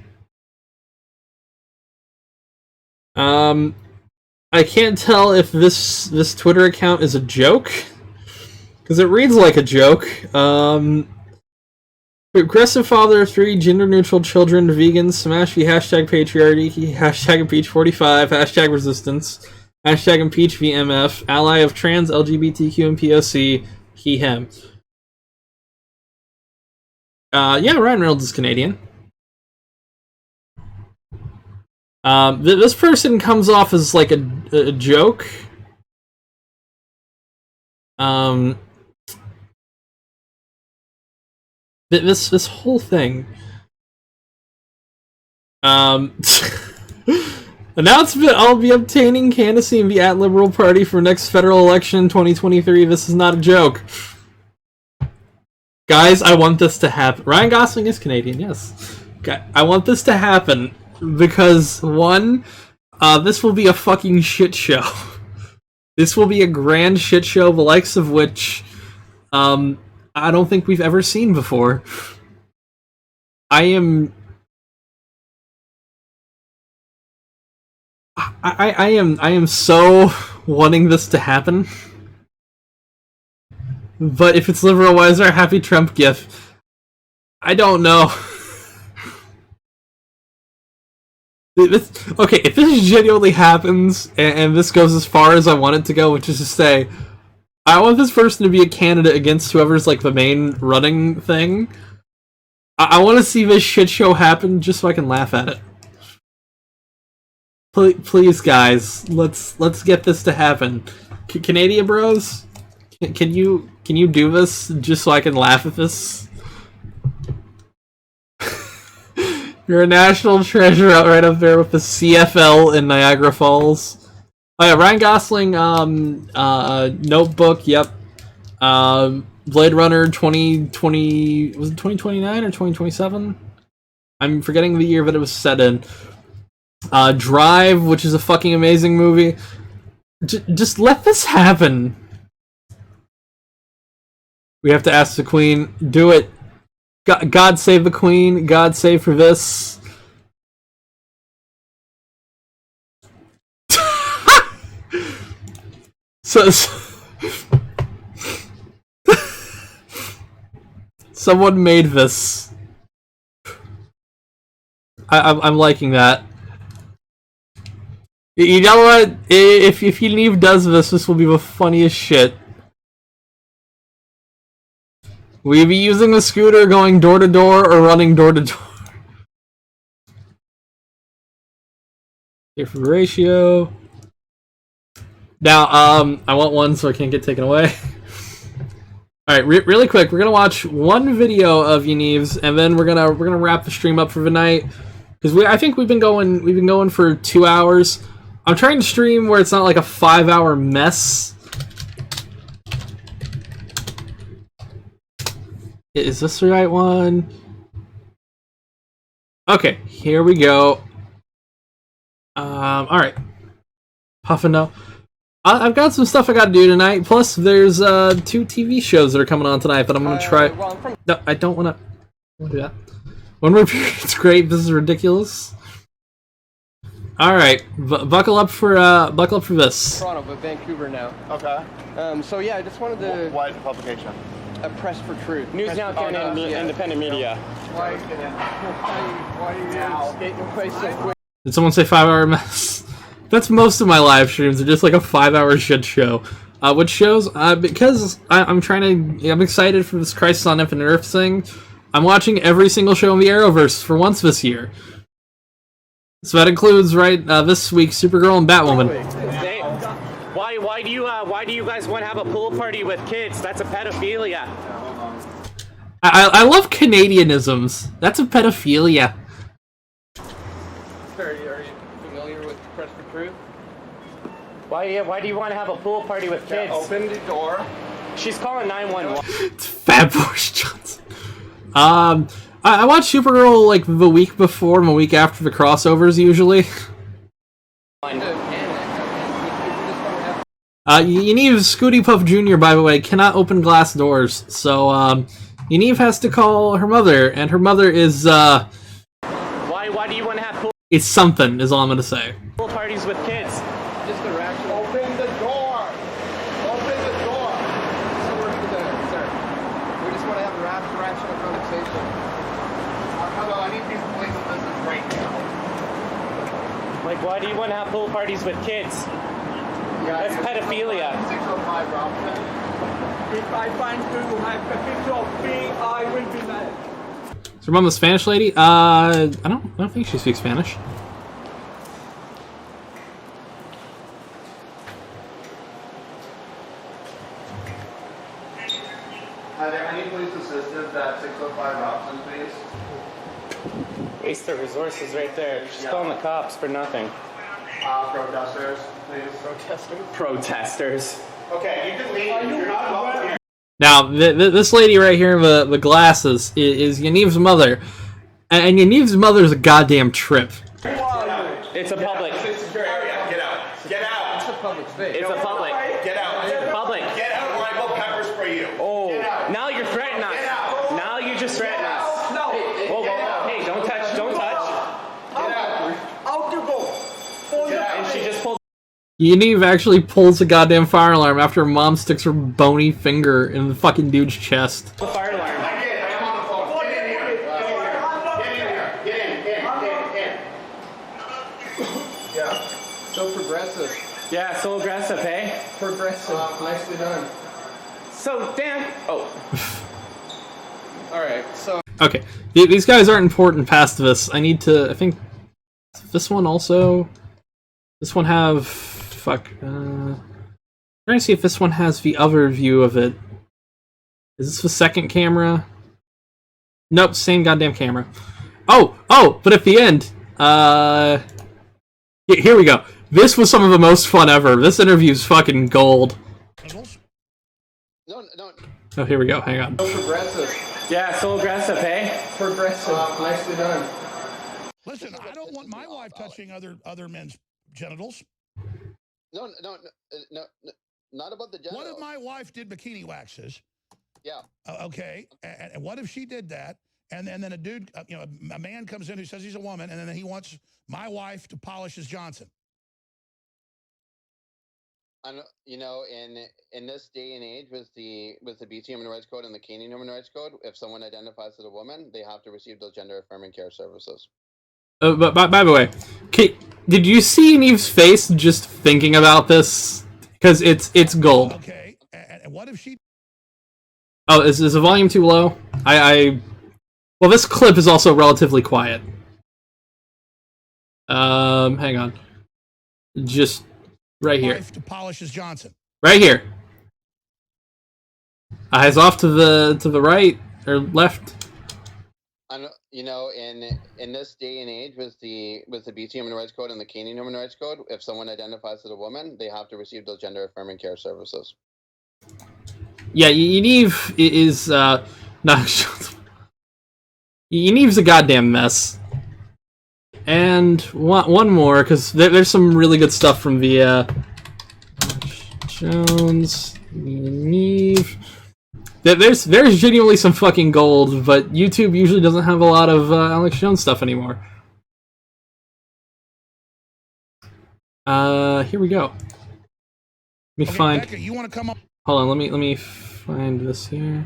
I can't tell if this Twitter account is a joke, because it reads like a joke. Progressive father of 3 gender-neutral children, vegans, smash the hashtag patriarchy, hashtag impeach 45, hashtag resistance, hashtag impeach VMF, ally of trans, LGBTQ, and POC, he, him. Yeah, Ryan Reynolds is Canadian. This person comes off as like a joke. This whole thing. Announcement: I'll be obtaining candidacy in the @Liberal Party for next federal election 2023. This is not a joke. Guys, I want this to happen. Ryan Gosling is Canadian, yes. I want this to happen because, one, this will be a fucking shit show. This will be a grand shit show, the likes of which, I don't think we've ever seen before. I am so wanting this to happen. But if it's liberal, why is there a Happy Trump gif? I don't know. Okay, if this genuinely happens, and this goes as far as I want it to go, which is to say, I want this person to be a candidate against whoever's like the main running thing. I want to see this shit show happen just so I can laugh at it. Please, guys, let's get this to happen. Canadian bros, can you do this just so I can laugh at this? You're a national treasure out right up there with the CFL in Niagara Falls. Oh yeah, Ryan Gosling, Notebook, yep. Blade Runner 2020, was it 2029 or 2027? I'm forgetting the year that it was set in. Drive, which is a fucking amazing movie. Just let this happen. We have to ask the Queen, do it. God save the Queen. God save for this. so someone made this. I'm liking that. You know what? If Yaniv does this will be the funniest shit. Will you be using the scooter, going door to door, or running door to door? Different ratio. Now, I want one so I can't get taken away. All right, really quick, we're gonna watch one video of Yaniv's, and then we're gonna wrap the stream up for the night because I think we've been going for 2 hours. I'm trying to stream where it's not like a 5-hour mess. Is this the right one? Okay, here we go. Alright. Puffin' no. I've got some stuff I gotta do tonight, plus there's 2 TV shows that are coming on tonight that I'm gonna try. No, I don't wanna do that. One more period, it's great, this is ridiculous. Alright, buckle up for this. Toronto, but Vancouver now. Okay. So yeah, I just wanted to... What publication? A Press for Truth. News Now Canada, independent media. Why are you skating away so quick? Did someone say 5-hour mess? That's most of my live streams. They're just like a 5-hour shit show. Which shows? Because I'm excited for this Crisis on Infinite Earth thing. I'm watching every single show in the Arrowverse for once this year. So that includes this week Supergirl and Batwoman. Why do you guys want to have a pool party with kids? That's a pedophilia. I love Canadianisms. That's a pedophilia. Are you familiar with Press for Truth? Why do you want to have a pool party with kids? Yeah, open the door. She's calling 911. It's Fat Boris Johnson. I watch Supergirl like the week before and the week after the crossovers usually. Yaniv Scooty Puff Jr., by the way, cannot open glass doors, so Yaniv has to call her mother, and her mother is Why do you want to have pool? It's something, is all I'm gonna say. Pool parties with kids. Just a rational. Open the door. Open the door. Sir, we just want to have a rational conversation. Hello, I need these places business right now. Like, why do you want to have pool parties with kids? That's pedophilia. 605 Robinson. If I find you have a picture of me, I will be mad. Is her mom a Spanish lady? I don't think she speaks Spanish. Are there any police assistants at 605 Robinson, please? Waste of resources right there. She's calling the cops for nothing. Protesters, please. Protesters. Okay, you can leave. You're not welcome here. Now, this lady right here in the glasses is Yaniv's mother, and Yaniv's mother is a goddamn trip. It's a public. It's a secure area. Get out. Get out. It's a public space. It's a public. Get out. Public. Get out or I will pepper spray you. Oh, Get out. now you're threatening us. Get out. Now you just threaten us. No. Whoa, hey, don't touch. Get out. Out you go. And she just pulled Yaniv actually pulls a goddamn fire alarm after mom sticks her bony finger in the fucking dude's chest. The fire alarm. Yeah. So progressive. Yeah, so aggressive, hey? Progressive. Nicely done. So, Dan. Oh. Alright, so. Okay, these guys aren't important past this. I need to. I think this one also. This one have. Fuck. Trying to see if this one has the other view of it. Is this the second camera? Nope, same goddamn camera. Oh, but at the end, here we go. This was some of the most fun ever. This interview's fucking gold. No. Oh, here we go. Hang on. So progressive. Yeah, so aggressive, hey? Progressive. Nicely done. Listen, I don't want my wife touching other men's genitals. No, not about the genitals. What if my wife did bikini waxes? Yeah. Okay, and what if she did that, and then a dude, a man comes in who says he's a woman, and then he wants my wife to polish his Johnson? In this day and age, with the BC Human Rights Code and the Canadian Human Rights Code, if someone identifies as a woman, they have to receive those gender affirming care services. But by the way, did you see Neve's face just thinking about this? Because it's gold. Okay, and what if she? Oh, is the volume too low? Well, this clip is also relatively quiet. Hang on. Just right here. Wife to polish his Johnson. Right here. Eyes off to the right or left. In this day and age, with the BC Human Rights Code and the Canadian Human Rights Code, if someone identifies as a woman, they have to receive those gender affirming care services. Yeah, Yaniv is not. Yaniv's a goddamn mess. And one more, because there's some really good stuff from the Jones, Yaniv. There's genuinely some fucking gold, but YouTube usually doesn't have a lot of Alex Jones stuff anymore. Here we go. Let me find. Becca, you want to come up? Hold on, let me find this here.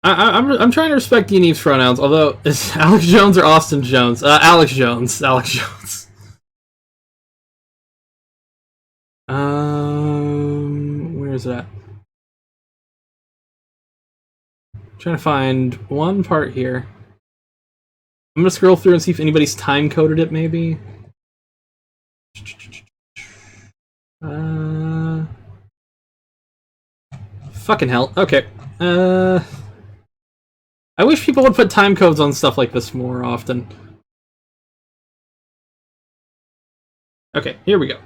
I'm trying to respect Yaniv's pronouns, although it's Alex Jones or Austin Jones. Alex Jones. Alex Jones. Where is it at? I'm trying to find one part here. I'm gonna scroll through and see if anybody's time coded it, maybe. Fucking hell. Okay. I wish people would put time codes on stuff like this more often. Okay, here we go.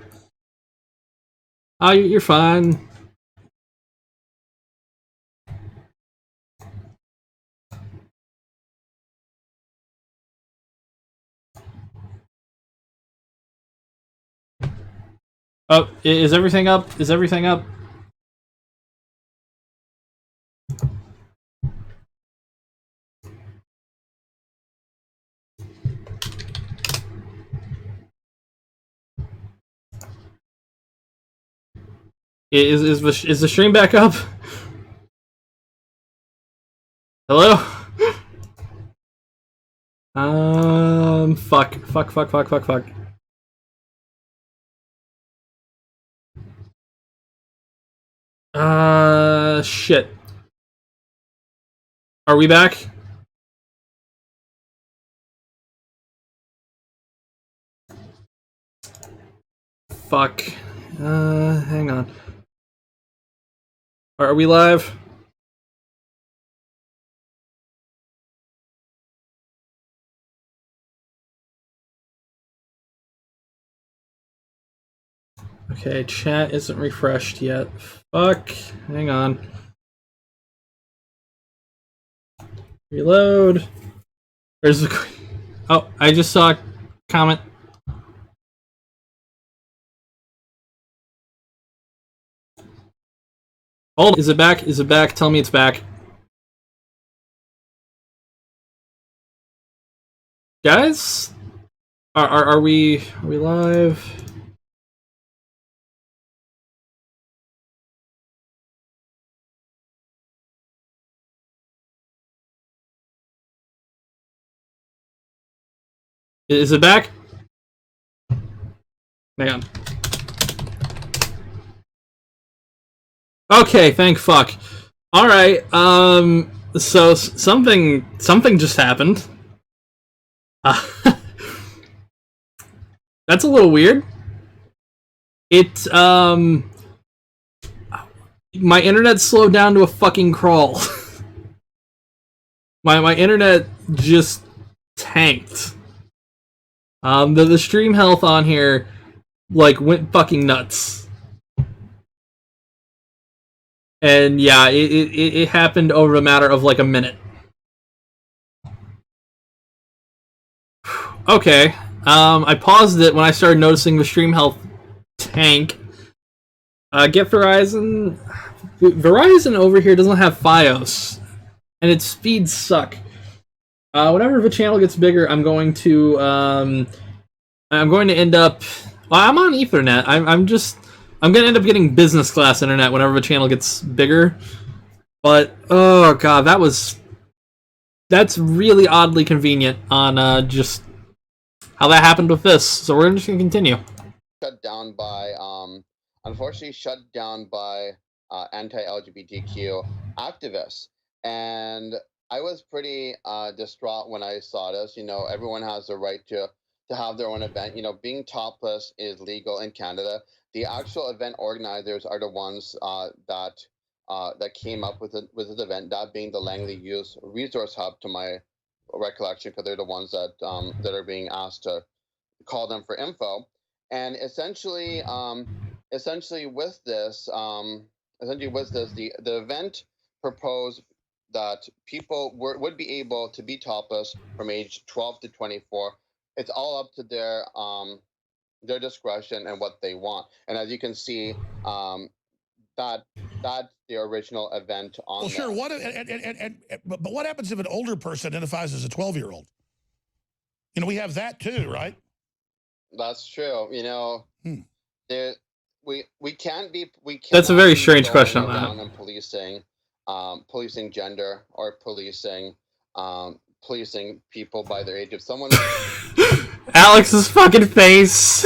You're fine. Oh, is everything up? Is everything up? Is the stream back up? Hello? Fuck. Shit. Are we back? Fuck. Hang on. Are we live? Okay, chat isn't refreshed yet. Fuck. Hang on. Reload. Where's the... Oh, I just saw a comment. Hold. Is it back? Is it back? Tell me it's back. Guys, are we live? Is it back? Hang on. Okay, thank fuck. All right. So something just happened. That's a little weird. My internet slowed down to a fucking crawl. my internet just tanked. The stream health on here like went fucking nuts. And yeah, it happened over a matter of like a minute. Okay. I paused it when I started noticing the stream health tank. Get Verizon. Verizon over here doesn't have FiOS, and its speeds suck. Whenever the channel gets bigger, I'm going to end up. Well, I'm on Ethernet. I'm gonna end up getting business class internet whenever the channel gets bigger. But oh god, that's really oddly convenient on just how that happened with this. So we're just gonna continue. Shut down by unfortunately shut down by anti-LGBTQ activists, and I was pretty distraught when I saw this. You know, everyone has the right to have their own event. You know, being topless is legal in Canada. The actual event organizers are the ones that came up with this event. That being the Langley Youth Resource Hub, to my recollection, because they're the ones that are being asked to call them for info. And essentially with this, the event proposed that people would be able to be topless from age 12 to 24. It's all up to their discretion and what they want. And as you can see, that's the original event on. Well, sure. But what happens if an older person identifies as a 12-year-old? You know, we have that too, right? That's true. You know, we can't be. That's a very strange question on that. And policing gender or policing people by their age. If someone Alex's fucking face.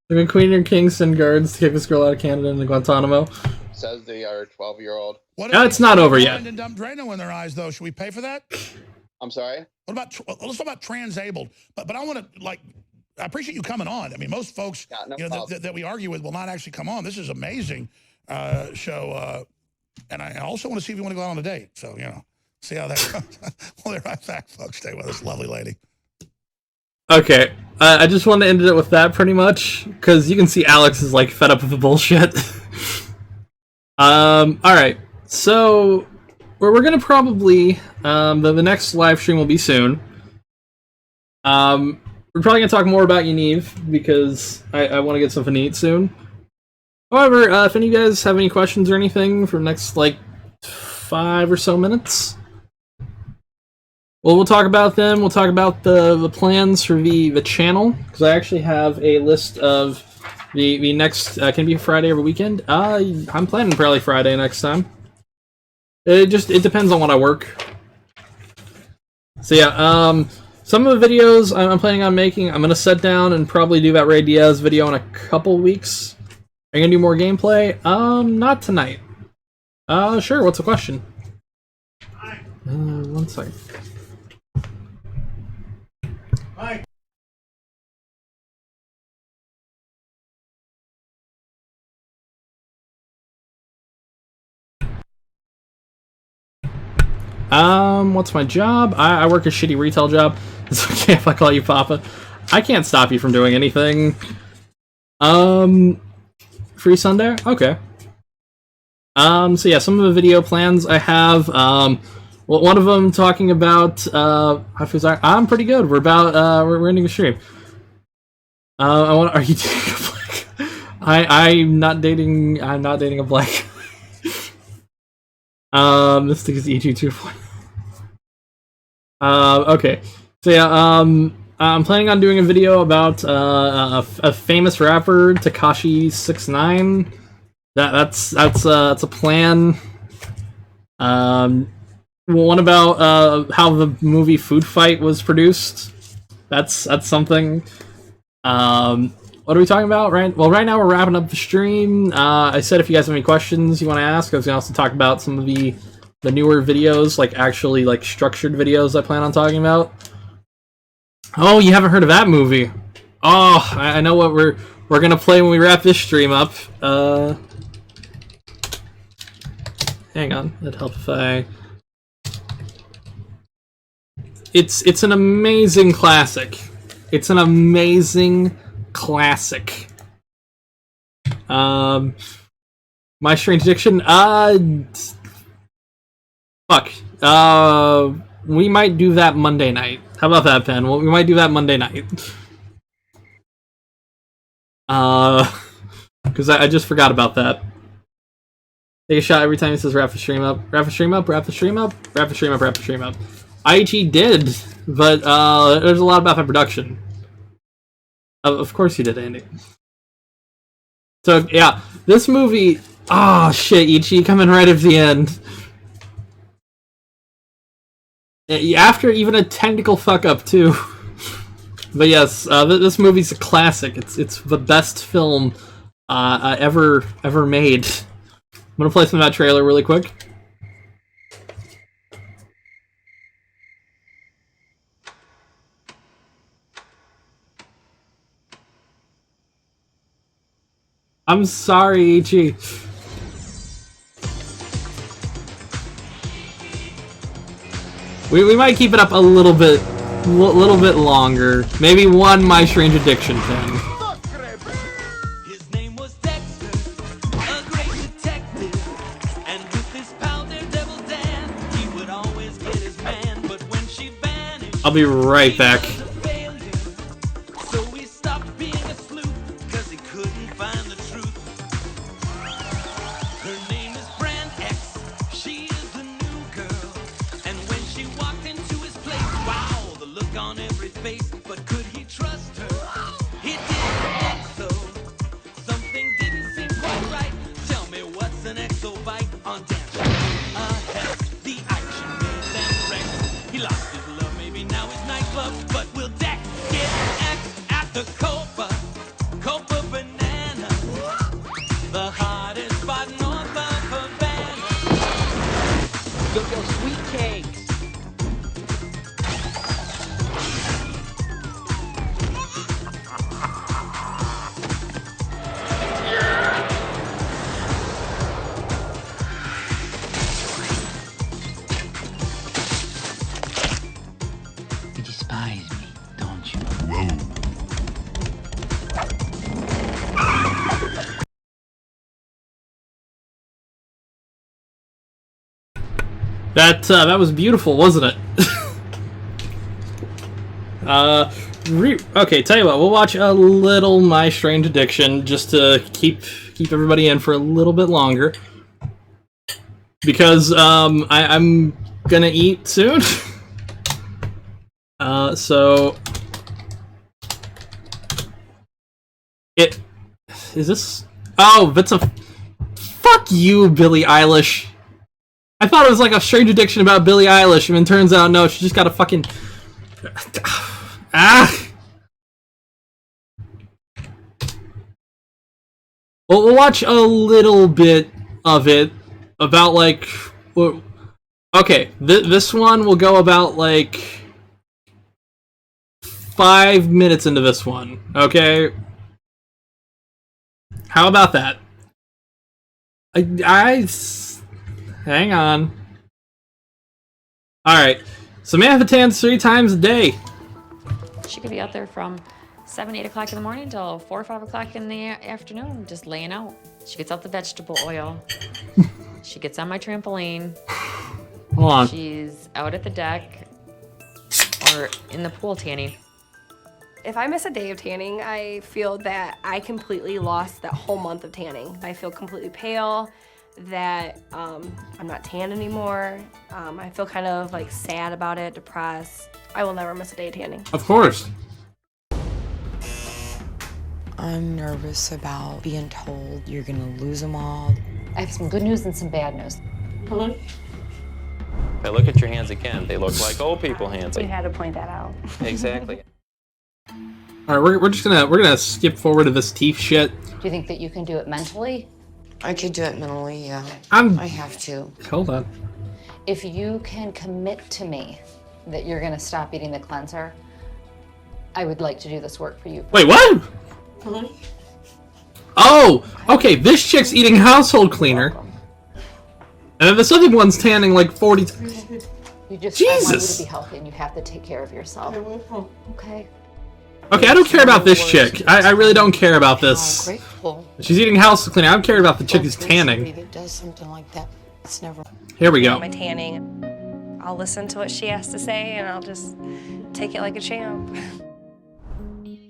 The Queen and King send guards to kick this girl out of Canada into Guantanamo. Says they are a 12-year-old. No, it's not over yet. And dump Drano in their eyes, though. Should we pay for that? I'm sorry. What about let's talk about transabled? But I want to I appreciate you coming on. I mean, most folks that we argue with will not actually come on. This is amazing show, and I also want to see if you want to go out on a date. So see how that goes. We'll be right back, folks. Stay with us, lovely lady. Okay, I just want to end it with that pretty much, because you can see Alex is like fed up with the bullshit. All right, so we're gonna probably the next live stream will be soon. We're probably gonna talk more about Yaniv because I want to get something to eat soon. However, if any of you guys have any questions or anything for the next like 5 or so minutes. Well, we'll talk about them. We'll talk about the plans for the channel, because I actually have a list of the next. Can it be Friday every weekend? I'm planning probably Friday next time. It depends on when I work. So yeah, some of the videos I'm planning on making, I'm gonna sit down and probably do that Ray Diaz video in a couple weeks. Are you gonna do more gameplay? Not tonight. Sure. What's the question? 1 second. Hi. What's my job? I work a shitty retail job. It's okay if I call you Papa. I can't stop you from doing anything. Free Sunday? Okay. So yeah, some of the video plans I have, well, one of them talking about, I'm pretty good. We're about, we're ending the stream. Are you dating a black? I'm not dating a black. This thing is EG 2. Okay. So yeah, I'm planning on doing a video about a famous rapper, Tekashi 69. That's a plan. One about how the movie Food Fight was produced. That's something. What are we talking about? Right now we're wrapping up the stream. I said if you guys have any questions you want to ask, I was gonna also talk about some of the newer videos, like actually like structured videos I plan on talking about. Oh, you haven't heard of that movie? Oh, I know what we're gonna play when we wrap this stream up. Hang on, it'd help if I. It's an amazing classic. It's an amazing classic. My Strange Addiction. Fuck. We might do that Monday night. How about that, Ben? Well, we might do that Monday night. Because I just forgot about that. Take a shot every time he says wrap the stream up. Wrap the stream up, wrap the stream up, wrap the stream up, wrap the stream up. IHE did, but there's a lot about the production. Of course you did, Andy. So, yeah, this movie... Oh, shit, Ichi, coming right at the end. After even a technical fuck-up, too. But yes, this movie's a classic. It's the best film ever made. I'm gonna play some of that trailer really quick. I'm sorry, Ichi. We might keep it up a little bit longer. Maybe one My Strange Addiction thing. I'll be right back. That was beautiful, wasn't it? Okay, tell you what, we'll watch a little My Strange Addiction just to keep everybody in for a little bit longer. Because I'm gonna eat soon. So is this? Oh, that's a fuck you, Billie Eilish. I thought it was like a Strange Addiction about Billie Eilish, and it turns out no, she just got a fucking Well, we'll watch a little bit of it about like. Okay, this one will go about like 5 minutes into this one. Okay, how about that? Hang on. Alright. Samantha tans 3 times a day. She could be out there from 7, 8 o'clock in the morning till 4 or 5 o'clock in the afternoon, just laying out. She gets out the vegetable oil. She gets on my trampoline. Hold on. She's out at the deck or in the pool tanning. If I miss a day of tanning, I feel that I completely lost that whole month of tanning. I feel completely pale. that I'm not tan anymore. I feel kind of like sad about it, depressed. I will never miss a day of tanning. Of course. I'm nervous about being told you're gonna lose them all. I have some good news and some bad news. If I look at your hands again, they look like old people hands. You had to point that out. Exactly. All right, we're gonna skip forward to this teeth shit. Do you think that you can do it mentally? I could do it mentally, yeah. I have to. Hold on. If you can commit to me that you're gonna stop eating the cleanser, I would like to do this work for you. Wait, what? Oh, okay. This chick's eating household cleaner, and then this other one's tanning like 40 times. You just I want you Jesus. to be healthy, and you have to take care of yourself. Okay. Okay, I don't care about this chick. I really don't care about this. Grateful. She's eating house cleaner. I don't care about the chick who's tanning. If it does something like that, it's never. Here we go. My tanning. I'll listen to what she has to say, and I'll just take it like a champ.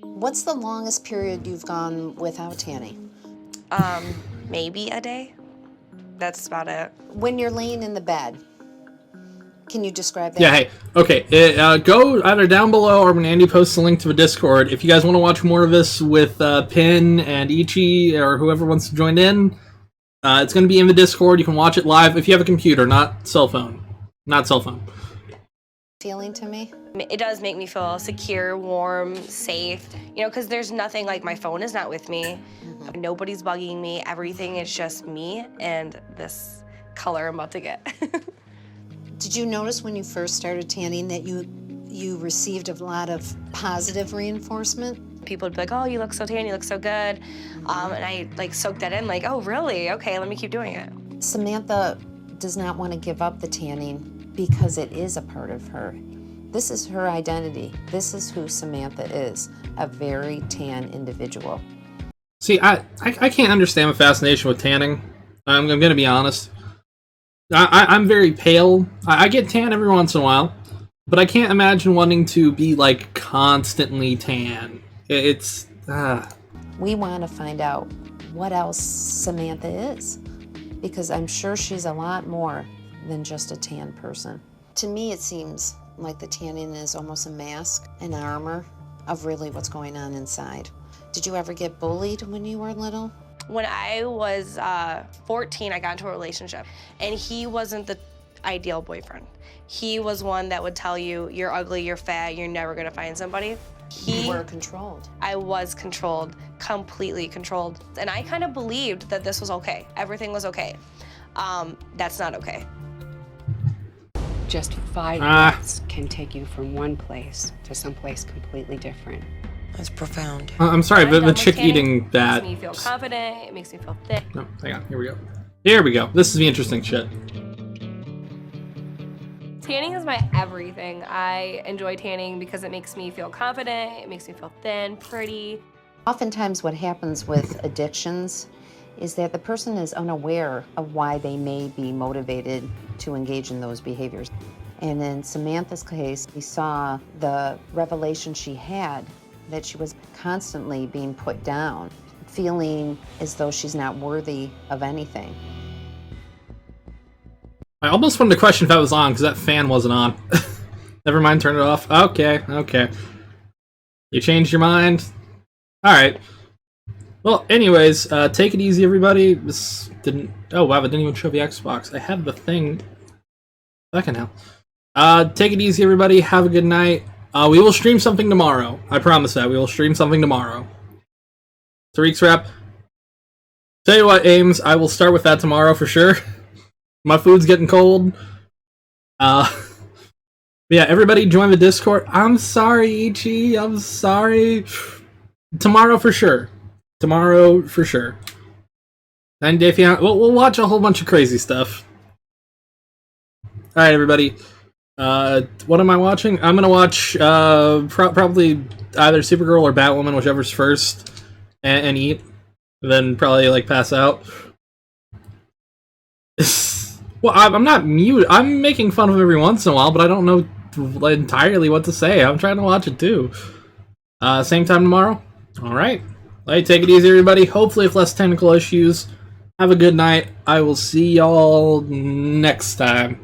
What's the longest period you've gone without tanning? Maybe a day. That's about it. When you're laying in the bed, can you describe that? Yeah, hey, okay, go either down below or when Andy posts a link to a Discord. If you guys want to watch more of this with Pin and Ichi or whoever wants to join in, it's going to be in the Discord. You can watch it live if you have a computer, not cell phone. Not cell phone. Feeling to me? It does make me feel secure, warm, safe, you know, because there's nothing like my phone is not with me. Nobody's bugging me. Everything is just me and this color I'm about to get. Did you notice when you first started tanning that you received a lot of positive reinforcement? People would be like, oh, you look so tan, you look so good. And I like soaked that in like, oh, really? Okay, let me keep doing it. Samantha does not want to give up the tanning because it is a part of her. This is her identity. This is who Samantha is, a very tan individual. See, I can't understand the fascination with tanning. I'm going to be honest. I'm very pale. I get tan every once in a while, but I can't imagine wanting to be, like, constantly tan. It's... We want to find out what else Samantha is, because I'm sure she's a lot more than just a tan person. To me, it seems like the tanning is almost a mask, an armor of really what's going on inside. Did you ever get bullied when you were little? When I was 14, I got into a relationship, and he wasn't the ideal boyfriend. He was one that would tell you, you're ugly, you're fat, you're never gonna find somebody. You were controlled. I was controlled, completely controlled. And I kind of believed that this was okay. Everything was okay. That's not okay. Just 5 minutes can take you from one place to someplace completely different. That's profound. I'm sorry, but the chick tanning eating that... makes me feel confident, it makes me feel thick. No, hang on, here we go. Here we go. This is the interesting shit. Tanning is my everything. I enjoy tanning because it makes me feel confident, it makes me feel thin, pretty. Oftentimes what happens with addictions is that the person is unaware of why they may be motivated to engage in those behaviors. And in Samantha's case, we saw the revelation she had that she was constantly being put down, feeling as though she's not worthy of anything. I almost wanted to question if that was on, because that fan wasn't on. Never mind, turn it off. Okay. You changed your mind? Alright. Well, anyways, take it easy, everybody. This didn't... Oh, wow, it didn't even show the Xbox. I had the thing... Second hell. Take it easy, everybody. Have a good night. We will stream something tomorrow. I promise that. We will stream something tomorrow. Tariq's wrap. Tell you what, Ames, I will start with that tomorrow for sure. My food's getting cold. Yeah, everybody join the Discord. I'm sorry, Ichi. I'm sorry. Tomorrow for sure. Tomorrow for sure. 9 Day Fiancé. We'll watch a whole bunch of crazy stuff. Alright, everybody. What am I watching? I'm gonna watch probably either Supergirl or Batwoman, whichever's first, and eat. Then probably like pass out. Well, I'm not mute. I'm making fun of him every once in a while, but I don't know entirely what to say. I'm trying to watch it too. Same time tomorrow? Alright. Take it easy, everybody. Hopefully with less technical issues. Have a good night. I will see y'all next time.